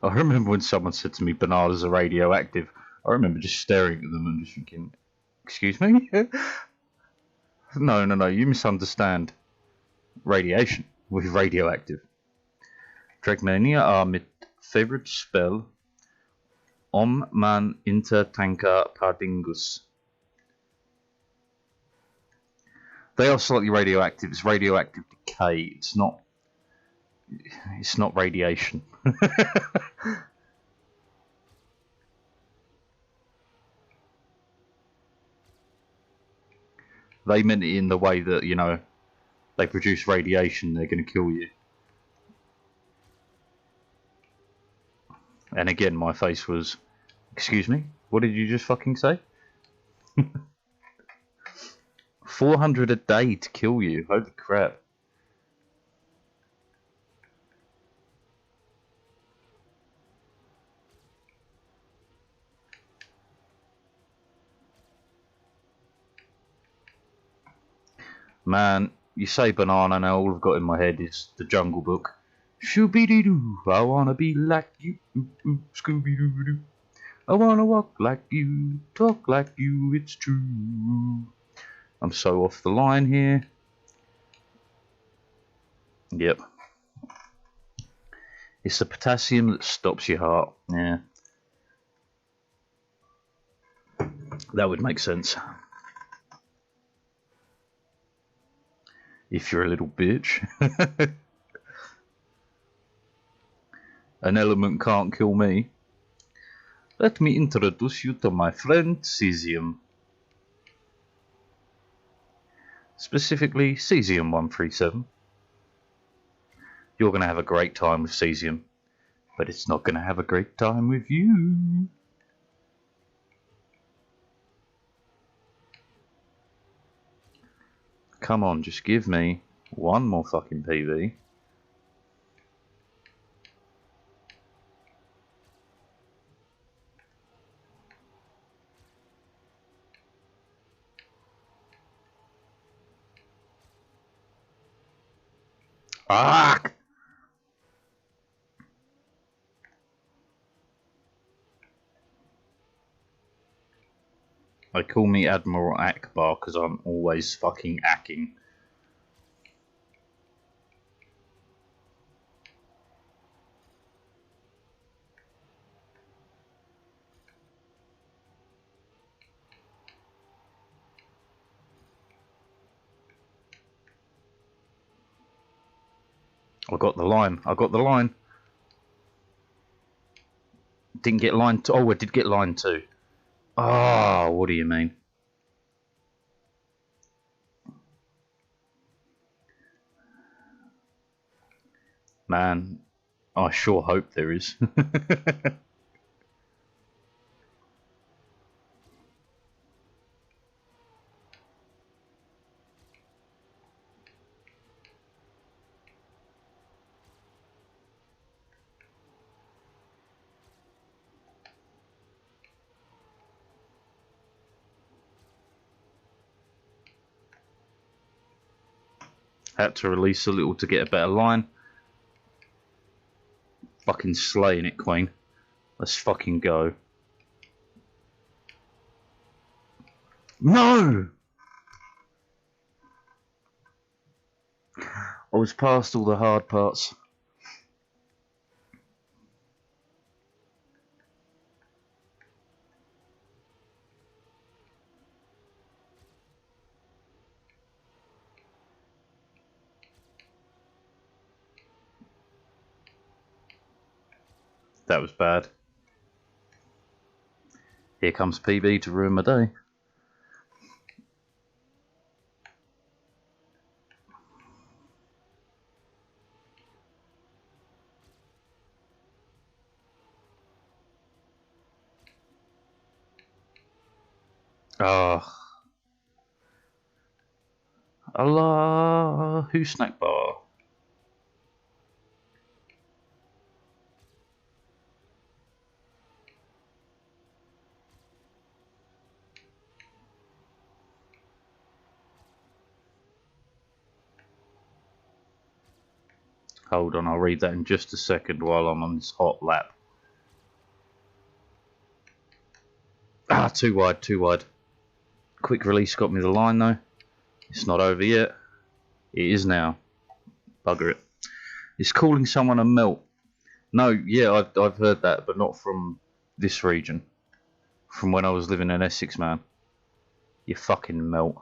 I remember when someone said to me bananas are radioactive. I remember just staring at them and just thinking, excuse me? No, you misunderstand. Radiation with radioactive. Trackmania är mitt favoritspel om man inte tänker på dingus. They are slightly radioactive. It's radioactive decay. It's not radiation. They meant it in the way that, you know, they produce radiation, they're going to kill you. And again, my face was, excuse me, what did you just fucking say? 400 a day to kill you, holy crap. Man, you say banana now, all I've got in my head is the Jungle Book. Shooby-dee-doo, I wanna be like you, Scooby-Doo-Doo. I wanna walk like you, talk like you, it's true. I'm so off the line here. Yep. It's the potassium that stops your heart. Yeah. That would make sense. If you're a little bitch. An element can't kill me. Let me introduce you to my friend cesium. Specifically cesium-137. You're going to have a great time with cesium, but it's not going to have a great time with you. Come on, just give me one more fucking PV. Ah! They call me Admiral Akbar because I'm always fucking acking. I got the line. I got the line. Didn't get line 2. Oh, I did get line 2. Ah, what do you mean? Man, I sure hope there is. Had to release a little to get a better line. Fucking slaying it, Queen. Let's fucking go. No! I was past all the hard parts. That was bad. Here comes PB to ruin my day. Ah. Allah, who snack bar? Hold on, I'll read that in just a second while I'm on this hot lap. Ah, too wide, too wide. Quick release got me the line though. It's not over yet. It is now. Bugger it. It's calling someone a melt. No, yeah, I've heard that, but not from this region. From when I was living in Essex, man. You fucking melt.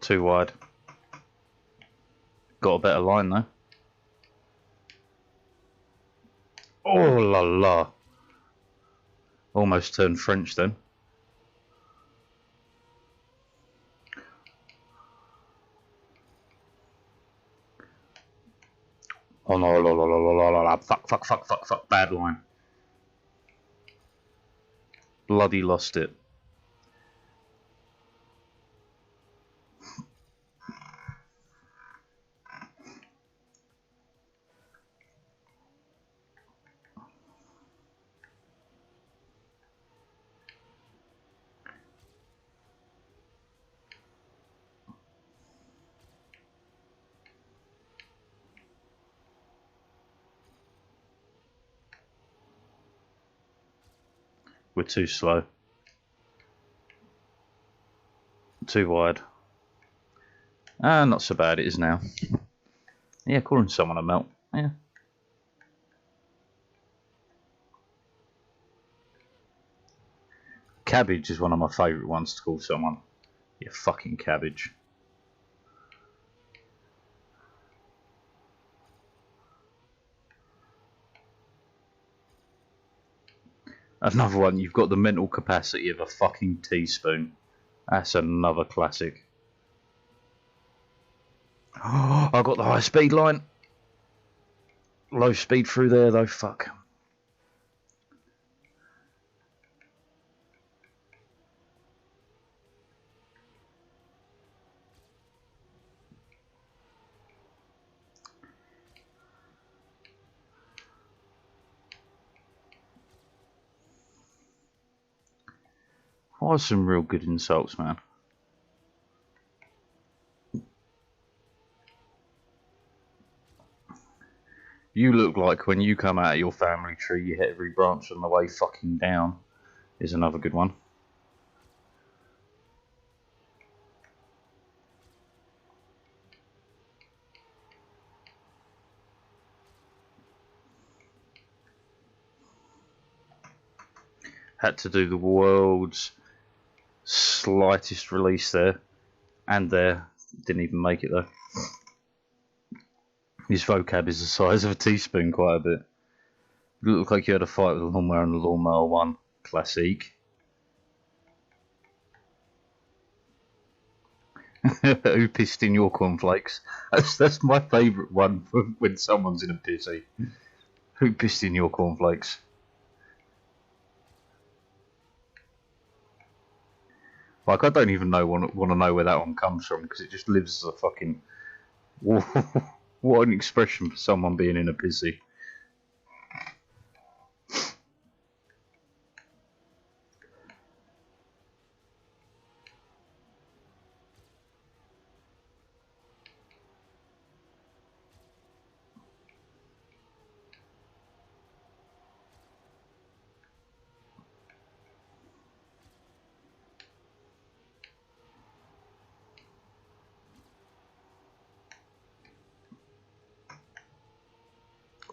Too wide. Got a better line though. Oh la la. Almost turned French then. Oh no, la la la la la la la. Fuck. Bad line. Bloody lost it. We're too slow. Too wide. Ah, not so bad it is now. Yeah, calling someone a melt. Yeah. Cabbage is one of my favourite ones to call someone. You fucking cabbage. Another one, you've got the mental capacity of a fucking teaspoon. That's another classic. Oh, I got the high speed line. Low speed through there though, fuck. Oh, some real good insults, man. You look like when you come out of your family tree, you hit every branch on the way fucking down. Is another good one. Had to do the world's slightest release there. And there. Didn't even make it though. His vocab is the size of a teaspoon quite a bit. You look like you had a fight with a lawnmower and the lawnmower won. Classic. Who pissed in your cornflakes? That's my favourite one for when someone's in a pissy. Who pissed in your cornflakes? Like, I don't even want to know where that one comes from because it just lives as a fucking... What an expression for someone being in a pissy.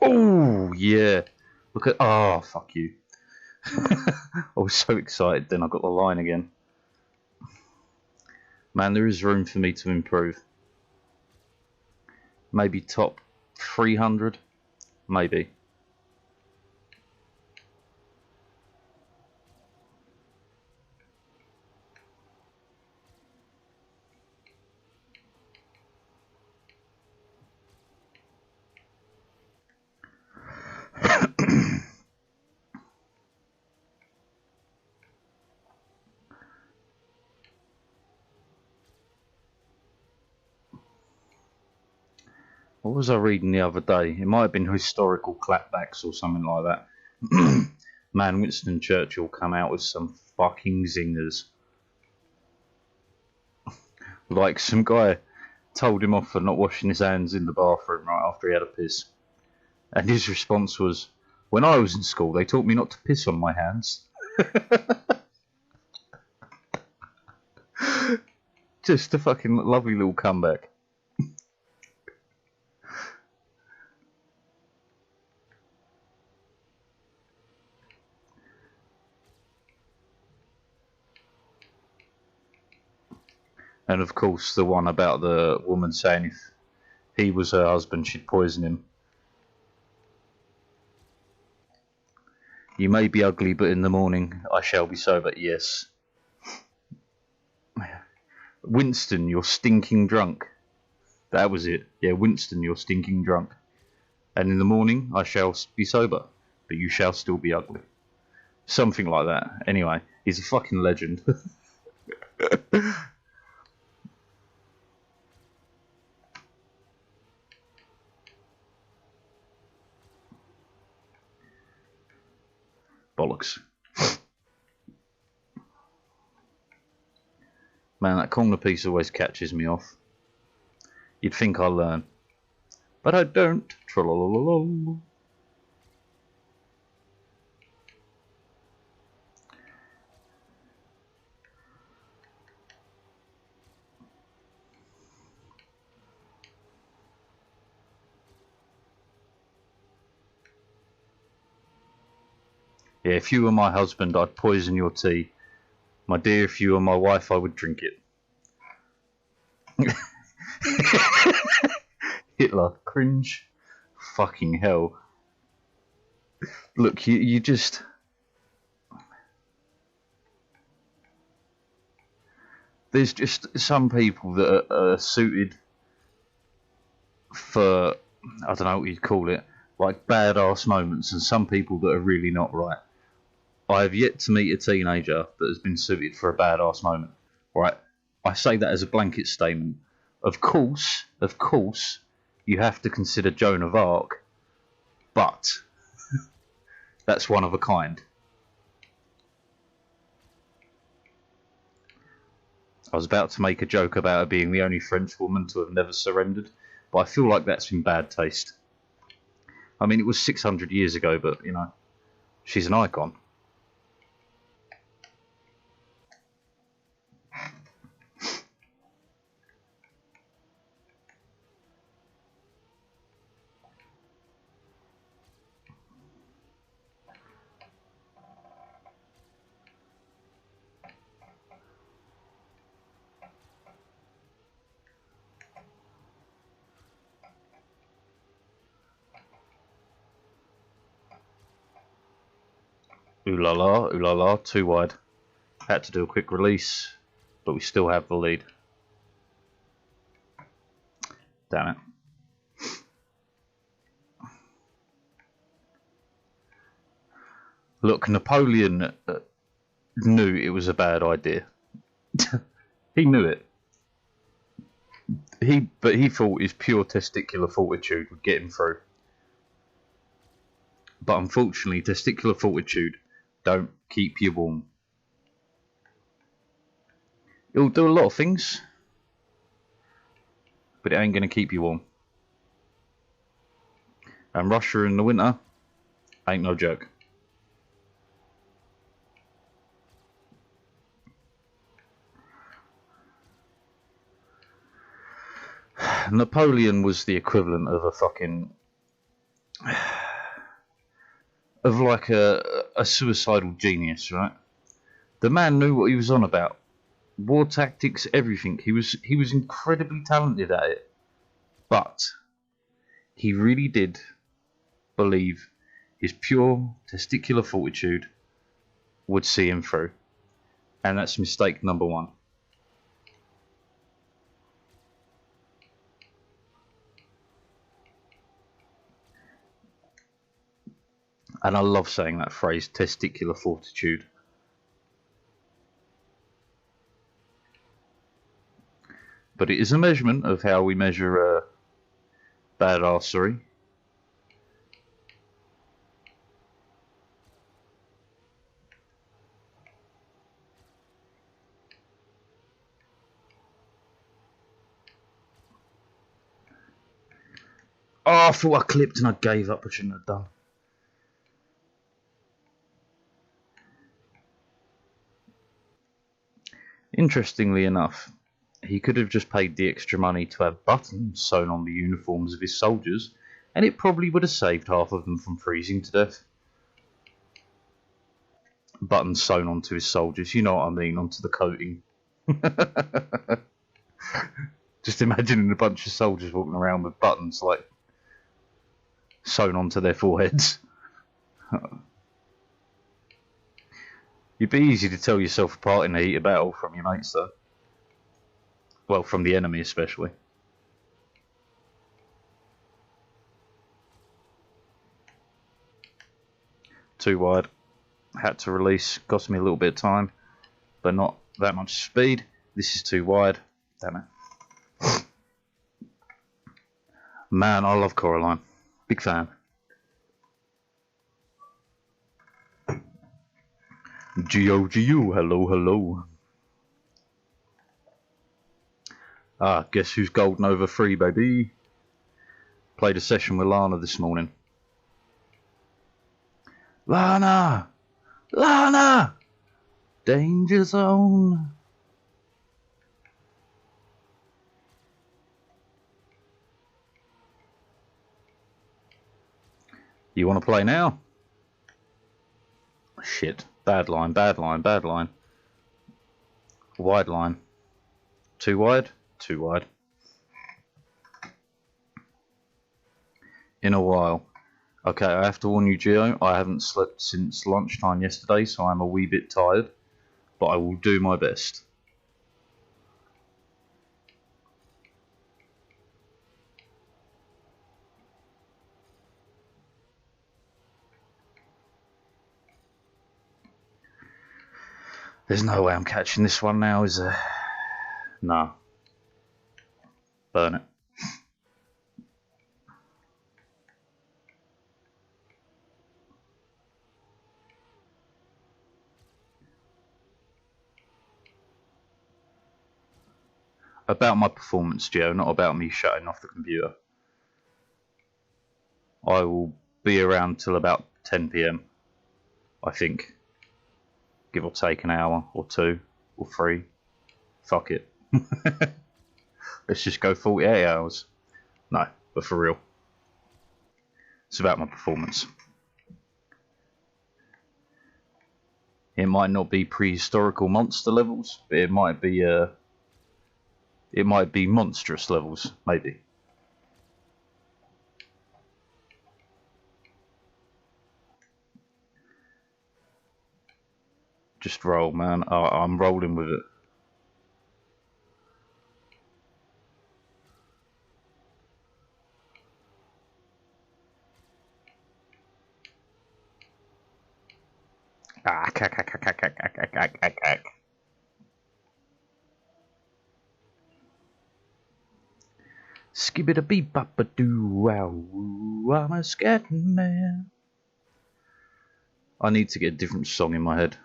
Oh, yeah. Look at... Oh, fuck you. I was so excited then I got the line again. Man, there is room for me to improve. Maybe top 300? Maybe. What was I reading the other day? It might have been historical clapbacks or something like that. Man, Winston Churchill come out with some fucking zingers. Like some guy told him off for not washing his hands in the bathroom right after he had a piss. And his response was, when I was in school, they taught me not to piss on my hands. Just a fucking lovely little comeback. And of course the one about the woman saying if he was her husband she'd poison him. You may be ugly, but in the morning I shall be sober. Yes. Winston, you're stinking drunk. That was it. Yeah, Winston, you're stinking drunk. And in the morning I shall be sober, but you shall still be ugly. Something like that. Anyway, he's a fucking legend. Bollocks. Man, that corner piece always catches me off. You'd think I'll learn. But I don't. Tra-la-la-la-la. Yeah, if you were my husband, I'd poison your tea. My dear, if you were my wife, I would drink it. Hitler, cringe. Fucking hell. Look, you just... There's just some people that are suited for, I don't know what you'd call it, like badass moments, and some people that are really not right. I have yet to meet a teenager that has been suited for a badass moment. Right? I say that as a blanket statement. Of course, you have to consider Joan of Arc, but that's one of a kind. I was about to make a joke about her being the only French woman to have never surrendered, but I feel like that's in bad taste. I mean, it was 600 years ago, but, you know, she's an icon. Ooh la la, too wide. Had to do a quick release, but we still have the lead. Damn it. Look, Napoleon knew it was a bad idea. He knew it. But he thought his pure testicular fortitude would get him through. But unfortunately, testicular fortitude don't keep you warm. It'll do a lot of things, but it ain't going to keep you warm. And Russia in the winter ain't no joke. Napoleon was the equivalent of a fucking... of like a suicidal genius, right? The man knew what he was on about. War tactics, everything. He was incredibly talented at it. But he really did believe his pure testicular fortitude would see him through. And that's mistake number one. And I love saying that phrase, testicular fortitude. But it is a measurement of how we measure badassery. Oh, I thought I clipped and I gave up. I shouldn't have done. Interestingly enough, he could have just paid the extra money to have buttons sewn on the uniforms of his soldiers, and it probably would have saved half of them from freezing to death. Buttons sewn onto his soldiers, you know what I mean, onto the coating. Just imagining a bunch of soldiers walking around with buttons like sewn onto their foreheads. You'd be easy to tell yourself apart in the heat of battle from your mates, though. Well, from the enemy especially. Too wide. Had to release. Cost me a little bit of time, but not that much speed. This is too wide. Damn it. Man, I love Coraline. Big fan. G-O-G-U, hello, hello. Ah, guess who's golden over 3, baby? Played a session with Lana this morning. Lana! Lana! Danger zone! You want to play now? Shit. Bad line, bad line, bad line. Wide line. Too wide? Too wide. In a while. Okay, I have to warn you, Gio, I haven't slept since lunchtime yesterday, so I'm a wee bit tired, but I will do my best. There's no way I'm catching this one now, is there? No. Burn it. About my performance, Gio, not about me shutting off the computer. I will be around till about 10 PM, I think. Give or take an hour, or 2, or 3. Fuck it. Let's just go 48 hours. No, but for real. It's about my performance. It might not be prehistorical monster levels, but it might be monstrous levels, maybe. Just roll, man. I'm rolling with it. Ah, cack. Skibidi-bee-bop-a-doo, wow, I'm a scat man. I need to get a different song in my head.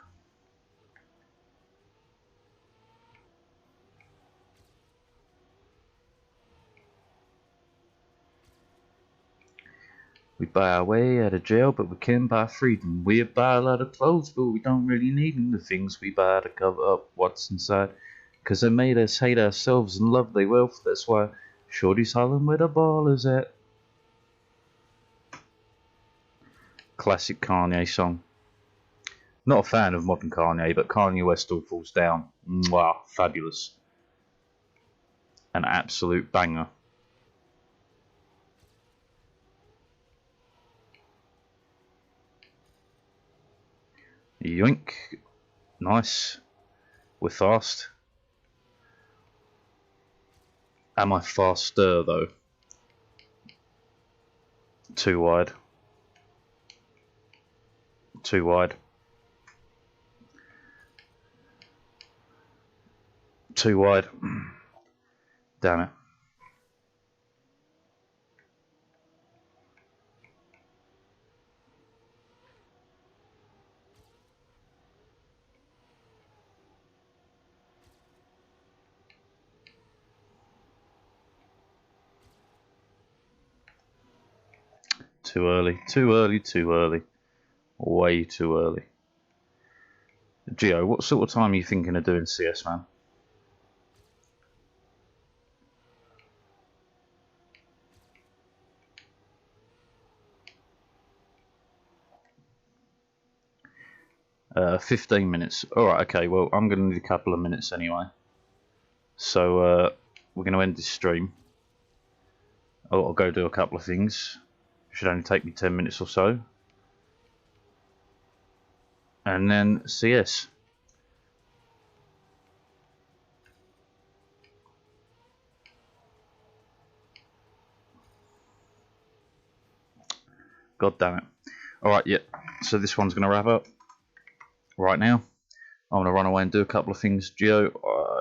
We buy our way out of jail, but we can buy freedom. We buy a lot of clothes, but we don't really need them. The things we buy to cover up what's inside. 'Cause they made us hate ourselves and love their wealth. That's why Shorty's hollering where the ball is at. Classic Kanye song. Not a fan of modern Kanye, but Kanye West still falls down. Wow, fabulous. An absolute banger. Yoink. Nice. We're fast. Am I faster though? Too wide. Too wide. Too wide. Damn it. Too early. Too early. Too early. Way too early. Gio, what sort of time are you thinking of doing CS, man? Uh, 15 minutes. Alright, okay, well, I'm going to need a couple of minutes anyway. So, we're going to end this stream. I'll go do a couple of things. Should only take me 10 minutes or so. and then CS. God damn it. Alright, yeah. So this one's going to wrap up right now. I'm going to run away and do a couple of things. Geo,